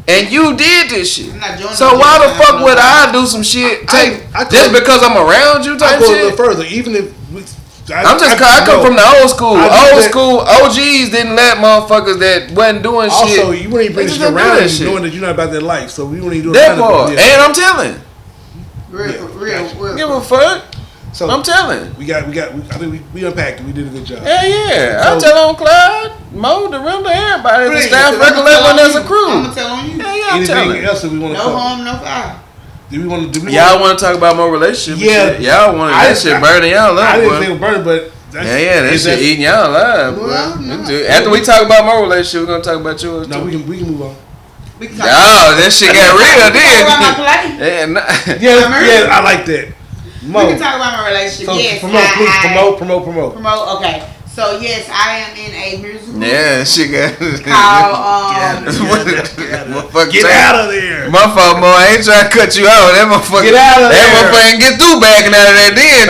And you did this shit. I'm not joining So no why the jail. fuck would I do some shit just because I'm around you I type go a shit? little further. Even if I come from the old school. I do Old that. school OGs didn't let motherfuckers that wasn't doing shit. Also, you wouldn't even bring They shit just don't do around that you shit. knowing that you're not about that life. So we wouldn't even do it. That around part. it. And I'm telling. Real. Give a fuck. So I'm telling. I think we unpacked it. We did a good job. Hell yeah. I So- tell on Clyde, Mo, the real to everybody. The Please, staff 'cause I'ma regulate tell when on there's you. a crew. I'ma tell on you. Hell yeah, I'm Anything telling. else that we want to No cover? harm, no foul. Do we want to? Y'all want to talk about more relationship? Yeah. Shit. Y'all want that shit burning y'all I up, didn't boy. think it was burning, but that's, Yeah, that is shit eating y'all alive, boy. Well, no. After we talk about my relationship, we're gonna talk about yours No, too. we can move on. We can talk Oh, that shit got real, We can talk about my then. play. Yeah, nah. Yeah, I like that. Mo. We can talk about my relationship. So Yes, promote, please promote. Promote. Okay. So yes, I am in a musical Yeah, shit got. called Motherfucker, Get out of there. My fault, Mo. I ain't trying to cut you out. That motherfucker. Get out of That there. motherfucker ain't get through backing out of that then.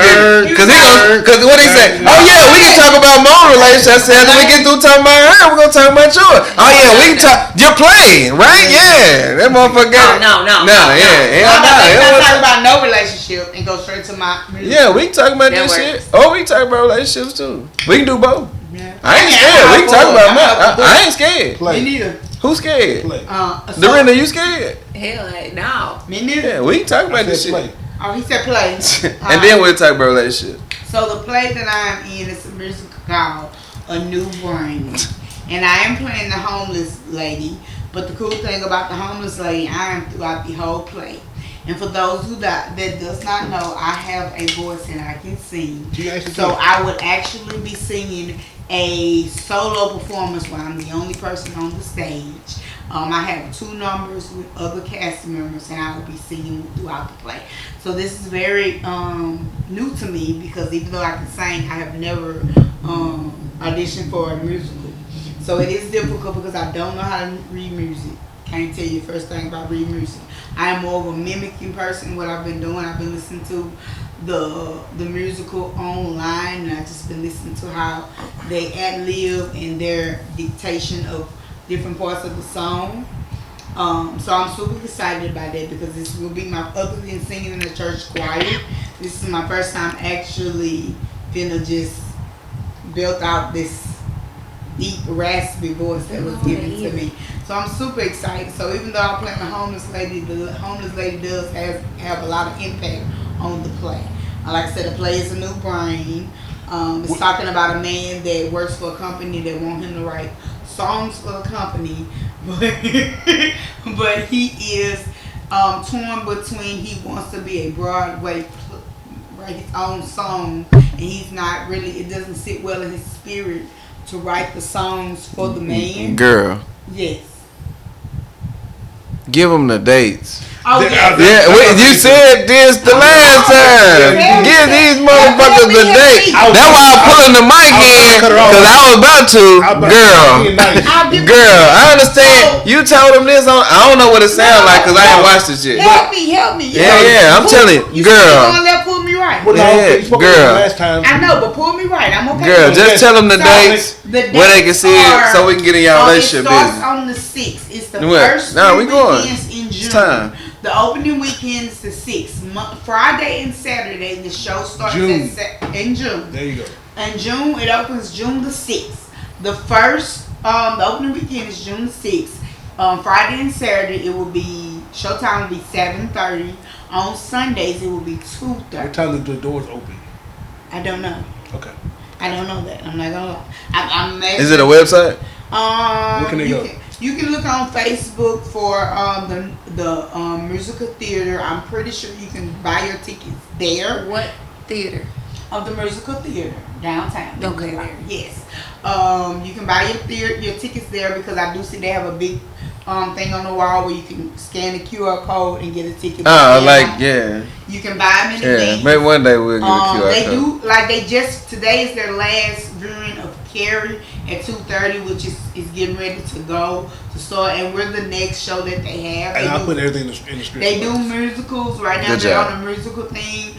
Cause what he say? Oh yeah, we can talk about more relationships after we get through talking about her. talking about yours. Oh yeah, we can talk. You're playing, right? Yeah, that motherfucker. No. Yeah. I'm not talking about no relationship and go straight to my music. Yeah, we can talk about That this works. shit. Oh, we can talk about relationships too. We can do both. Yeah. I ain't scared. We can talk about I'm I ain't scared. Me neither. Who's scared? Play. Dorinda, you scared? Hell, no. Me neither. Yeah, we can talk about this shit. Play. Oh, he said play. And then we'll talk about relationships. So the play that I'm in is a musical called A New Brain. And I am playing the homeless lady. But the cool thing about the homeless lady, I am throughout the whole play. And for those who that does not know, I have a voice and I can sing. So I would actually be singing a solo performance where I'm the only person on the stage. I have 2 numbers with other cast members and I will be singing throughout the play. So this is very new to me because even though I can sing, I have never auditioned for a musical. So it is difficult because I don't know how to read music. Can't tell you the first thing about reading music. I am more of a mimicking person. What I've been doing, I've been listening to the musical online, and I've just been listening to how they ad-lib and their dictation of different parts of the song. So I'm super excited about that because this will be my, other than singing in the church choir, this is my first time actually finna just built out this deep raspy voice that was given to me. So I'm super excited. So even though I'm playing the homeless lady does have a lot of impact on the play. Like I said, the play is A New Brain. It's talking about a man that works for a company that want him to write songs for the company, but he is torn between he wants to be a Broadway, write his own song, and he's not really, it doesn't sit well in his spirit to write the songs for the man. Girl. Yes. Give them the dates. Oh, Yeah, you said this the last time. Give these motherfuckers the date. That's why I'm pulling the mic in, because I was about to. Girl, I understand. You told them this on, I don't know what it sounds like, because I ain't watched this shit. Help me. Yeah, I'm telling you, You girl. gonna let pull me right. Girl. I know, but pull me right. I'm okay. Girl, just tell them the dates where they can see it are- so we can get in y'all relationship It starts business. on the 6th. It's the What? first No, 3 we going. weekends in June. It's time. The opening weekend is the 6th. Friday and Saturday, the show starts June. in June. There you go. In June, it opens June the 6th. The first, the opening weekend is June the 6th. Friday and Saturday, it will be, showtime will be 7:30. On Sundays, it will be 2:30. What time do the doors open? I don't know. Okay. I don't know that. I'm not gonna lie. I'm Is it a website? Where can they go? You can look on Facebook for the musical theater. I'm pretty sure you can buy your tickets there. What theater? Of the musical theater downtown. Okay, there. Yes. You can buy your tickets there because I do see they have a big thing on the wall where you can scan the QR code and get a ticket. Oh, like, yeah. You can buy them in advance. Maybe one day we'll get a QR They code. do, like today is their last viewing of Carrie at 2:30, which is getting ready to go to start, and we're the next show that they have. And I'll put everything in the script. They do musicals right now. Good They're job. on a musical theme.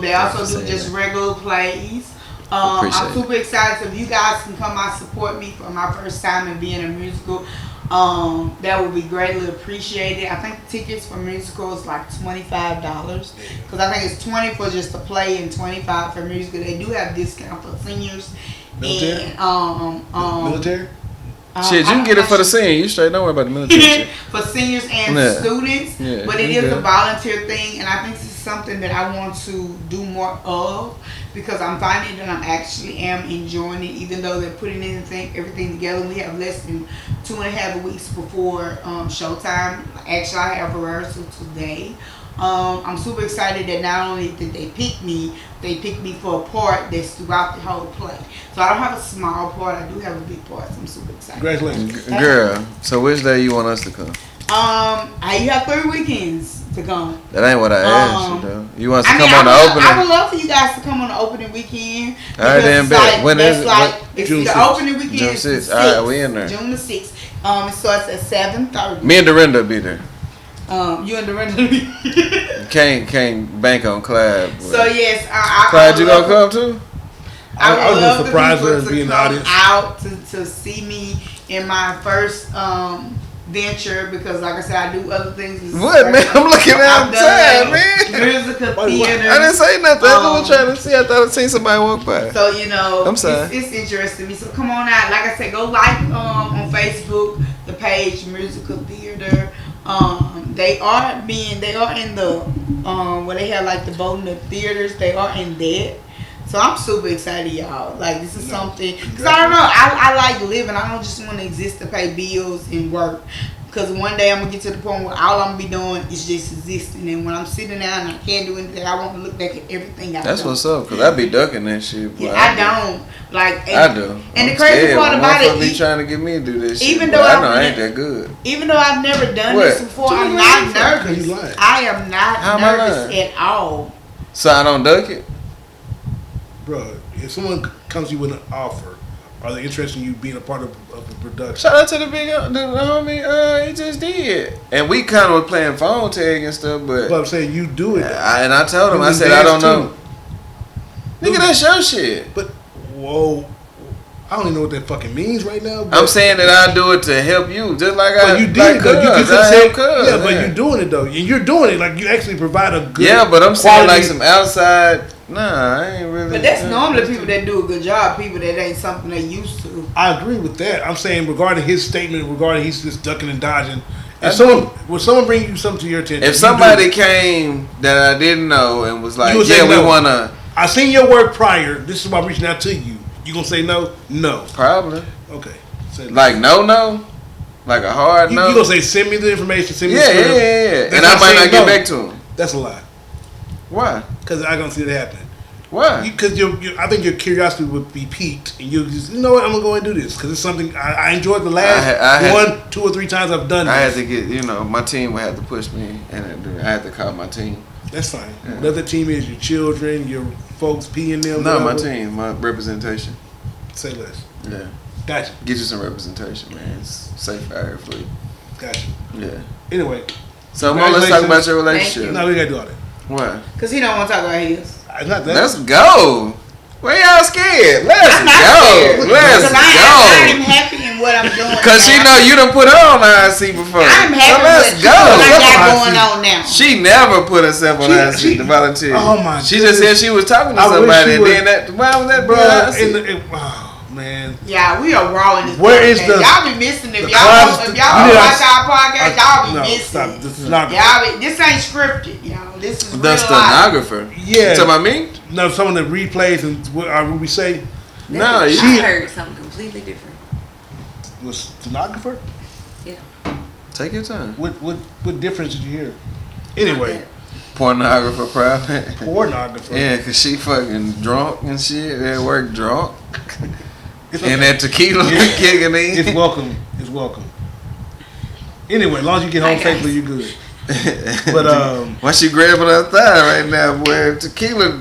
They also do just regular plays. I'm Appreciate super excited. So if you guys can come out support me for my first time in being a musical, that would be greatly appreciated. I think tickets for musicals is like $25 because I think it's 20 for just a play and 25 for musical. They do have discount for seniors. Military? And Military? Shit, you can get it for the scene. You straight, don't worry about the military shit. for seniors and Yeah. students, Yeah, but it you is a good. volunteer thing, and I think this is something that I want to do more of because I'm finding that I'm actually enjoying it, even though they're putting everything together. We have less than 2.5 weeks before showtime. Actually, I have rehearsal today. I'm super excited that not only did they pick me for a part that's throughout the whole play. So I don't have a small part, I do have a big part, so I'm super excited. Congratulations. Girl, so which day you want us to come? You have 3 weekends to come. That ain't what I asked you, though. You want us to come I on the I opening? would love for you guys to come on the opening weekend. All right, because then, it's bet. like, When that's is it? like, it's June the 6th. opening weekend June is the 6th. All right, we in there. June the 6th. It starts at 7:30. Me and Dorinda be there. You and the Can't bank on Clyde. So yes, Clyde, I you gonna come too? I would love just surprise the her people and be in to the come audience. out to see me in my first venture because, like I said, I do other things. What, man? I'm looking I've out done time, man. musical theater. I didn't say nothing. I was trying to see. I thought I seen somebody walk by. So you know, I'm sorry. It's interesting me. So come on out. Like I said, go like on Facebook the page Musical Theater. They are in the where they have like the voting the theaters. They are in that. So I'm super excited, y'all. Like this is something because I don't know. I like living. I don't just want to exist to pay bills and work. Because one day I'm gonna get to the point where all I'm gonna be doing is just existing, and when I'm sitting down and I can't do anything, I want to look back at everything I've done. That's what's up, cause I be ducking that shit. Yeah, I don't like. I do. And the crazy part about it, be trying to get me to do this shit. Even though I know I ain't that good. Even though I've never done What? this before, I'm not nervous. I am not How am I nervous lying? at all. So I don't duck it. Bro, if someone comes to you with an offer, are they interested in you being a part of the production? Shout out to the homie. He just did, and we kind of were playing phone tag and stuff. But And I told him, You I can said I don't dance know. too. Nigga, that's your shit. But whoa, I don't even know what that fucking means right now. But I'm saying that I do it to help you, just like but you did like though. You cuz, could I say, help cuz, yeah, but you're doing it though, and you're doing it like you actually provide a good. Yeah, but I'm saying like quality- some outside. Nah, I ain't really. But that's normally people that do a good job. People that ain't something they used to. I agree with that. I'm saying regarding his statement, regarding he's just ducking and dodging. If someone bring you something to your attention, If somebody came that I didn't know and was like, You would yeah, say we no. wanna. I seen your work prior. This is why I'm reaching out to you. You gonna say no? No. Probably. Okay. Say Like no, like a hard You no. gonna say send me the information, send me Yeah, the yeah, script. yeah. That's And I not might saying not get no. back to him. That's a lie. Why? Because I don't see that happening. Why? Because I think your curiosity would be piqued, and you just, you know what, I'm gonna go and do this because it's something I enjoyed the last 2 or 3 times I've done. I had this. to get, my team would have to push me, and I had to call my team. That's fine. Yeah. Whatever team is, your children, your folks, peeing them. No, my whatever. team, my representation. Say less. Yeah. Gotcha. Get you some representation, man. It's safe out here for you. Gotcha. Yeah. Anyway, So, Mo, let's talk about your relationship. no, we gotta do all that. What? Cause he don't want to talk about his. It's not that. Let's go. Why y'all scared? Let's I'm not go. scared. Let's Cause go. I'm happy in what I'm doing. Cause she know you done put her on IC before. I'm happy so let's with go. what I got Let's going go. on now. She never put herself on She- IC to volunteer. Oh, my She just said goodness. she was talking to I wish somebody, she and would- then that. Why was that, Bro, bro? oh man. Yeah, we are raw in this. Where is podcast. the- Y'all be missing if the y'all class- if you y'all need watch to- our podcast. Y'all be No, missing. stop. This is not. This ain't scripted, y'all. This is The real life. stenographer. Yeah. You talking about me? No, someone that replays and what we say No, I she heard something completely different. was stenographer. Yeah. take your time. What difference did you hear? Anyway, Pornographer, probably. pornographer. Yeah, cause she fucking drunk and shit. At work drunk, It's and okay. that tequila Yeah. kicking in. It's welcome. It's welcome. Anyway, as long as you get home Hi, guys. safely, you're good. But why she grabbing her thigh right now, boy? Tequila.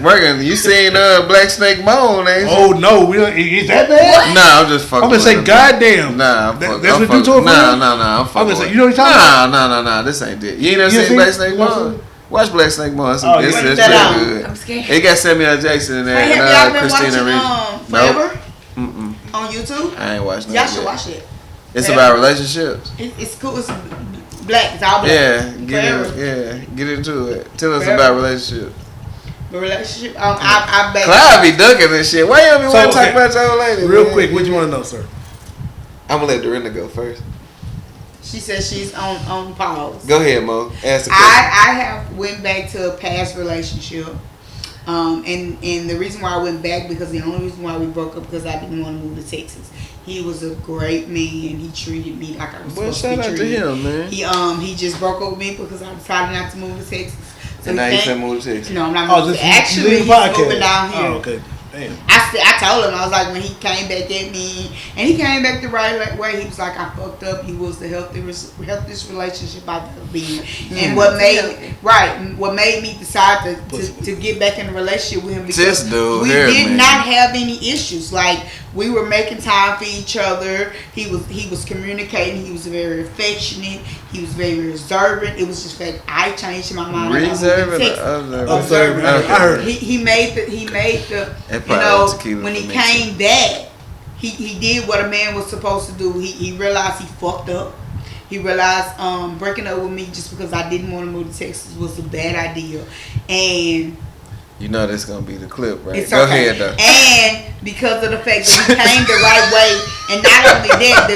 Working. You seen Black Snake Moan, ain't you? oh no, we don't. Is that bad? Nah, I'm just fucking. I'm gonna say, with her. goddamn. Nah, I'm That- fucking. that's I'm what you fucking- told me? Nah, I'm fucking. I'm gonna say, with you know what you're talking Nah, this ain't it. You ain't never You seen seen- Black Snake you never Moan? seen- Watch Black Snake Moan. It's, Oh, it's, yeah. it's That out. pretty good. I'm scared. It got Samuel Jackson in there Hey, have and y'all been Christina watching Ricci. Forever Mm-mm. on YouTube? I ain't watching Y'all that should yet. watch it. It's Yeah. about relationships. It's cool. It's black. It's all black. Yeah, Forever. get into it. Tell us Forever. about relationships. The relationship. I bet. Clyde be ducking this shit. Why you don't be So, want to talk okay. about your old lady? Real man? quick, what you want to know, sir? I'm gonna let Dorinda go first. She says she's on pause. Go ahead, Mo. Ask the question. I have went back to a past relationship, and the reason why I went back because the only reason why we broke up because I didn't want to move to Texas. He was a great man. He treated me like I was Well, supposed shout to be out to treated. him, man. He just broke up with me because I decided not to move to Texas. So And now he you came- said move to Texas. No, I'm not Oh, moving. just Actually, leave he's the podcast. moving down here. Oh, okay. Damn. I I told him, I was like, when he came back at me, and he came back the right way, he was like, I fucked up. He was the healthiest relationship I've ever been. And what made me decide to get back in a relationship with him, because we did not have any issues. Like, we were making time for each other. He was communicating. He was very affectionate. He was very observant. It was just that I changed my mind. Observant. I heard. He made the when he came back, he did what a man was supposed to do. He realized he fucked up. He realized breaking up with me just because I didn't want to move to Texas was a bad idea. And you know that's gonna be the clip, right? Go ahead, though. And because of the fact that he came the right way, and not only that,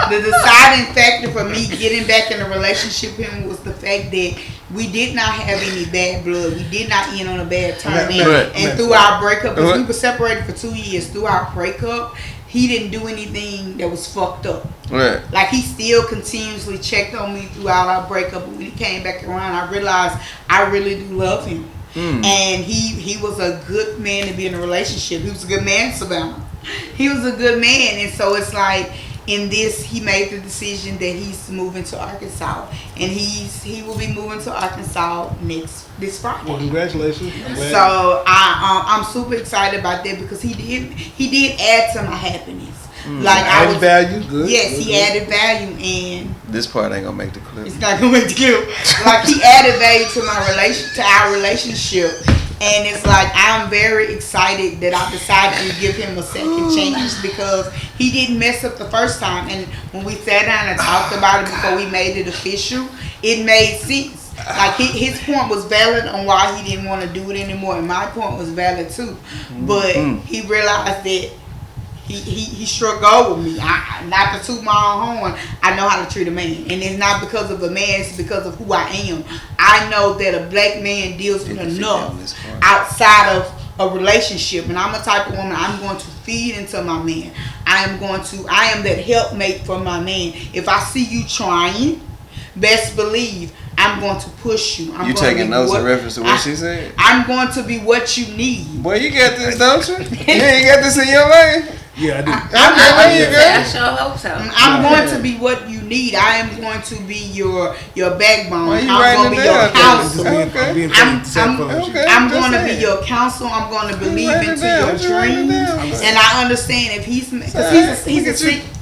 the deciding factor for me getting back in a relationship with him was the fact that we did not have any bad blood. We did not end on a bad term. And through our breakup, because we were separated for 2 years, through our breakup, he didn't do anything that was fucked up. Right. Like, he still continuously checked on me throughout our breakup. And when he came back around, I realized I really do love him. And he was a good man to be in a relationship. He was a good man, Savannah. He was a good man. And so it's like, in this, he made the decision that he's moving to Arkansas, and he will be moving to Arkansas this Friday. Well, congratulations! So I'm super excited about that, because he did add to my happiness. Like, added value, good. Yes, he added value, and this part ain't gonna make the clip. It's not gonna make the clip. Like, he added value to our relationship. And it's like, I'm very excited that I decided to give him a second chance, because he didn't mess up the first time. And when we sat down and talked about it before we made it official, it made sense. Like, his point was valid on why he didn't want to do it anymore, and my point was valid too. But he realized that he struck gold with me. Not to toot my own horn, I know how to treat a man. And it's not because of a man, it's because of who I am. I know that a black man deals with enough outside of a relationship. And I'm a type of woman, I'm going to feed into my man. I am that helpmate for my man. If I see you trying, best believe I'm going to push you. You taking notes in reference to what she said? I'm going to be what you need. Boy, you got this, don't you? You ain't got this in your life? Yeah, I do. I sure hope so. I'm going to be what you need. I am going to be your backbone. I'm going to be your counsel. I'm going to be saying. your counsel. I'm going to believe into your dreams. And I understand if he's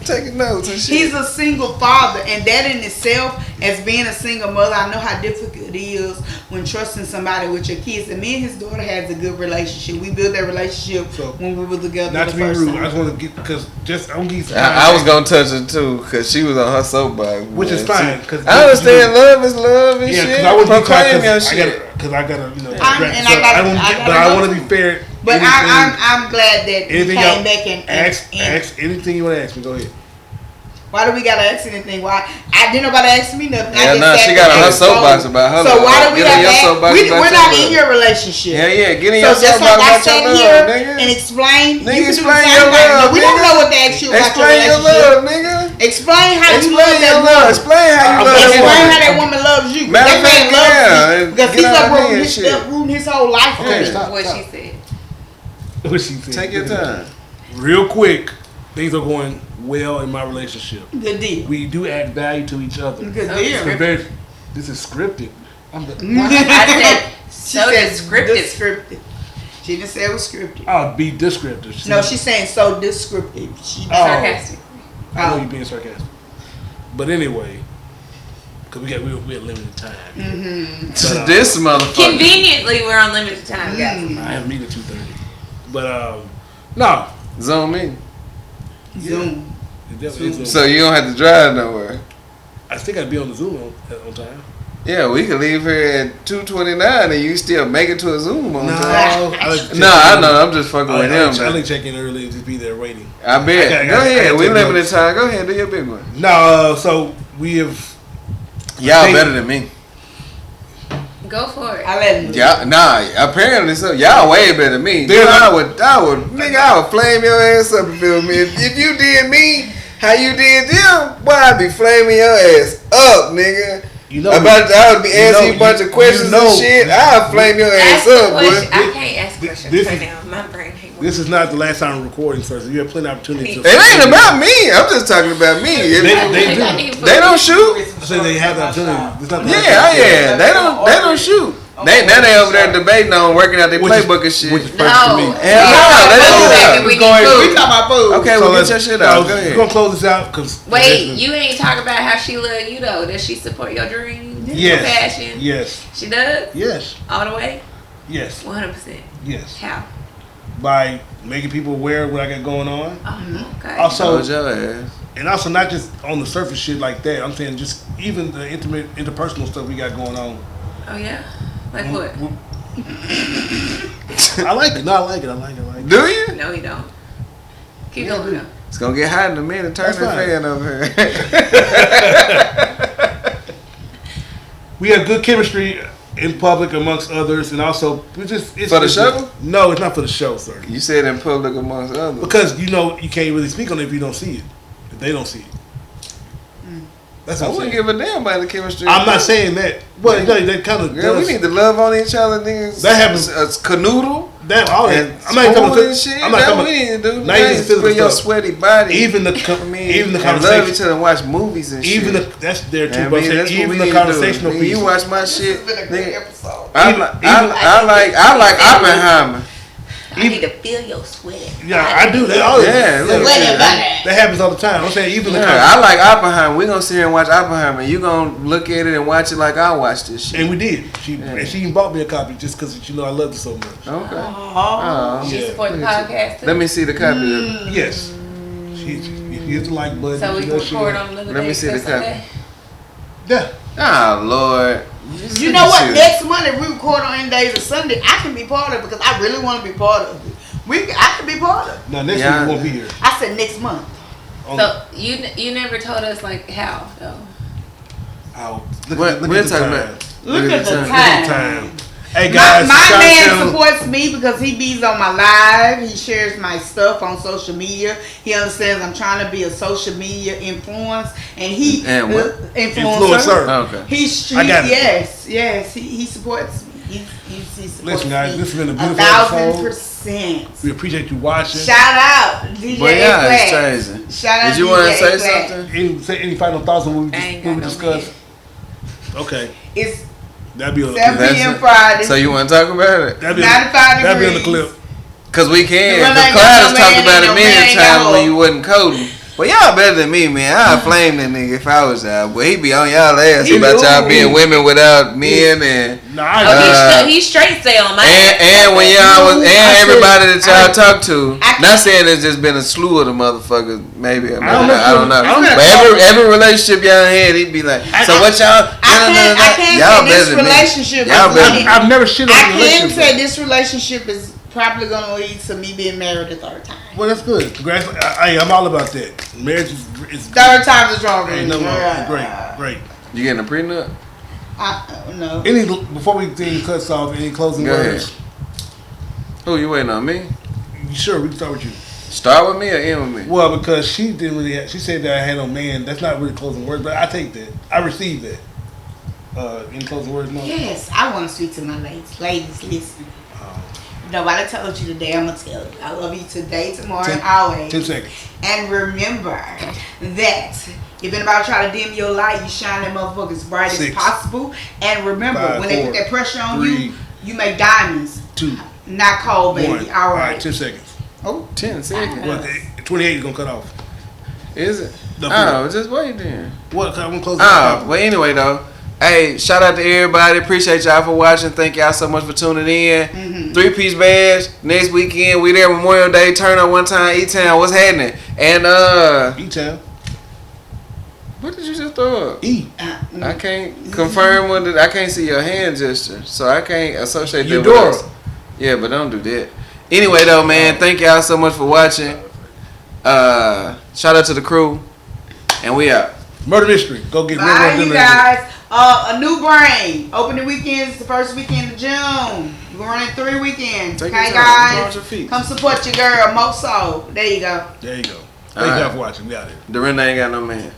taking notes and shit. He's a single father, and that in itself, as being a single mother, I know how difficult it is when trusting somebody with your kids. And me and his daughter has a good relationship. We built that relationship when we were together. Not the to be first rude, time. I just want to get, because I'm getting some. I was gonna touch it too, because she was on her soapbox, which is fine. I understand love is love and shit. Yeah, because I wouldn't proclaim your shit. Because I gotta, I want to be fair. But I'm glad that he came back and ask anything you want to ask me. Go ahead. Why do we gotta ask anything? Why? I didn't nobody ask me nothing. She got her soapbox about her. So why do we have to ask? We're not in your relationship. Yeah, get in your soapbox. So just like I sat here and Nigga, explain, you can explain your love. We don't know what to ask you about your relationship. Explain your love, nigga. Explain how you love that woman. Explain how you love that woman. Explain how that woman loves you. That man loves you because he's uprooting his whole life. Okay, stop. What she said. What she said. Take your time. Real quick, things are going well in my relationship. Good deal. We do add value to each other. Good deal. This is scripted. I said scripted. She didn't say it was scripted. Oh, be descriptive. She's saying so descriptive. Sarcastic. I know you're being sarcastic. But anyway, because we had limited time. Mm-hmm. This motherfucker. Conveniently, we're on limited time, guys. I have a meeting at 2:30. But, no. Zoom in. Zoom. So you don't have to drive nowhere. I still got to be on the Zoom on time. Yeah, we could leave here at 2:29 and you still make it to a Zoom on time. I know. I'm just fucking with him. I like check in early and just be there waiting. I bet. Go ahead. We limited time. Go ahead. Do your big one. No, so we have. Y'all better than me. Go for it. I let him. Apparently so. Y'all way better than me. I would flame your ass up if it was me. If you did me how you did them, boy, I'd be flaming your ass up, nigga. I would be asking you a bunch of questions and shit. I'll flame your ass up, boy. I can't ask questions right now. My brain ain't This is not the last time we're recording, sir. So you have plenty of opportunity. It ain't about me. I'm just talking about me. They don't shoot. So they have the opportunity. It's not the Yeah. They don't shoot. They over there debating on working out their playbook and shit. Which is perfect for me. We talking about food. Okay, well, get your shit out. Go ahead. We're gonna close this out because. Wait, you ain't talking about how she love you though. Does she support your dreams? Yes. Your passion? Yes. She does? Yes. All the way? Yes. 100%. Yes. How? By making people aware of what I got going on. Oh, okay. Also, your ass. and also not just on the surface shit like that. I'm saying just even the intimate, interpersonal stuff we got going on. Oh yeah? Like what? I like it. No, I like it. Do you? No, you don't. Keep going though. It's gonna get hot in a minute. Turn the fan over here. We have good chemistry in public amongst others, and also it's for the show. No, it's not for the show, sir. You said in public amongst others because you can't really speak on it if you don't see it. If they don't see it. That's what I wouldn't give a damn about the chemistry. I'm not saying that. Well, that kind of. Girl, we need to love on each other, niggas. That happens. Canoodle. That all that. I'm not talking shit. I'm not talking. We need to do. Not even physical your sweaty body. Even the conversation. Love each other and watch movies and shit. That's their too. But even the conversational piece. You watch my shit. This has been a great episode. I like Oppenheimer. I need to feel your sweat. Yeah, I do. That happens all the time. I'm saying even I like Oppenheimer. We gonna sit here and watch Oppenheimer. You gonna look at it and watch it like I watched this shit. And we did. And she even bought me a copy just because I loved it so much. Okay. She support the podcast too? Let me see the copy. Yes. She hit the like button. So we can record on another day. Let me see the copy. Yeah. Oh Lord. You know what? Next Monday we record on any days of Sunday. I can be part of it because I really want to be part of it. I can be part of it. No, next week you won't be here. I said next month. So you never told us like how though. Look at the time. Hey guys, my man supports me because he bees on my live. He shares my stuff on social media. He understands I'm trying to be a social media influence, and he influencer. Okay. He supports me. He supports Listen, guys, this has been a beautiful 1,000%. We appreciate you watching. Shout out, DJ. But yeah, it's crazy. Shout out. Did you want to say something? Any final thoughts on what we discussed? Okay. It's that'd be 7 p.m. Friday. So you want to talk about it? 95 that'd be on the degrees. clip. Cause we can. Cause Clyde has talked about it many times when you wasn't coding. Well, y'all better than me, man. I'd flame that nigga if I was y'all. But he be on y'all ass about y'all being women without men and. He straight stay on my ass. And when y'all was everybody that y'all talk to. Not saying it's just been a slew of the motherfuckers. Maybe I don't know. But every relationship y'all had, he'd be like, so what y'all? I can't say this relationship. I've never shit on a I relationship. can say this relationship is probably gonna lead to me being married a third time. Well, that's good. Congrats. I'm all about that. Marriage is third time is wrong. Great. You getting a prenup? No. Before we cuts off, any closing words? Who you waiting on me? Sure, we can start with you. Start with me or end with me? Well, because she didn't really. She said that I had no man. That's not really closing words, but I take that. I received that. Any closing words, no? Yes, I want to speak to my ladies. Ladies, listen. Nobody told you today, I'm going to tell you. I love you today, tomorrow, and always. 10 seconds. And remember that if anybody try to dim your light, you shine that motherfucker as bright as possible. And remember, 5, when 4, they put that pressure on 3, you make diamonds. 2, not cold, baby. 1. All right. 10 seconds. Oh, 10 seconds. Well, 28 is going to cut off. Is it? Just wait then. What? I'm going to close it well, anyway, though. Hey, shout out to everybody. Appreciate y'all for watching. Thank y'all so much for tuning in. 3-piece badge. Next weekend, we there Memorial Day. Turn up one time. E-Town. What's happening? And, E-Town. What did you just throw up? E. I can't confirm what I can't see your hand gesture. So I can't associate that with us. Yeah, but don't do that. Anyway, though, man. Thank y'all so much for watching. Shout out to the crew. And we out. Murder Mystery. Go get bye, you guys. A new brain. Opening weekends, the first weekend of June. We're running 3 weekends. Okay, guys? Come support your girl, Moso. There you go. Thank y'all for watching. We out here. Dorinda ain't got no man.